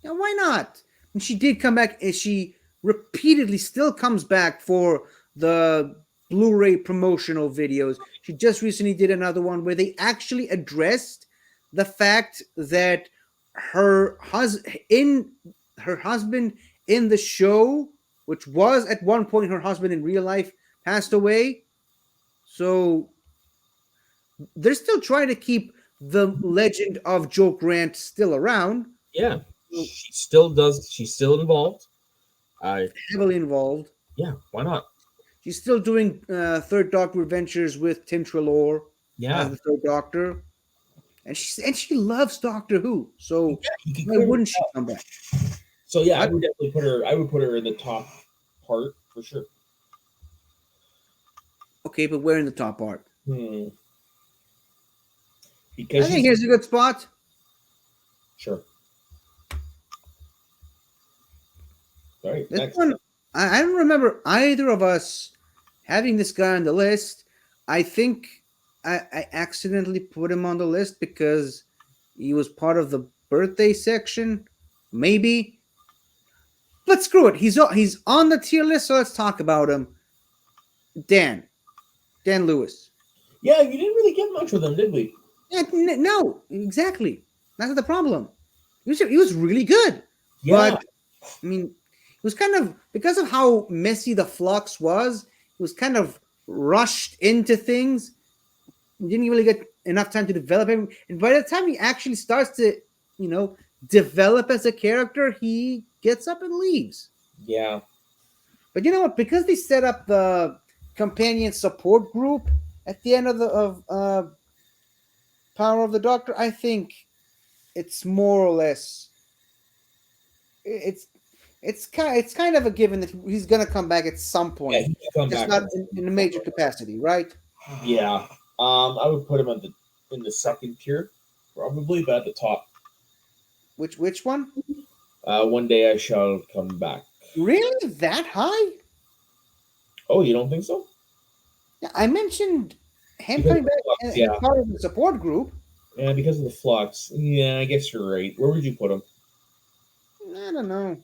Now why not? And she did come back, and she repeatedly still comes back for the Blu-ray promotional videos. She just recently did another one where they actually addressed the fact that her husband in the show, which was at one point her husband in real life, passed away. So they're still trying to keep the legend of Joe Grant still around, Yeah, she still does. She's still involved. heavily involved. Yeah, why not? She's still doing Third Doctor adventures with Tim Treloar Yeah, as the Third Doctor, and she loves Doctor Who. So you can why clear wouldn't it she out. come back? So yeah, I What? would definitely put her. I would put her in the top part for sure. Okay, but where in the top part? Hmm. I Because think she's here's a good spot. sure. All right, This next. one, I don't remember either of us having this guy on the list. I think I accidentally put him on the list because he was part of the birthday section. Maybe. But screw it. He's on the tier list, so let's talk about him. Dan Lewis. Yeah, you didn't really get much with them, did we? Yeah, no, exactly. That's the problem. He was really good, Yeah, but I mean, it was kind of because of how messy the flux was. It was kind of rushed into things. He didn't really get enough time to develop him, and by the time he actually starts to, develop as a character, he gets up and leaves. yeah. But you know what? Because they set up the companion support group at the end of Power of the Doctor, I think it's more or less it's kind of a given that he's gonna come back at some Yeah, point, he can come just back. not in a major capacity, right? Yeah. I would put him in the second tier, probably, but at the top. Which one? One day I shall come back. Really that high? Oh, you don't think so? Yeah, I mentioned him Because coming of the back flux, as yeah. part of the support group. Yeah, because of the flux. Yeah, I guess you're right. Where would you put him? I don't know.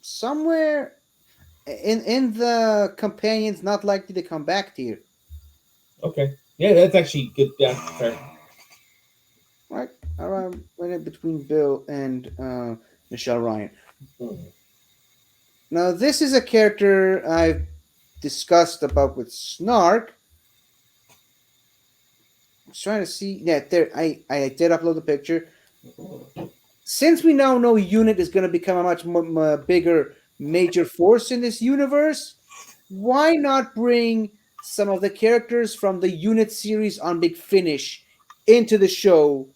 Somewhere in the companions not likely to come back tier, Okay. Yeah, that's actually good. Yeah, fair. right? Around right in between Bill and Michelle Ryan. Hmm. Now, this is a character I've discussed about with Snark. I was trying to see. Yeah, there. I did upload the picture. Since we now know Unit is going to become a much bigger major force in this universe, why not bring some of the characters from the Unit series on Big Finish into the show,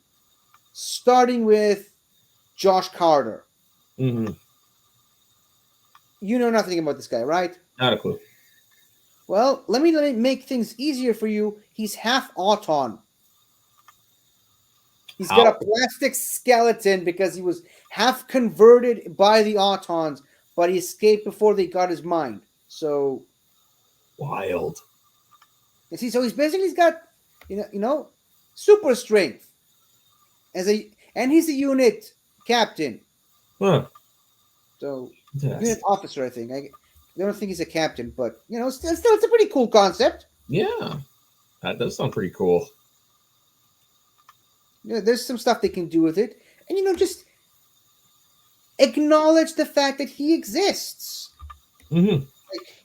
starting with Josh Carter? Mm-hmm. You know nothing about this guy, right? Not a clue. Well, let me make things easier for you. He's half Auton. He's got How? a plastic skeleton because he was half converted by the Autons, but he escaped before they got his mind. So Wild. you see, so he's got super strength and he's a unit captain. Huh. So Yes. unit officer, I think. I don't think he's a captain, but still it's a pretty cool concept. Yeah. That does sound pretty cool. There's some stuff they can do with it, and just acknowledge the fact that he exists. Mm-hmm.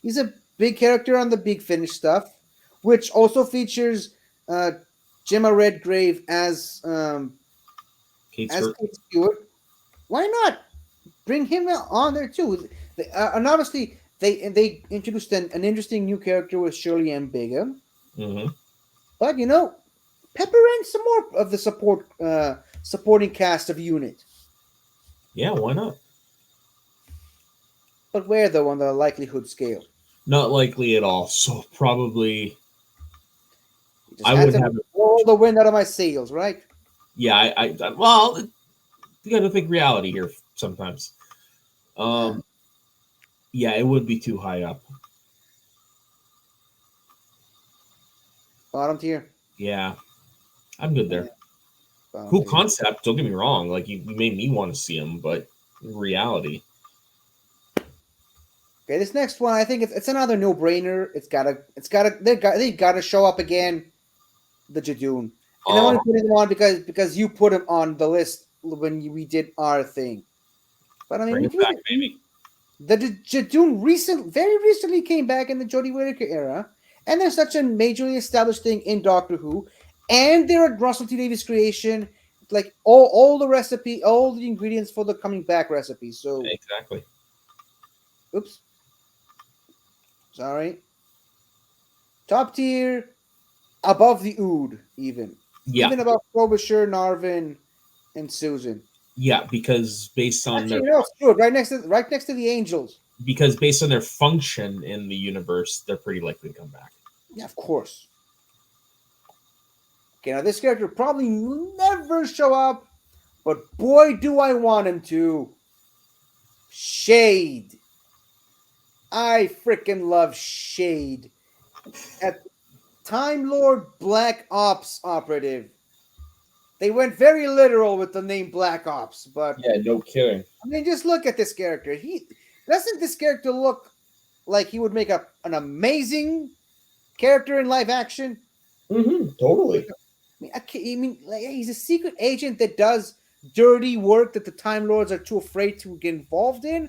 He's a big character on the Big Finish stuff, which also features Gemma Redgrave as Kate as Stewart. Kate Stewart. Why not bring him on there too? And obviously they introduced an interesting new character with Shirley M. Bigham, Mm-hmm. but pepper in some more of the supporting cast of Unit. Yeah, why not? But where though on the likelihood scale? Not likely at all. So probably, You just I had would to have it. blow the wind out of my sails, right? Yeah, well, you got to think reality here sometimes. Yeah, it would be too high up. Bottom tier. Yeah, I'm good there. Bottom Cool tier. concept. Don't get me wrong. Like you made me want to see him, but in reality, Okay, this next one, I think it's another no-brainer. They gotta show up again. The Jadoon, and I'm only putting them on because you put them on the list when we did our thing. But I mean, Bring it back, baby. the Jadoon very recently came back in the Jodie Whittaker era, and they're such a majorly established thing in Doctor Who, and they're a Russell T Davies creation. Like all the recipe, all the ingredients for the coming back recipe. So, Exactly. oops, sorry. Top tier, above the Ood, even Yeah. above Frobisher, Narvin, and Susan. Yeah, because based on Actually, their no, screw it. Right next to the Angels. function in the universe, they're pretty likely to come back. Yeah, of course. Okay, now this character probably will never show up, but boy, do I want him to. Shade. I freaking love Shade. At Time Lord Black Ops operative. They went very literal with the name Black Ops, but Yeah, no kidding. I mean, just look at this character. Doesn't this character look like he would make an amazing character in live action? Totally. I mean, like, he's a secret agent that does dirty work that the Time Lords are too afraid to get involved in,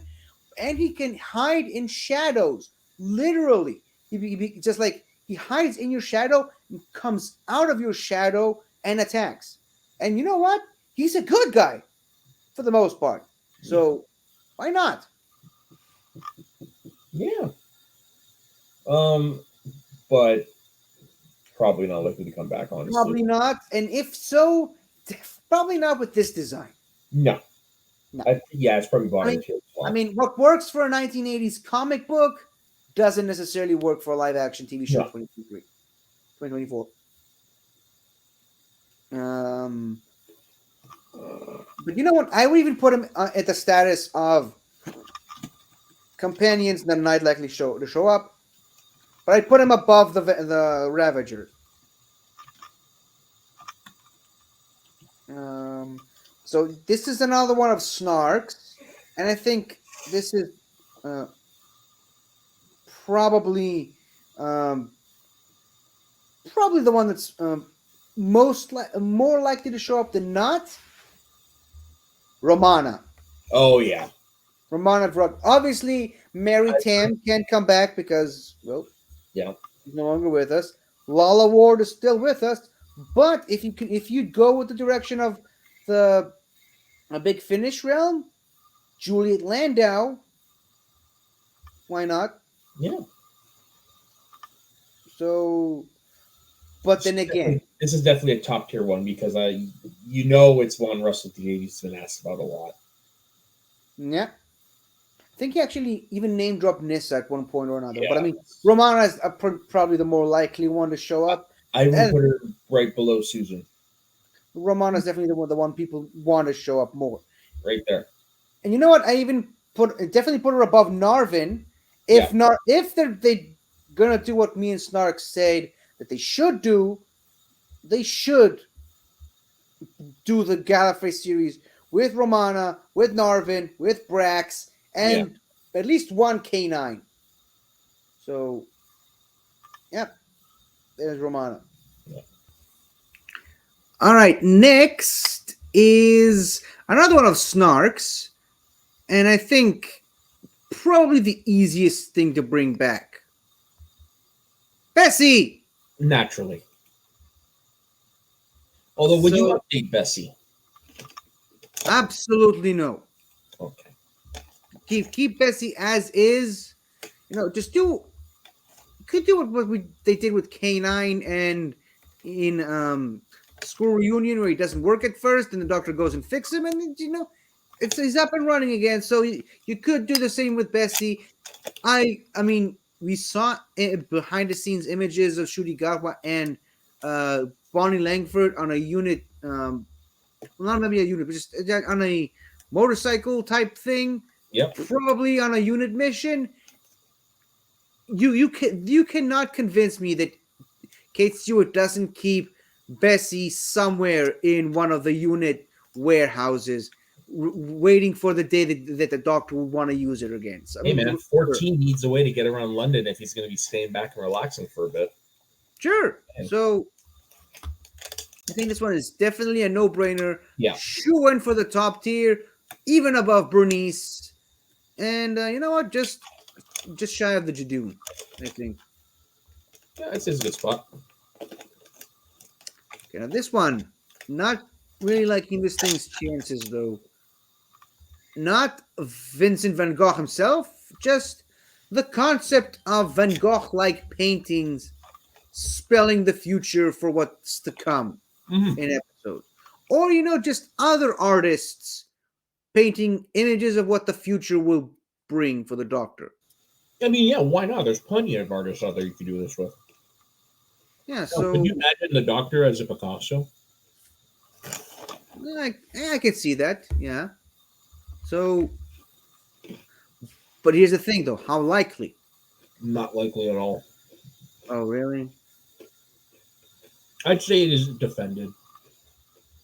and he can hide in shadows, literally. Just like he hides in your shadow and comes out of your shadow and attacks. And you know what? He's a good guy for the most part. So why not? Yeah. But probably not likely to come back, honestly. Probably not. And if so, probably not with this design. No. No. It's probably bottom tier. I mean, what works for a 1980s comic book doesn't necessarily work for a live action TV show in 2024. But you know what? I would even put him at the status of companions that are not likely to show up. But I'd put him above the Ravager. So this is another one of Snark's, and I think this is probably the one that's more likely to show up than not. Romana. Oh yeah. Romana Drug. Obviously, Mary Tam can't come back because, well, she's no longer with us. Lala Ward is still with us, but if you go with the direction of a Big Finish realm, Juliet Landau, why not? Yeah. So, but then again, this is definitely a top tier one because it's one Russell T Davies has been asked about a lot. Yeah. I think he actually even name dropped Nissa at one point or another. Yeah. But I mean, Romana is probably the more likely one to show up. I would put her right below Susan. Romana is definitely the one people want to show up more. Right there. And you know what? I even definitely put her above Narvin. If they're gonna do what me and Snark said that they should do, they should do the Gallifrey series with Romana, with Narvin, with Brax, and at least one K9. So, there's Romana. Yeah. All right, next is another one of Snark's, and I think probably the easiest thing to bring back. Bessie! Naturally. Although, would you update Bessie? Absolutely no. Okay. Keep Bessie as is. Just could do what they did with K9 and in School Reunion, where he doesn't work at first, and the Doctor goes and fixes him, and he's up and running again. So you could do the same with Bessie. I mean, we saw behind the scenes images of Ncuti Gatwa and Bonnie Langford on a unit, not maybe a unit, but just on a motorcycle type thing. Yep. Probably on a unit mission. You cannot convince me that Kate Stewart doesn't keep Bessie somewhere in one of the unit warehouses. waiting for the day that the Doctor would want to use it again. So, I Hey mean, man, 14 needs a way to get around London if he's going to be staying back and relaxing for a bit. Sure. So I think this one is definitely a no-brainer. Yeah. Shoo-in for the top tier, even above Bernice. And you know what? Just shy of the Jadoon, I think. Yeah, this is a good spot. Okay, now this one, not really liking this thing's chances though. Not Vincent van Gogh himself, just the concept of Van Gogh-like paintings spelling the future for what's to come in episodes. Or, just other artists painting images of what the future will bring for the Doctor. I mean, yeah, why not? There's plenty of artists out there you could do this with. Yeah, So, so could you imagine the Doctor as a Picasso? I can see that, yeah. So, but here's the thing though, how likely? Not likely at all. Oh, really? I'd say it is defended.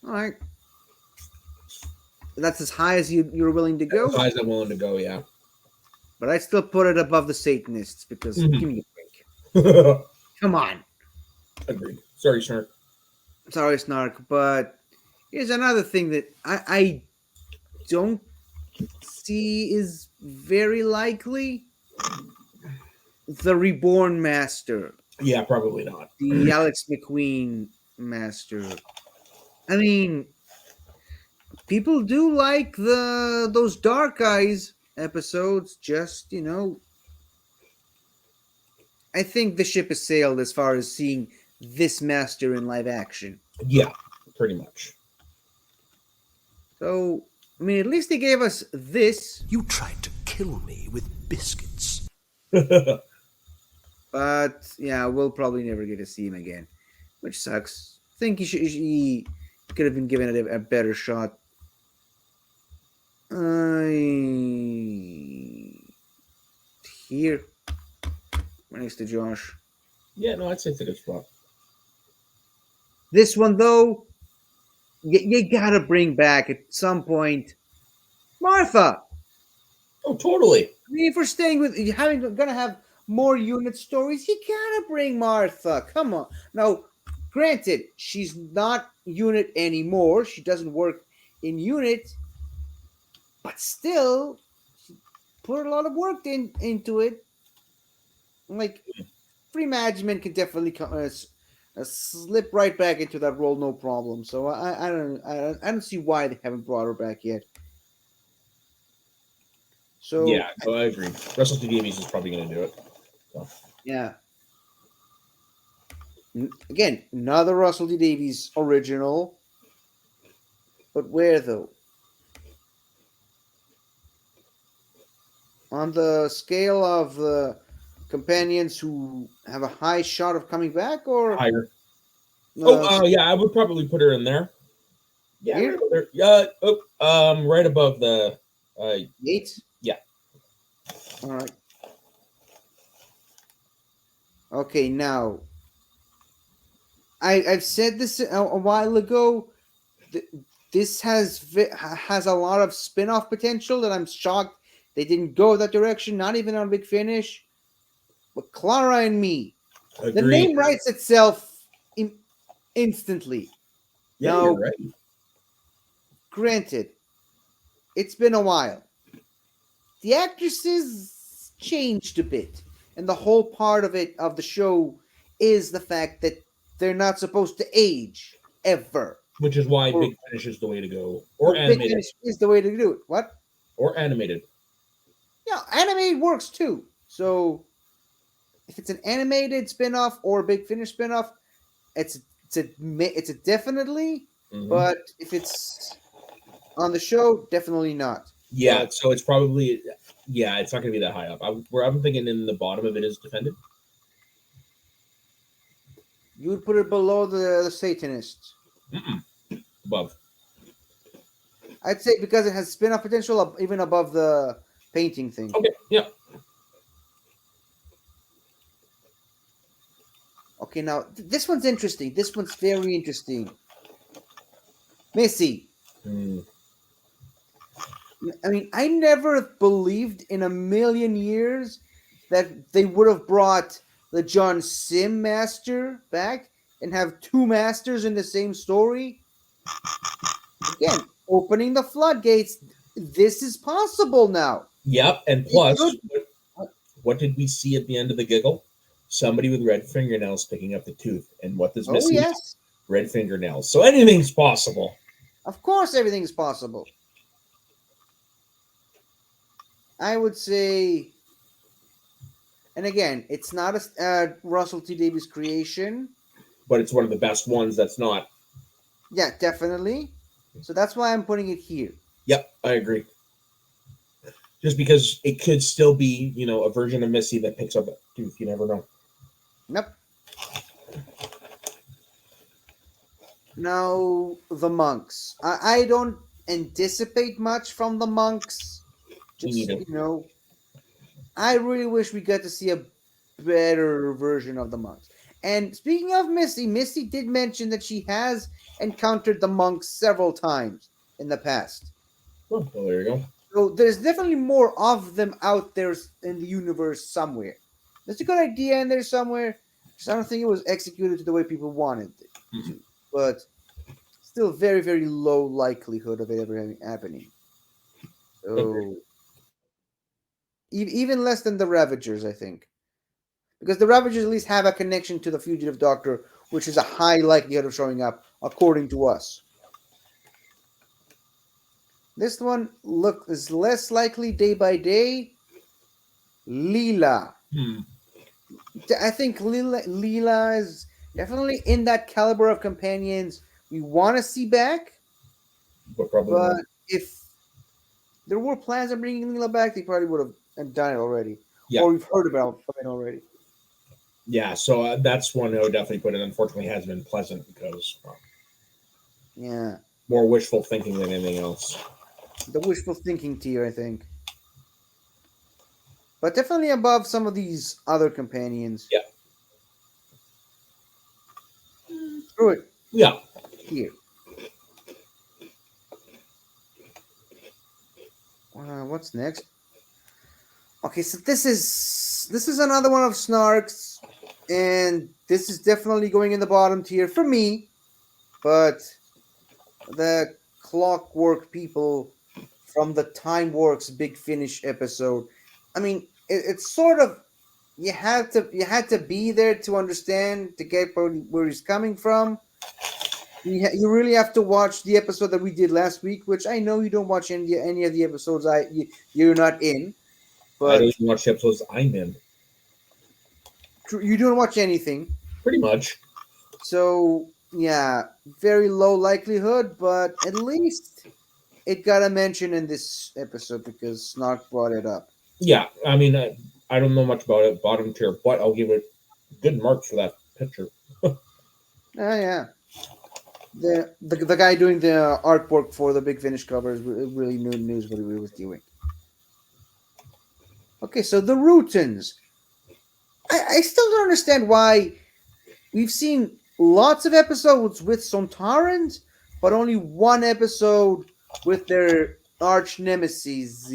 All right. That's as high as you're willing to go? As high as I'm willing to go, yeah. But I'd still put it above the Satanists because Mhm. give me a break. Come on. Agreed. Sorry, Snark. Sorry, Snark, but here's another thing that I don't see is very likely. The Reborn Master. Yeah, probably not. The Alex McQueen Master. I mean, people do like those Dark Eyes episodes. Just, I think the ship has sailed as far as seeing this Master in live action. Yeah, pretty much. So, I mean, at least they gave us this. You tried to kill me with biscuits. But yeah, we'll probably never get to see him again, which sucks. I think he could have been given it a better shot. Here, right next to Josh. Yeah, no, I'd say it's a good spot. This one though, you gotta bring back at some point Martha. Oh, totally. I mean, if we're staying with gonna have more unit stories, you gotta bring Martha. Come on. Now, granted, she's not unit anymore. She doesn't work in unit, but still, she put a lot of work into it. Like, free management can definitely slip right back into that role, no problem. So I don't see why they haven't brought her back yet. So Yeah, so I agree. Russell T Davies is probably going to do it. So. Yeah. Again, another Russell T Davies original. But where though? On the scale of the companions who have a high shot of coming back, or Higher. Yeah, I would probably put her in there. Yeah, Here? right above there. Yeah, right above the. 8? Yeah. All right. Okay, now I've said this a while ago. This has a lot of spin-off potential that I'm shocked they didn't go that direction. Not even on Big Finish. But Clara and Me, Agreed. the name writes itself instantly. Yeah, Now, you're right. Granted, it's been a while. The actresses changed a bit, and the whole part of the show is the fact that they're not supposed to age ever. Which is why Big Finish is the way to go, or Big animated, Finish is the way to do it. What? or animated. Yeah, animated works too. So if it's an animated spin-off or a Big Finish spin-off, it's a definitely. Mhm. But if it's on the show, definitely not. Yeah, so it's probably it's not going to be that high up. I'm thinking in the bottom of it is defended. You would put it below the Satanists. Above. I'd say because it has spin-off potential, even above the painting thing. Okay, yeah. Okay, now this one's interesting. This one's very interesting. Missy. I mean, I never believed in a million years that they would have brought the John Sim master back and have two masters in the same story. Again, opening the floodgates. This is possible now. Yep, and It plus, could. what did we see at the end of the giggle? Somebody with red fingernails picking up the tooth. And what does Oh Missy have? yes, Red fingernails. So anything's possible. of course, everything is possible. I would say, and again, it's not a Russell T Davies creation. But it's one of the best ones that's not. Yeah, definitely. So that's why I'm putting it here. Yep, I agree. Just because it could still be, a version of Missy that picks up a tooth. You never know. Yep. Now, the monks. I don't anticipate much from the monks. Me Just, neither. I really wish we got to see a better version of the monks. And speaking of Misty, Misty did mention that she has encountered the monks several times in the past. Oh, well, there you go. So there's definitely more of them out there in the universe somewhere. There's a good idea in there somewhere. Just I don't think it was executed to the way people wanted it to. But still very, very low likelihood of it ever happening. So even less than the Ravagers, I think. Because the Ravagers at least have a connection to the Fugitive Doctor, which is a high likelihood of showing up, according to us. This one is less likely day by day. Leela. I think Leela is definitely in that caliber of companions we want to see back. But probably But not. if there were plans of bringing Leela back, they probably would have done it already. Yeah. Or we've heard about it already. Yeah, so that's one I would definitely put in. Unfortunately, has been pleasant because Yeah. more wishful thinking than anything else. The wishful thinking tier, I think. But definitely above some of these other companions. Yeah. Screw it. Yeah. Here. What's next? Okay, so this is another one of Snark's, and this is definitely going in the bottom tier for me. But the Clockwork people from the Time Works Big Finish episode, I mean, it's sort of you had to be there to understand to get where he's coming from. You really have to watch the episode that we did last week, which I know you don't watch any of the episodes you're not in, I but don't even watch the episodes I'm in. you don't watch anything. Pretty much. So yeah, very low likelihood, but at least it got a mention in this episode because Snark brought it up. Yeah, I mean, I don't know much about it, bottom tier, but I'll give it good marks for that picture. Oh yeah. The guy doing the artwork for the Big Finish covers really knows what he was doing. Okay, so the Rutans. I still don't understand why we've seen lots of episodes with Sontarans, but only one episode with their arch nemesis.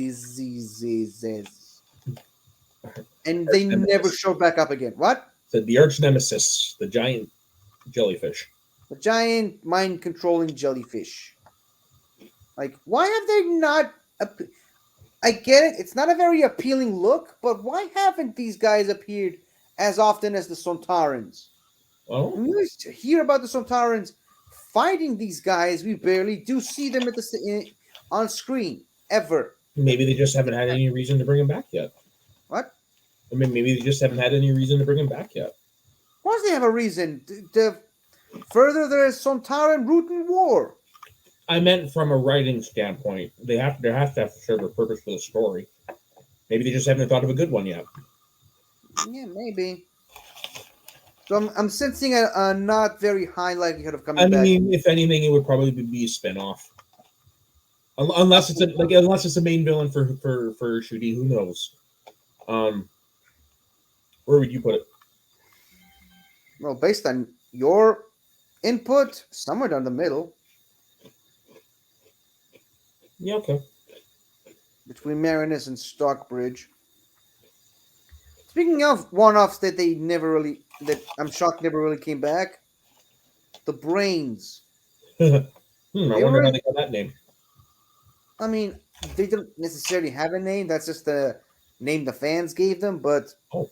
And they never show back up again. What? So the arch nemesis, the giant jellyfish. The giant mind controlling jellyfish. Like, why have they not? I get it. It's not a very appealing look, but why haven't these guys appeared as often as the Sontarans? Well, When we hear about the Sontarans fighting these guys, we barely do see them on screen ever. maybe they just haven't had any reason to bring him back yet. What? I mean, maybe they just haven't had any reason to bring him back yet. Of course, they have a reason to further their Sontaran Rutan war. I meant from a writing standpoint. There has to have to serve a purpose for the story. Maybe they just haven't thought of a good one yet. Yeah, maybe. So I'm sensing a not very high likelihood of coming I back. mean, if anything, it would probably be a spin-off. Unless it's a main villain for Shooty, who knows? Where would you put it? Well, based on your input, somewhere down the middle. Yeah, okay. between Marinus and Stockbridge. Speaking of one-offs that they never really, that I'm shocked never really came back, the Brains. I They wonder were, how they got that name. I mean, they don't necessarily have a name. That's just the name the fans gave them. But Oh.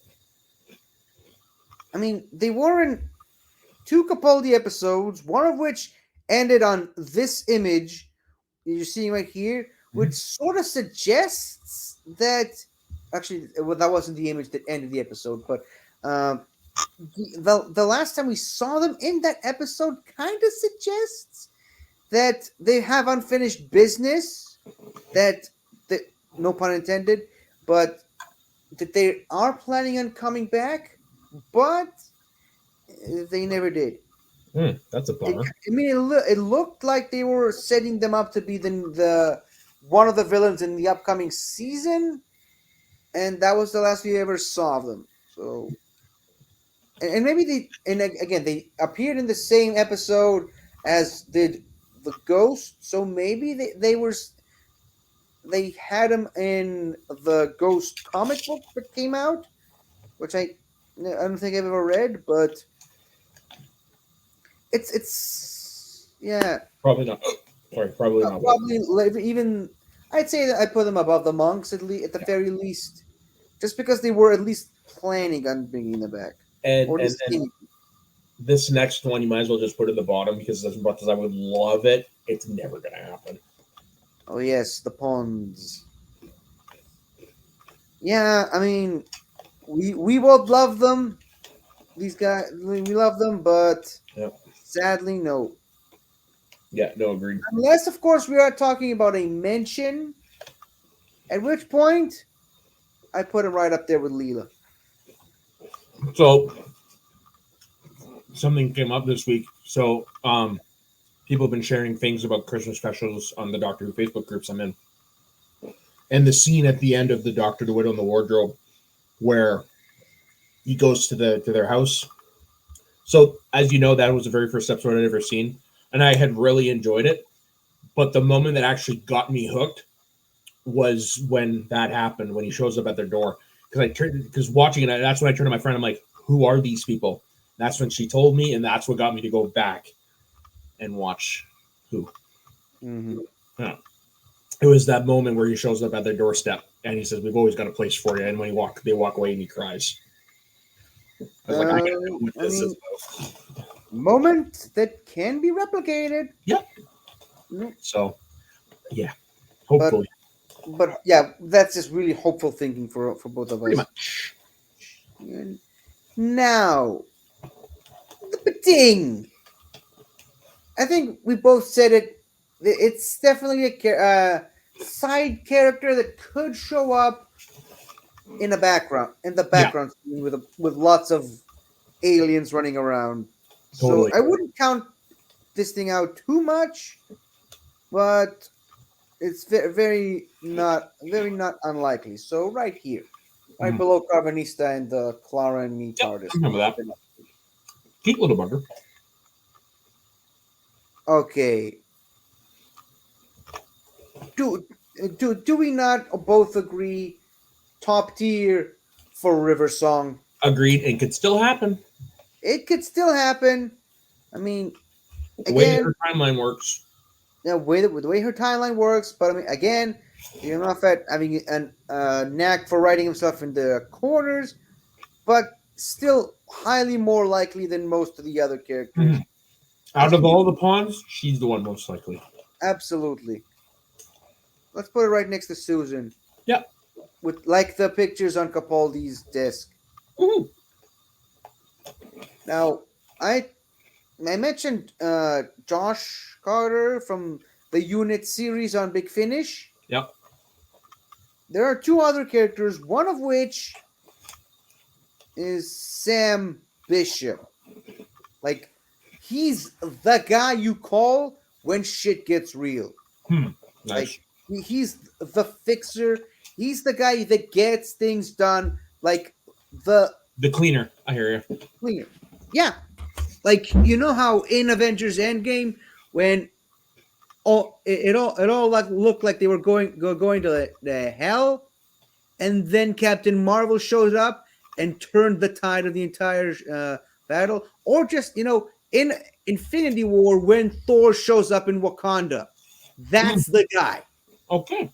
I mean, they were in 2 Capaldi episodes, one of which ended on this image you're seeing right here, which sort of suggests that actually, well, that wasn't the image that ended the episode, but the last time we saw them in that episode kind of suggests that they have unfinished business, that no pun intended, but that they are planning on coming back, but they never did. That's a bummer. It looked like they were setting them up to be the one of the villains in the upcoming season, and that was the last we ever saw of them. So, and maybe they appeared in the same episode as did the Ghost. So maybe they had them in the Ghost comic book that came out, which I don't think I've ever read, but. It's yeah. Probably not. Sorry, probably not. Probably even I'd say that I put them above the monks at the very least, just because they were at least planning on bringing them back. And Or just and this next one, you might as well just put in the bottom because as much as I would love it, it's never going to happen. oh yes, the Ponds. Yeah, I mean, we both love them. These guys, we love them, but Yep. sadly, no. Yeah, no, agreed. Unless, of course, we are talking about a mention, at which point I put him right up there with Leela. So something came up this week. So people have been sharing things about Christmas specials on the Doctor Who Facebook groups I'm in. And the scene at the end of the Doctor, the Widow, and the Wardrobe, where he goes to their house. So as you know, that was the very first episode I'd ever seen, and I had really enjoyed it. But the moment that actually got me hooked was when that happened, when he shows up at their door. Because watching it, that's when I turned to my friend. I'm like, "Who are these people?" That's when she told me, and that's what got me to go back and watch Who. Mm-hmm. Yeah. It was that moment where he shows up at their doorstep and he says, "We've always got a place for you." And when they walk away and he cries. I was like, I gotta know what this is about. Moment that can be replicated. Yep. Mm. So, yeah, hopefully. But yeah, that's just really hopeful thinking for both of us. Pretty much. And now, the ding. I think we both said it. It's definitely a side character that could show up in the background scene with lots of aliens running around. Totally. So I wouldn't count this thing out too much, but it's very not unlikely. So right here, right below Carbonista and the Clara and me TARDIS. Remember that. Cute little bugger. Okay. Do we not both agree? Top tier for River Song. Agreed. It could still happen. It could still happen. I mean, The way again, her timeline works. the way her timeline works. But I mean, again, you're not having a knack for writing himself in the corners, but still highly more likely than most of the other characters. Mhm. Out of all the pawns, she's the one most likely. Absolutely. Let's put it right next to Susan. Yep. With like the pictures on Capaldi's desk. Ooh. Now, I mentioned Josh Carter from the Unit series on Big Finish. Yep. There are 2 other characters, one of which is Sam Bishop. Like, he's the guy you call when shit gets real. Nice. Like, he's the fixer. He's the guy that gets things done. Like, the cleaner. I hear you. cleaner. Yeah. Like, you know how in Avengers Endgame, when it all like looked like they were going to the hell, and then Captain Marvel showed up and turned the tide of the entire battle, or just in Infinity War when Thor shows up in Wakanda. That's the guy. Okay.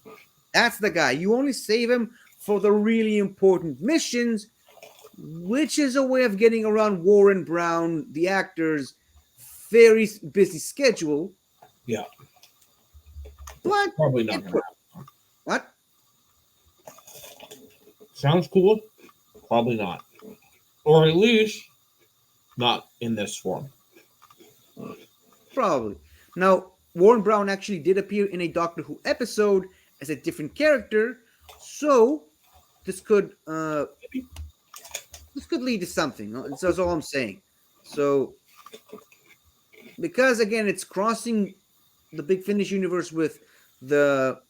That's the guy. You only save him for the really important missions, which is a way of getting around Warren Brown, the actor's very busy schedule. Yeah. But Probably not gonna happen. what? Sounds cool. Probably not. Or at least not in this form. Probably. Now, Warren Brown actually did appear in a Doctor Who episode as a different character, so this could lead to something. That's all I'm saying. So, because again, it's crossing the Big Finish universe with the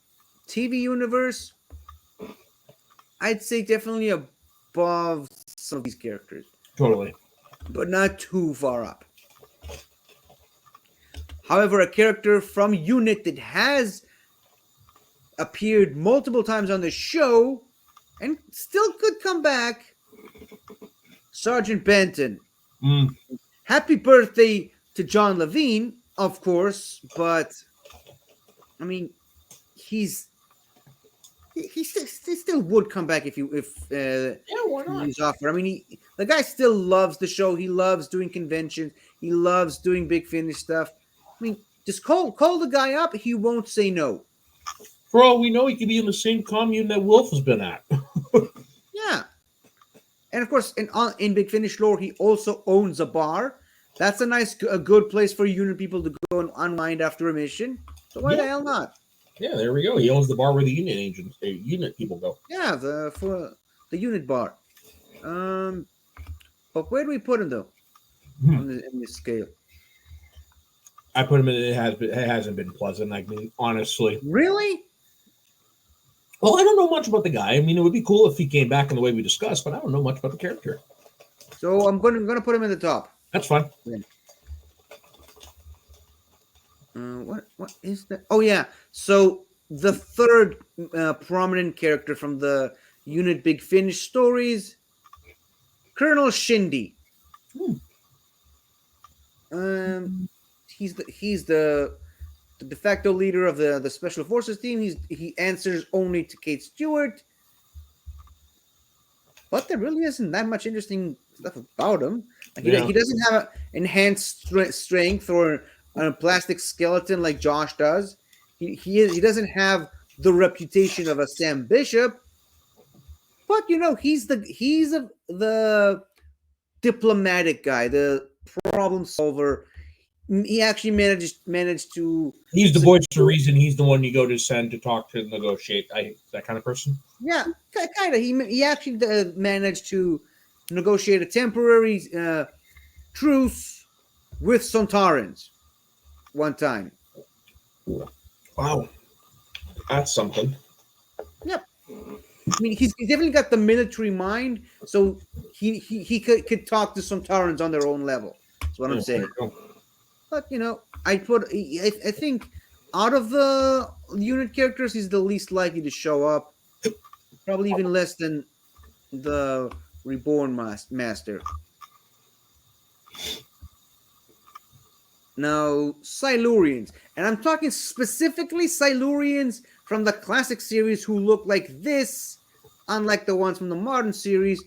TV universe, I'd say definitely above some of these characters, Totally. but not too far up. However, a character from Unit that has appeared multiple times on the show and still could come back, Sergeant Benton. Mm. Happy birthday to John Levine, of course, but I mean, he still would come back if why not? he's offered. I mean, the guy still loves the show. He loves doing conventions. He loves doing Big Finish stuff. I mean, just call the guy up. He won't say no. For all we know, he could be in the same commune that Wolf has been at. Yeah. And of course, in Big Finish lore, he also owns a bar. That's a good place for Unit people to go and unwind after a mission. So why the hell not? Yeah, there we go. He owns the bar where the Unit people go. Yeah, for the Unit bar. But where do we put him though? In this scale. I put him in. It hasn't been pleasant. I mean, honestly. Really? Well, I don't know much about the guy. I mean, it would be cool if he came back in the way we discussed, but I don't know much about the character. So I'm gonna put him in the top. That's fine. What is that? Oh yeah. So the third prominent character from the Unit Big Finish stories, Colonel Shindy. He's the de facto leader of the Special Forces team. He answers only to Kate Stewart. But there really isn't that much interesting stuff about him. Like he doesn't have enhanced strength or a plastic skeleton like Josh does. He doesn't have the reputation of a Sam Bishop. But he's the diplomatic guy, the problem solver. He actually managed to. He's the voice of reason. He's the one you go to send to talk to negotiate. That kind of person. Yeah, kind of. He actually managed to negotiate a temporary truce with Sontarans one time. Wow, that's something. Yep. I mean, he's definitely got the military mind, so he could talk to Sontarans on their own level. That's what I'm saying. But I think out of the Unit characters, he's the least likely to show up. Probably even less than the Reborn Master. Now, Silurians, and I'm talking specifically Silurians from the classic series who look like this, unlike the ones from the modern series.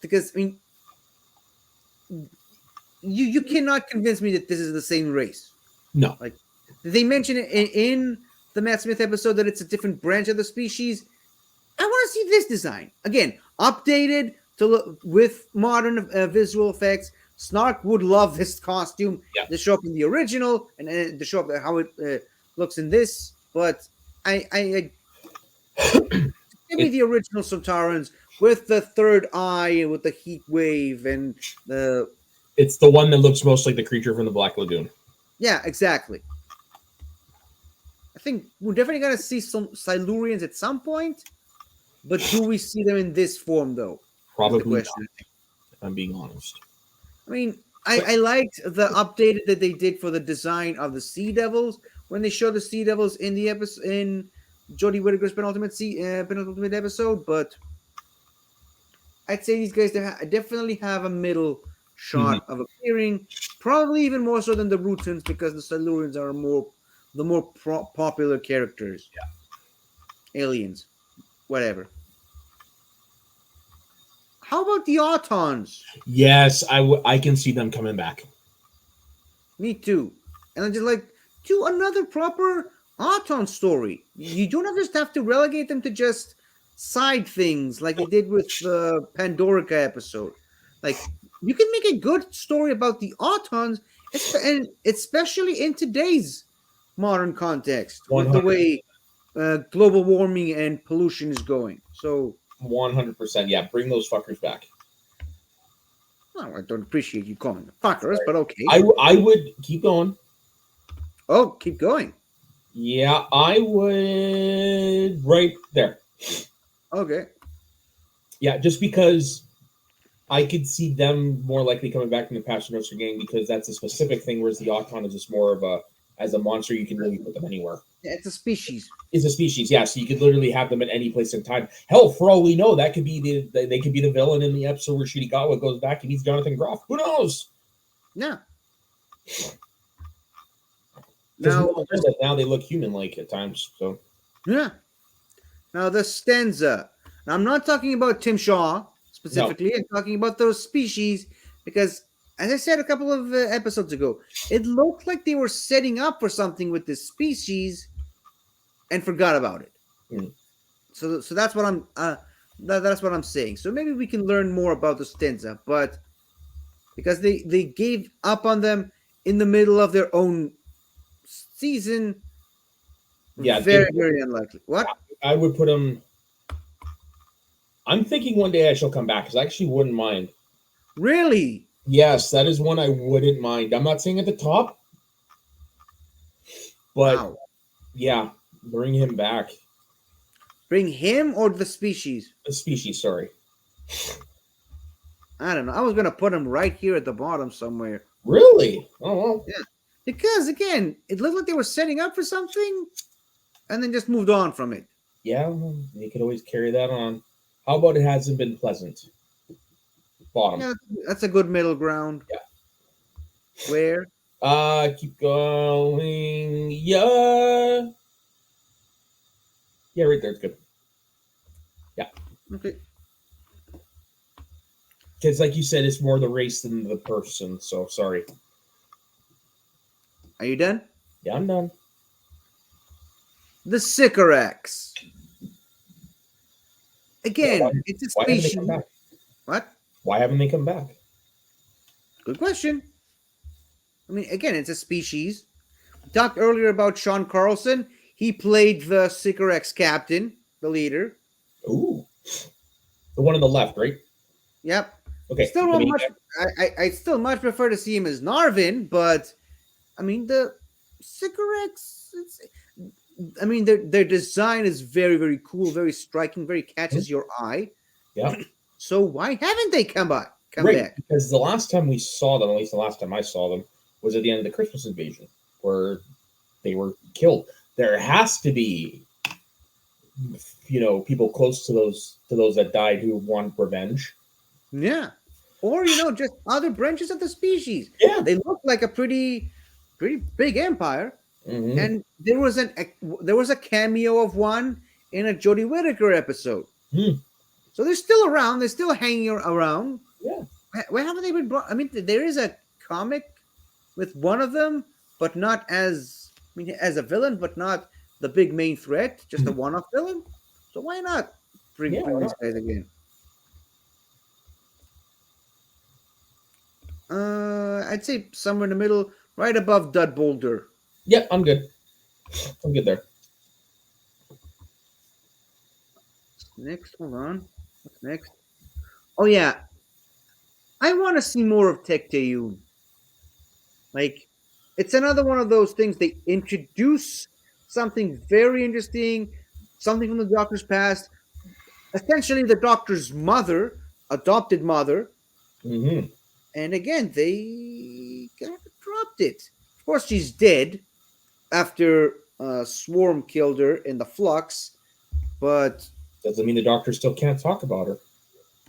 Because I mean, you cannot convince me that this is the same race. No. Like they mention it in the Matt Smith episode that it's a different branch of the species. I want to see this design again, updated to look with modern visual effects. Snark would love this costume. Yeah. To show up in the original and to show up how it looks in this. But I give me the original Sontarans with the third eye and with the heat wave and the. It's the one that looks most like the creature from the Black Lagoon. Yeah, exactly. I think we're definitely going to see some Silurians at some point, but do we see them in this form, though? Probably not, if I'm being honest. I mean, I liked the updated that they did for the design of the Sea Devils when they show the Sea Devils in the episode in Jodie Whittaker's penultimate episode, but I'd say these guys definitely have a middle shot of appearing, probably even more so than the Rutans because the Silurians are the more popular characters. Yeah. Aliens, whatever. How about the Autons? Yes, I can see them coming back. Me too. And I just like do another proper Auton story. You don't just have to relegate them to just side things like they did with the Pandorica episode. Like you can make a good story about the Autons, and especially in today's modern context with the 100%. way global warming and pollution is going. So 100%. Yeah, bring those fuckers back. well, I don't appreciate you calling them fuckers, but okay. I would keep going. Oh, keep going. Yeah, I would right there. Okay. Yeah, just because I could see them more likely coming back from the Paternoster gang because that's a specific thing, whereas the Auton is just more of as a monster, you can really put them anywhere. Yeah, it's a species. It's a species, yeah. So you could literally have them at any place in time. Hell, for all we know, that could be they could be the villain in the episode where Shirikawa goes back and meets Jonathan Groff. Who knows? Yeah. Now they look human-like at times. So Yeah. Now the stanza. Now, I'm not talking about Tim Shaw specifically. I'm talking about those species because, as I said a couple of episodes ago, it looked like they were setting up for something with this species and forgot about it. Mm. So that's what that's what I'm saying. So maybe we can learn more about the stanza, but because they gave up on them in the middle of their own season. Yeah, very unlikely. What? I would put them. I'm thinking one day I shall come back because I actually wouldn't mind. Really? Yes, that is one I wouldn't mind. I'm not saying at the top, but Wow. yeah, bring him back. Bring him or the species? The species, sorry. I don't know. I was gonna put him right here at the bottom somewhere. Really? Oh well. Yeah. Because again, it looked like they were setting up for something and then just moved on from it. Yeah, you could always carry that on. How about it hasn't been pleasant? Bottom. Yeah, that's a good middle ground. Yeah. Where? Keep going. Yeah. Yeah, right there. It's good. Okay. Because, like you said, it's more the race than the person. So sorry. Are you done? Yeah, I'm done. The Sycorax. Again, Yeah, it's a Why haven't they species. come back? What? Why haven't they come back? Good question. I mean, again, it's a species. We talked earlier about Sean Carlson. He played the Sycorax captain, the leader. Ooh, the one on the left, right? Yep. Okay. Still let don't me- much. I still much prefer to see him as Narvin, but I mean the Sycorax. I mean their design is very very cool, very striking, very catches your eye. Yeah. So why haven't they come back? Right, because the last time we saw them, at least the last time I saw them, was at the end of the Christmas invasion, where they were killed. There has to be, people close to those that died who want revenge. Yeah. Or just other branches of the species. Yeah. They look like a pretty big empire. Mhm. And there was a cameo of one in a Jodie Whittaker episode. Hmm. So they're still around. They're still hanging around. Yeah. Where haven't they been brought? I mean, there is a comic with one of them, but not as a villain, but not the big main threat, just a one-off villain. So why not bring Yeah, why these not? guys again? I'd say somewhere in the middle, right above Dud Boulder. Yeah, I'm good. I'm good there. Next, hold on. What's next? Oh yeah, I want to see more of Tecteun. Like, it's another one of those things. They introduce something very interesting, something from the Doctor's past. Essentially, the Doctor's mother, adopted mother, Mm-hmm. and again they kind of dropped it. Of course, she's dead, after Swarm killed her in the Flux, but Doesn't mean the Doctor still can't talk about her.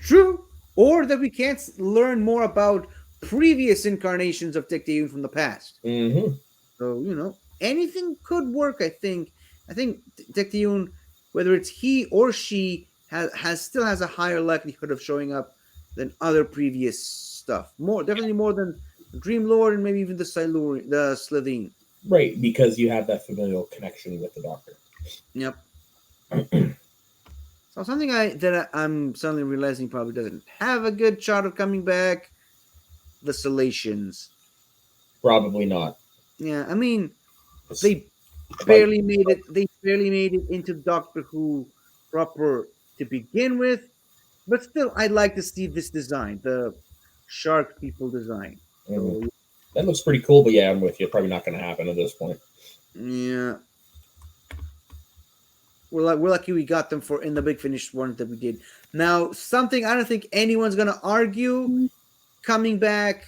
true, or that we can't learn more about previous incarnations of Tecteun from the past. Mm-hmm. So anything could work. I think Tecteun, whether it's he or she, still has a higher likelihood of showing up than other previous stuff. Definitely more than Dream Lord and maybe even the Slitheen. Right, because you have that familial connection with the Doctor. Yep. So something I'm suddenly realizing probably doesn't have a good shot of coming back. The Salacians. Probably not. Yeah, I mean It's- they barely made it. They barely made it into Doctor Who proper to begin with, but still, I'd like to see this design, the shark people design. Mhm. So, That looks pretty cool, but yeah, I'm with you. Probably not going to happen at this point. yeah, we're lucky we got them for in the Big Finish ones that we did. Now, something I don't think anyone's gonna argue coming back.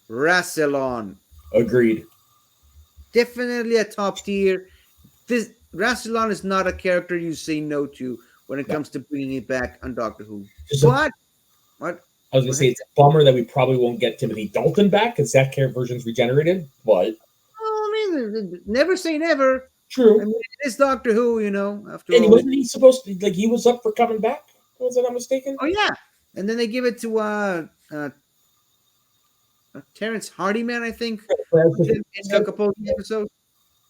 Rassilon, Agreed. definitely a top tier. This Rassilon is not a character you say no to when it comes to bringing it back on Doctor Who. Just a- But what? I was going to say it's a bummer that we probably won't get Timothy Dalton back because that character version's regenerated. But Oh, I mean, never say never. true. I mean, it is Doctor Who, after And all. wasn't he supposed to he was up for coming back? Was I not mistaken? Oh yeah, and then they give it to Terrence Hardyman, I think, in a couple of episodes.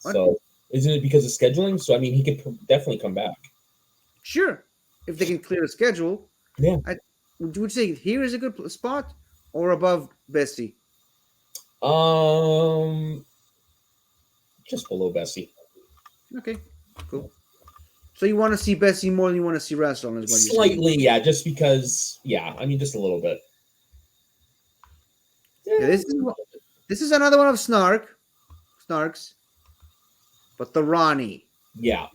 What? So isn't it because of scheduling? So I mean, he could definitely come back. Sure, if they can clear the schedule. Yeah. Would you say here is a good spot or above Bessie? Just below Bessie. Okay, cool. So you want to see Bessie more than you want to see Rassilon, is what you're saying. Slightly, yeah, just because, yeah, I mean, just a little bit. Yeah, this is another one of Snark's, but the Ronnie. Yeah.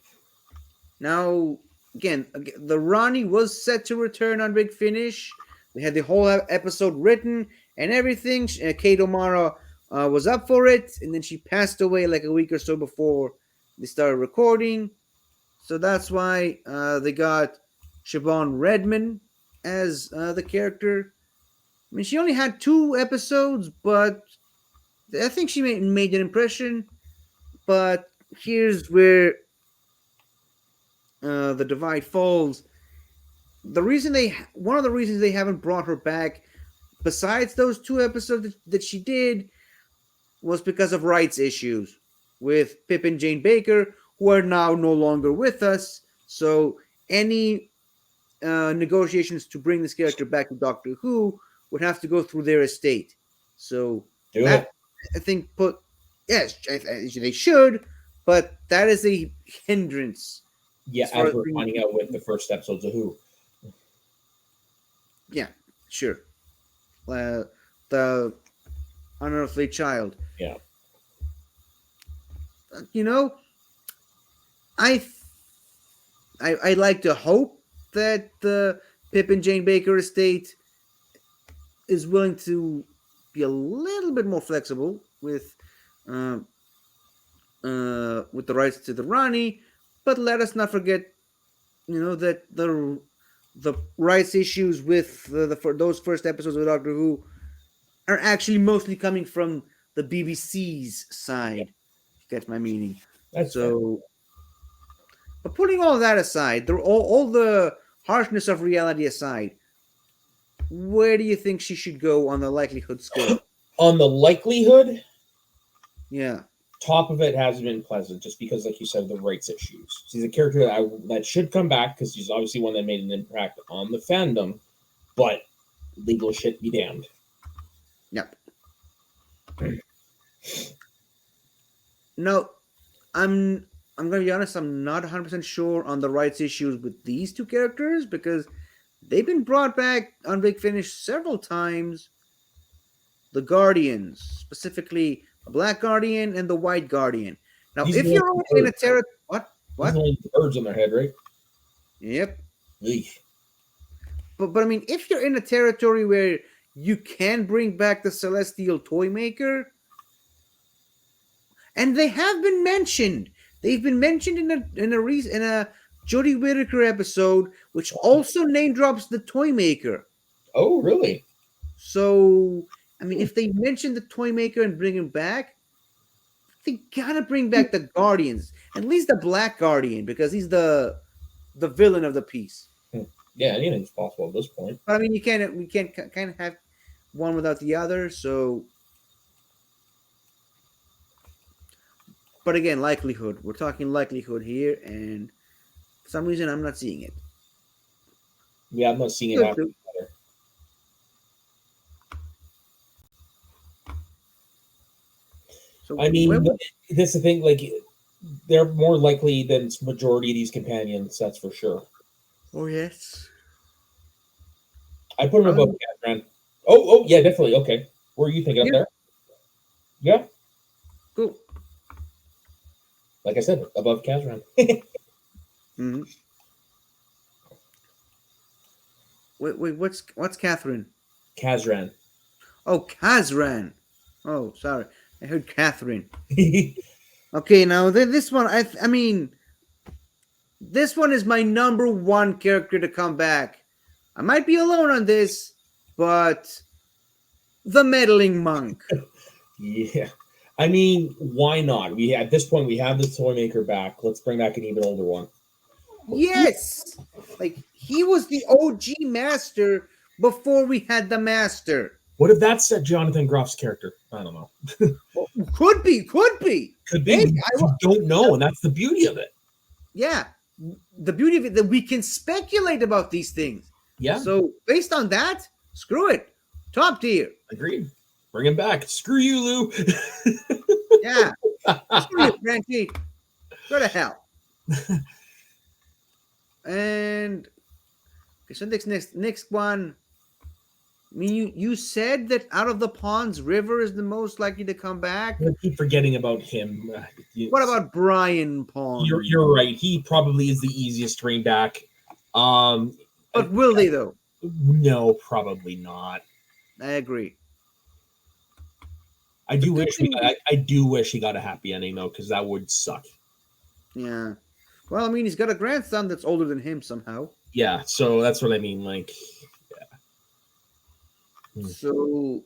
Now, again, the Ronnie was set to return on Big Finish. They had the whole episode written and everything. Kate O'Mara was up for it, and then she passed away like a week or so before they started recording. So that's why they got Siobhan Redman as the character. I mean, she only had 2 episodes, but I think she made an impression. But here's where the divide falls. One of the reasons they haven't brought her back, besides those 2 episodes that she did, was because of rights issues with Pip and Jane Baker, who are now no longer with us. So any negotiations to bring this character back to Doctor Who would have to go through their estate. So Do that, it. I think, they should, but that is a hindrance. Yeah, as far as as we're bringing- finding out with the first episodes of Who. Yeah, sure. The unearthly child. Yeah. I like to hope that the Pip and Jane Baker estate is willing to be a little bit more flexible with the rights to the Ronnie, but let us not forget, that the rights issues with for those first episodes of Doctor Who are actually mostly coming from the BBC's side. If you get my meaning. That's So, but putting all that aside, all the harshness of reality aside, where do you think she should go on the likelihood scale? on the likelihood, Yeah, top of it hasn't been pleasant, just because, like you said, the rights issues. She's a character that should come back because she's obviously one that made an impact on the fandom, but legal shit be damned. yep. No, I'm going to be honest. I'm not 100% sure on the rights issues with these 2 characters because they've been brought back on Big Finish several times. The Guardians, specifically the Black Guardian and the White Guardian. Now, These if are you're the only in a birds. territory, what? These are only birds on their head, right? Yep. Eesh. But I mean, if you're in a territory where you can bring back the Celestial Toy Maker, and they have been mentioned. They've been mentioned in a Jodie Whittaker episode, which also name drops the Toymaker. Oh, really? So, I mean, if they mention the Toymaker and bring him back, they gotta bring back the Guardians, at least the Black Guardian, because he's the villain of the piece. Yeah, anything's possible at this point. But I mean, we can't kind of have one without the other. So, but again, likelihood. We're talking likelihood here, and for some reason, I'm not seeing it. Yeah, I'm not seeing it Good happen too. either. So I mean, when- that's the thing. Like, they're more likely than majority of these companions. That's for sure. oh yes. I put him above Catherine. Oh, yeah, definitely. Okay, where are you thinking? Up Yeah. there? Yeah, Cool. like I said, above Catherine. Mm-hmm. Wait, what's Catherine? Kazran. Oh, Kazran. Oh, sorry, I heard Catherine. Okay, now this one, I mean, this one is my number one character to come back. I might be alone on this, but the meddling monk. Yeah, I mean, why not? At this point we have the Toymaker back. Let's bring back an even older one. Yes, like he was the OG master before we had the master. What if that's Jonathan Groff's character? I don't know. Well, could be. Could be. Hey, We don't know, and that's the beauty of it. Yeah, the beauty of it that we can speculate about these things. Yeah, So based on that, screw it, top tier. agreed. Bring him back. Screw you, Lou. Yeah, screw you, Frankie. Go to hell. And okay, so next one. I mean, you said that out of the ponds, River is the most likely to come back. I keep forgetting about him. What about Brian Pond? You're right. He probably is the easiest to bring back. But will they though? No, probably not. I agree. I do wish he got a happy ending though, because that would suck. Yeah. Well, I mean, he's got a grandson that's older than him somehow. Yeah, so that's what I mean. Like, So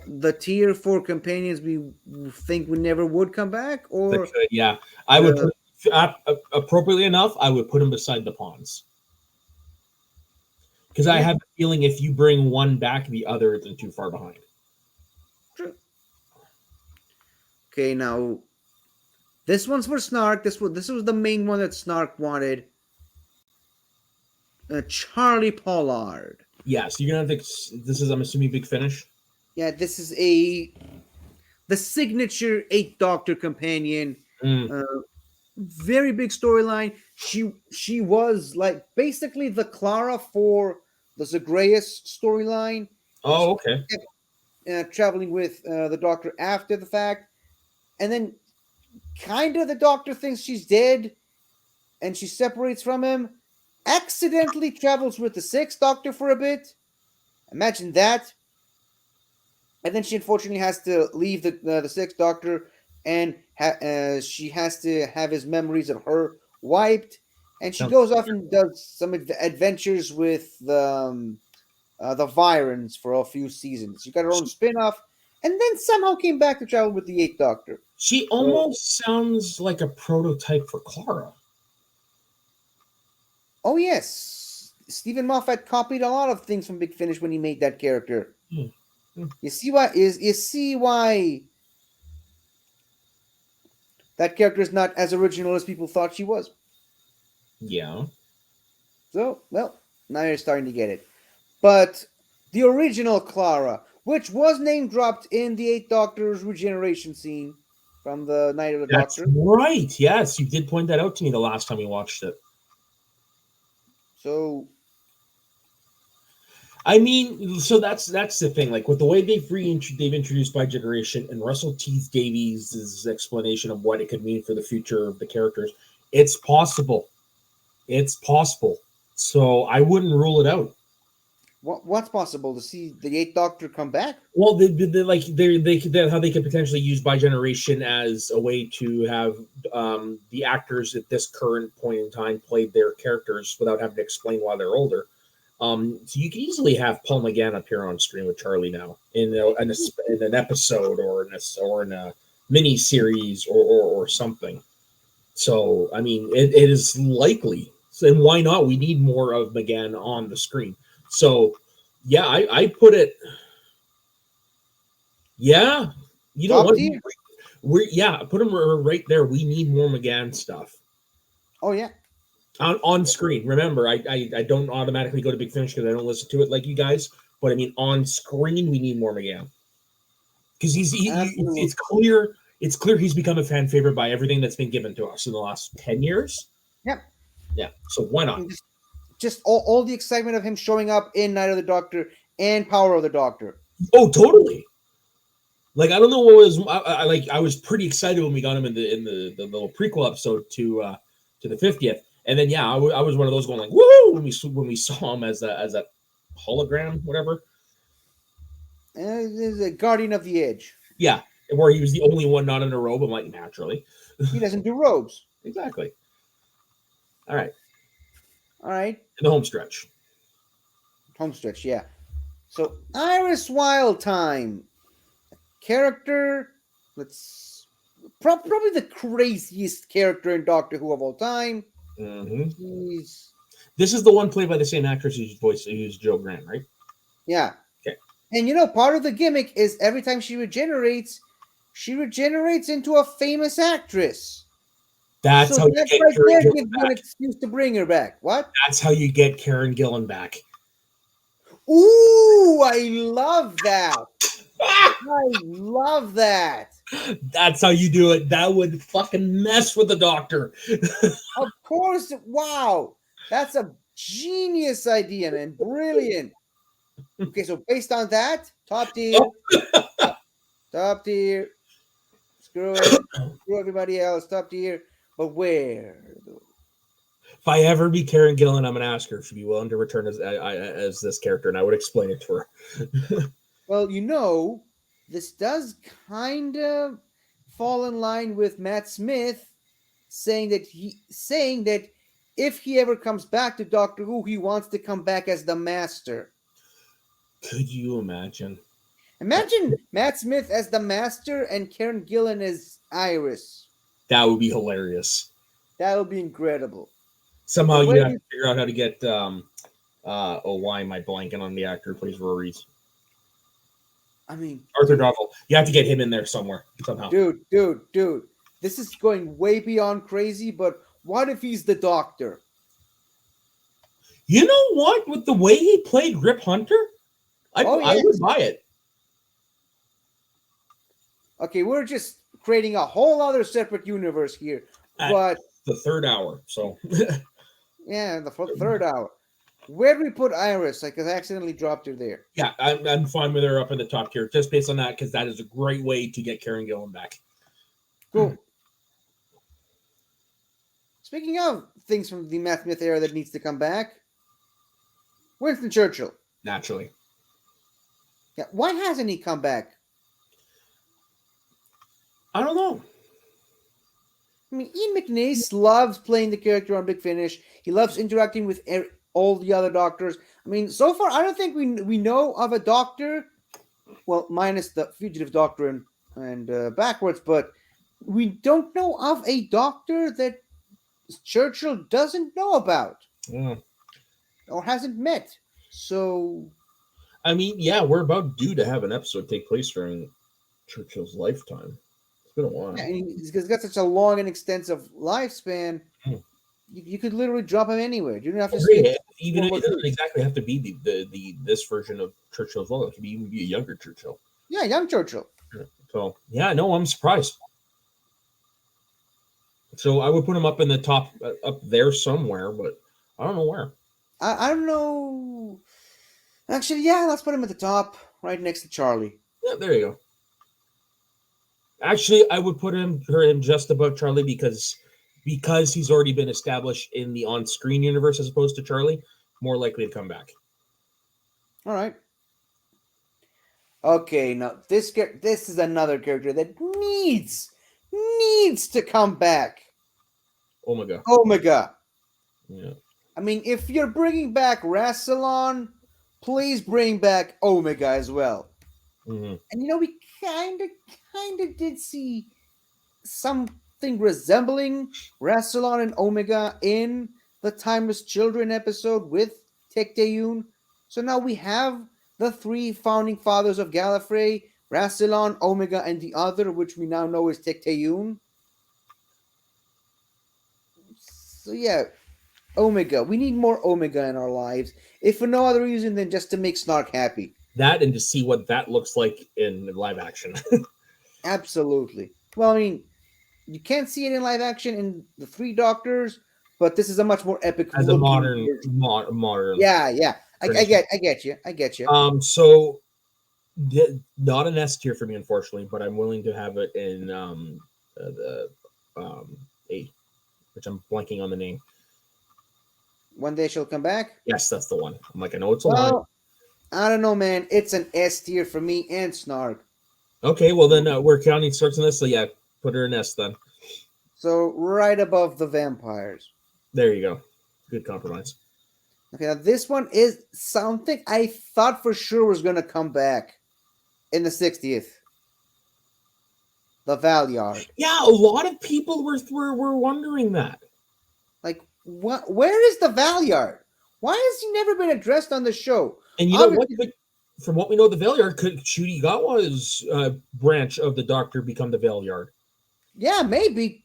the tier 4 companions we think we never would come back, or yeah, I would appropriately enough, I would put him beside the pawns. Because I have a feeling if you bring one back, the other isn't too far behind. okay, now this one's for Snark. This was the main one that Snark wanted. Charlie Pollard. Yeah, so you're gonna have to. This is, I'm assuming, Big Finish. Yeah, this is the signature 8th Doctor companion. Very big storyline. She was like basically the Clara for the Zagreus storyline. Oh, okay. Traveling with the Doctor after the fact, and then kind of the Doctor thinks she's dead, and she separates from him. Accidentally travels with the 6th Doctor for a bit. Imagine that. And then she unfortunately has to leave the 6th Doctor, and she has to have his memories of her wiped. And she goes off and does some adventures with the Virons for a few seasons. She got her own spin-off, and then somehow came back to travel with the 8th Doctor. She almost sounds like a prototype for Clara. Oh yes, Stephen Moffat copied a lot of things from Big Finish when he made that character. You see why that character is not as original as people thought she was. Yeah. So, well, now you're starting to get it. But the original Clara, which was name dropped in the 8th Doctor's regeneration scene from the Night of the That's Doctor. right. Yes, you did point that out to me the last time we watched it. So, I mean, so that's the thing. Like with the way they've introduced By Generation and Russell T Davies' explanation of what it could mean for the future of the characters, it's possible. It's possible. So I wouldn't rule it out. What's possible to see the Eighth Doctor come back? Well, they're how they could potentially use Bi-Generation as a way to have the actors at this current point in time play their characters without having to explain why they're older. So you can easily have Paul McGann appear on screen with Charlie now in an episode or in a mini series or something. So I mean, it is likely. So, and why not? We need more of McGann on the screen. So yeah, I put it. Yeah, you know what? Put him right there. We need more McGann stuff. Oh yeah. On screen. Remember, I don't automatically go to Big Finish because I don't listen to it like you guys. But I mean, on screen, we need more McGann because it's clear he's become a fan favorite by everything that's been given to us in the last 10 years. Yep. Yeah. So why not? Just all the excitement of him showing up in Night of the Doctor and Power of the Doctor. Oh, totally. Like I don't know what was I was pretty excited when we got him in the little prequel episode to the 50th. And then, I was one of those going like, woohoo, when we saw him as a hologram, whatever. The Guardian of the Edge. Yeah, where he was the only one not in a robe. I'm like, naturally. He doesn't do robes. Exactly. All right. In the home stretch. Yeah. So, Iris Wildtime. Character, probably the craziest character in Doctor Who of all time. Mm-hmm. This is the one played by the same actress who's Jo Grant, right? Yeah. Okay. And part of the gimmick is every time she regenerates into a famous actress. That's how you get Karen Gillan back. An excuse to bring her back. What? That's how you get Karen Gillan back. Ooh, I love that. I love that. That's how you do it. That would fucking mess with the Doctor. Of course. Wow. That's a genius idea, man. Brilliant. Okay, so based on that, top tier. Top tier. Screw everybody else. Top tier. But where? If I ever meet Karen Gillan, I'm going to ask her if she'd be willing to return as this character, and I would explain it to her. Well, this does kind of fall in line with Matt Smith saying that if he ever comes back to Doctor Who, he wants to come back as the Master. Could you imagine? Imagine Matt Smith as the Master and Karen Gillan as Iris. That would be hilarious. That would be incredible. Somehow you have to figure out how to get why am I blanking on the actor who plays Rory's? I mean, Arthur Darvill. You have to get him in there somewhere somehow. Dude. This is going way beyond crazy, but what if he's the Doctor? You know what? With the way he played Rip Hunter, I would buy it. Okay, we're just creating a whole other separate universe here. But the third hour, so yeah, the third hour. Where do we put Iris? Because I accidentally dropped her there. Yeah, I'm fine with her up in the top tier, just based on that, because that is a great way to get Karen Gillan back. Cool. Speaking of things from the Matt Smith era that needs to come back, Winston Churchill. Naturally. Yeah, why hasn't he come back? I don't know. I mean, Ian McNeice loves playing the character on Big Finish. He loves interacting with all the other Doctors. I mean, so far, I don't think we know of a Doctor, well, minus the Fugitive Doctor and Backwards, but we don't know of a Doctor that Churchill doesn't know about or hasn't met. So, I mean, yeah, we're about due to have an episode take place during Churchill's lifetime. It's been a while. Yeah, and he's got such a long and extensive lifespan. You could literally drop him anywhere. You don't have to see. Even it doesn't exactly have to be this version of Churchill as well. It could even be a younger Churchill. Yeah, young Churchill. So yeah, no, I'm surprised. So I would put him up in the top, up there somewhere, but I don't know where. I don't know. Actually, yeah, let's put him at the top, right next to Charlie. Yeah, there you go. Actually, I would put him just above Charlie because he's already been established in the on-screen universe as opposed to Charlie, more likely to come back. All right. Okay, now this is another character that needs to come back. Omega. Omega. Yeah. I mean, if you're bringing back Rassilon, please bring back Omega as well. Hmm. And we kind of did see something resembling Rassilon and Omega in the Timeless Children episode with Tecteun. So now we have the three founding fathers of Gallifrey, Rassilon, Omega, and the other, which we now know is Tecteun. So yeah, Omega. We need more Omega in our lives, if for no other reason than just to make Snark happy. That and to see what that looks like in live action. Absolutely. Well, I mean, you can't see it in live action in the Three Doctors, but this is a much more epic As a looking modern version. modern. Yeah. I version. get you. I get you. So not an S tier for me, unfortunately, but I'm willing to have it in the A, which I'm blanking on the name. One Day She'll Come Back. Yes, that's the one. I'm like, I know it's a line. Well, I don't know, man. It's an S tier for me and Snark. Okay, well then we're counting starts in this, so yeah, put her in S then. So right above the vampires. There you go. Good compromise. Okay, now this one is something I thought for sure was going to come back in the 60th. The Valyard. Yeah, a lot of people were wondering that. Like, what? Where is the Valyard? Why has he never been addressed on the show? And you know what? But from what we know, the Valyard could Chudigawa's branch of the Doctor become the Valyard. Yeah, maybe.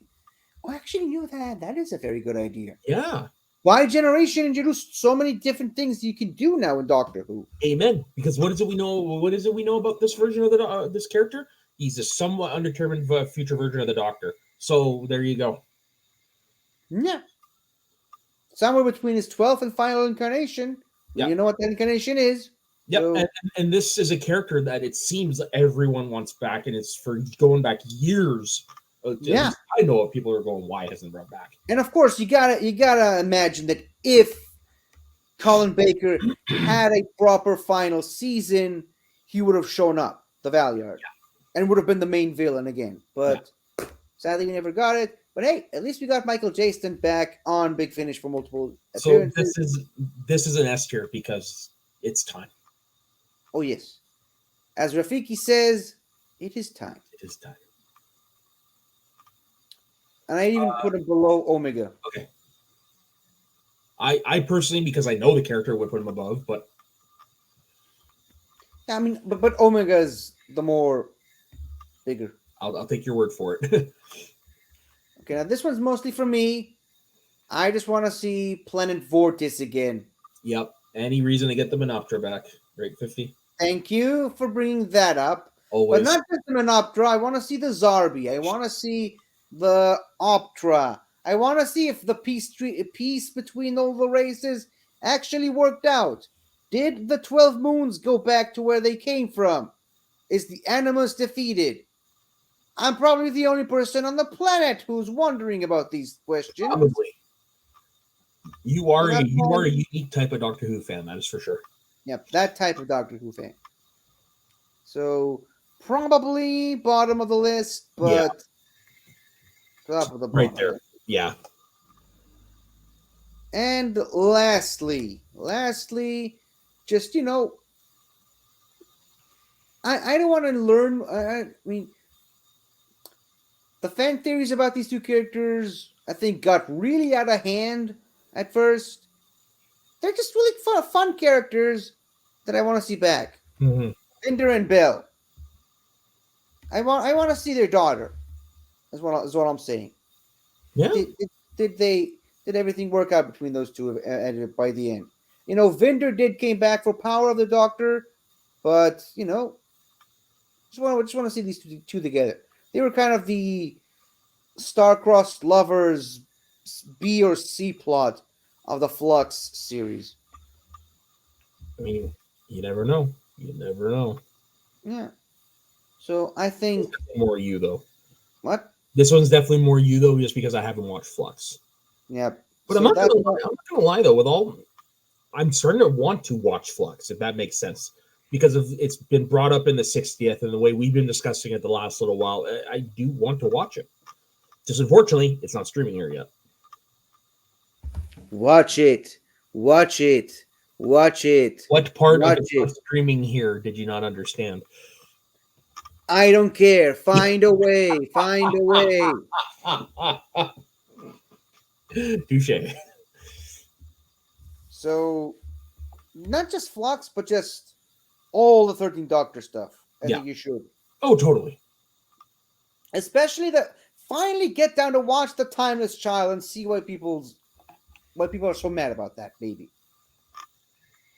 Oh, actually, you know that. That is a very good idea. Yeah. Why Generation introduced so many different things you can do now in Doctor Who? Amen. Because what is it we know? What is it we know about this version of this character? He's a somewhat undetermined future version of the Doctor. So there you go. Yeah. Somewhere between his 12th and final incarnation. Yeah. You know what that incarnation is. Yep. So, and this is a character that it seems everyone wants back, and it's for going back years. Yeah. I know what people are going, why it hasn't brought back. and of course, you gotta imagine that if Colin Baker had a proper final season, he would have shown up, the Valyard, and would have been the main villain again. But sadly, we never got it. But hey, at least we got Michael Jaston back on Big Finish for multiple appearances. So this is an S tier because it's time. Oh yes, as Rafiki says, it is time. It is time. And I even put him below Omega. Okay. I personally, because I know the character, would put him above, but I mean, but Omega is the more bigger. I'll take your word for it. Okay, now this one's mostly for me. I just want to see Planet Vortis again. Yep. Any reason to get the Menoptera back? Right, 50. Thank you for bringing that up. Always. But not just the Menoptera. I want to see the Zarbi. I want to see the Optra. I want to see if the peace between all the races actually worked out. Did the 12 moons go back to where they came from? Is the Animus defeated? I'm probably the only person on the planet who's wondering about these questions. Probably. You are a unique type of Doctor Who fan, that is for sure. Yep, that type of Doctor Who fan. So probably bottom of the list, but top of the bottom. Right there. Yeah. And lastly, just I don't want to learn. I mean, the fan theories about these two characters, I think, got really out of hand at first. They're just really fun characters that I want to see back. Mm-hmm. Vinder and Bell. I want to see their daughter. Is what I'm saying. Yeah. Did everything work out between those two by the end? Vinder came back for Power of the Doctor, but just want to see these two together. They were kind of the star-crossed lovers B or C plot of the Flux series. I mean, you never know. You never know. Yeah. So I think More you though. what? This one's definitely more you though, just because I haven't watched Flux. Yeah. But I'm not gonna lie though. With all I'm starting to want to watch Flux, if that makes sense, because of it's been brought up in the 60th and the way we've been discussing it the last little while. I do want to watch it. Just unfortunately, it's not streaming here yet. Watch it. Watch it. Watch it. What part Watch of it's not streaming here did you not understand? I don't care. Find a way. Find a way. Touche. So, not just Flux, but just all the 13th Doctor stuff. I Yeah. think you should. Oh, totally. Especially finally get down to watch The Timeless Child and see why people are so mad about that, maybe.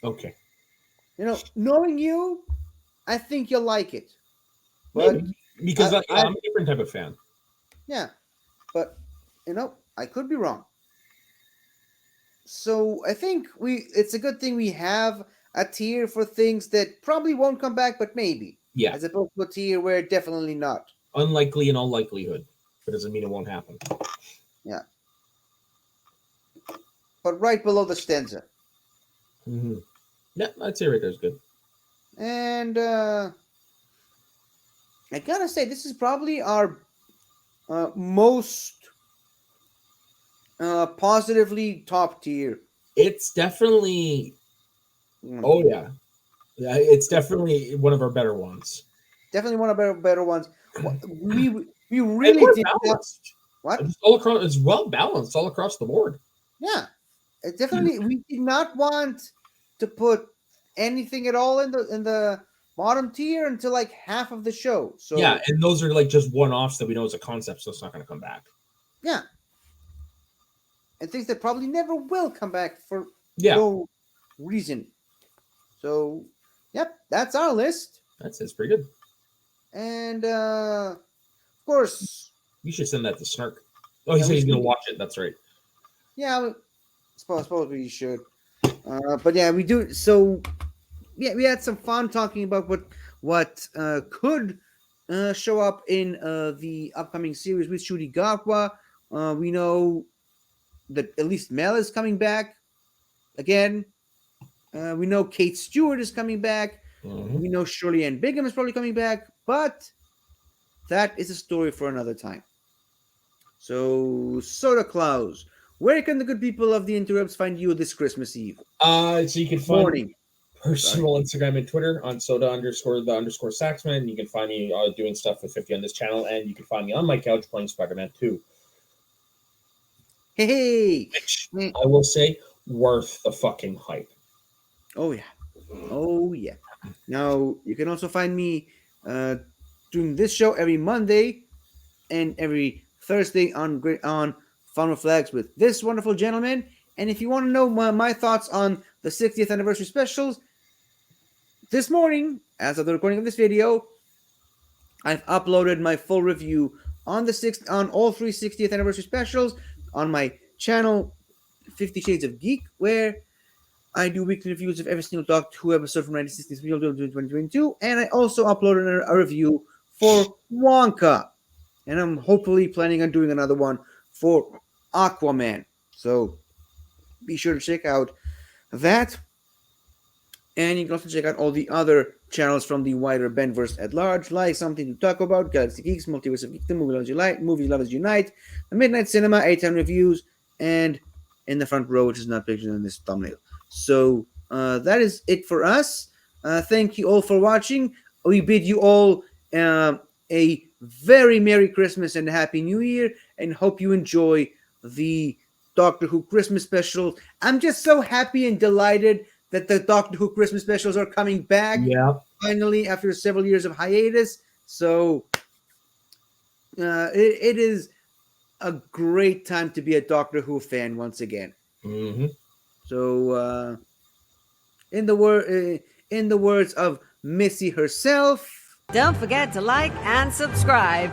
Okay. You know, knowing you, I think you'll like it. But Maybe. Because I'm a different type of fan. yeah, but you know, I could be wrong. So I think it's a good thing we have a tier for things that probably won't come back, but maybe. Yeah. As opposed to a tier where definitely not. Unlikely in all likelihood. But doesn't mean it won't happen. Yeah. But right below the stanza. Mm-hmm. Yeah, I'd say right there's good. And I gotta say, this is probably our most positively top tier. It's definitely. Oh yeah, it's definitely one of our better ones. Definitely one of our better ones. We And really we're did not. balanced. What? It's all across. It's well balanced all across the board. Yeah, it definitely. We did not want to put anything at all in the bottom tier until like half of the show. So Yeah, and those are like just one-offs that we know as a concept, so it's not going to come back. yeah, and things that probably never will come back for Yeah, no reason. So, yep, that's our list. it's pretty good. And of course, You should send that to Snark. Oh, he Yeah, said we he's going should. to watch it. That's right. yeah, I suppose we should. But yeah, we do. So yeah, we had some fun talking about what could show up in the upcoming series with Shuri Gakwa. We know that at least Mel is coming back again. We know Kate Stewart is coming back. Mhm. We know Shirley Ann Bigham is probably coming back, but that is a story for another time. So, Soda Claus, where can the good people of the interwebs find you this Christmas Eve? So you can find Morning. personal Instagram and Twitter on soda_the_saxman. You can find me doing stuff with 50 on this channel, and you can find me on my couch playing Spider-Man 2. Hey! Which I will say, worth the fucking hype. Oh, yeah. Oh, yeah. Now, you can also find me doing this show every Monday and every Thursday on Fun with Flags with this wonderful gentleman. And if you want to know my thoughts on the 60th anniversary specials, this morning, as of the recording of this video, I've uploaded my full review on all three 60th anniversary specials on my channel, 50 Shades of Geek, where I do weekly reviews of every single Doctor Who episode from 1963 to 2022, and I also uploaded a review for Wonka, and I'm hopefully planning on doing another one for Aquaman. So be sure to check out that, and you can also check out all the other channels from the wider Benverse at large, like Something to Talk About, Galaxy Geeks, Multiverse of Geekdom, Movie Lovers Unite, The Midnight Cinema, 8-Time Reviews, and In the Front Row, which is not pictured in this thumbnail. So that is it for us. Thank you all for watching. We bid you all a very Merry Christmas and a Happy New Year, and hope you enjoy the Doctor Who Christmas special. I'm just so happy and delighted that the Doctor Who Christmas specials are coming back finally after several years of hiatus. So it is a great time to be a Doctor Who fan once again. Mm-hmm. So, in the words of Missy herself, Don't forget to like and subscribe.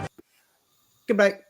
goodbye.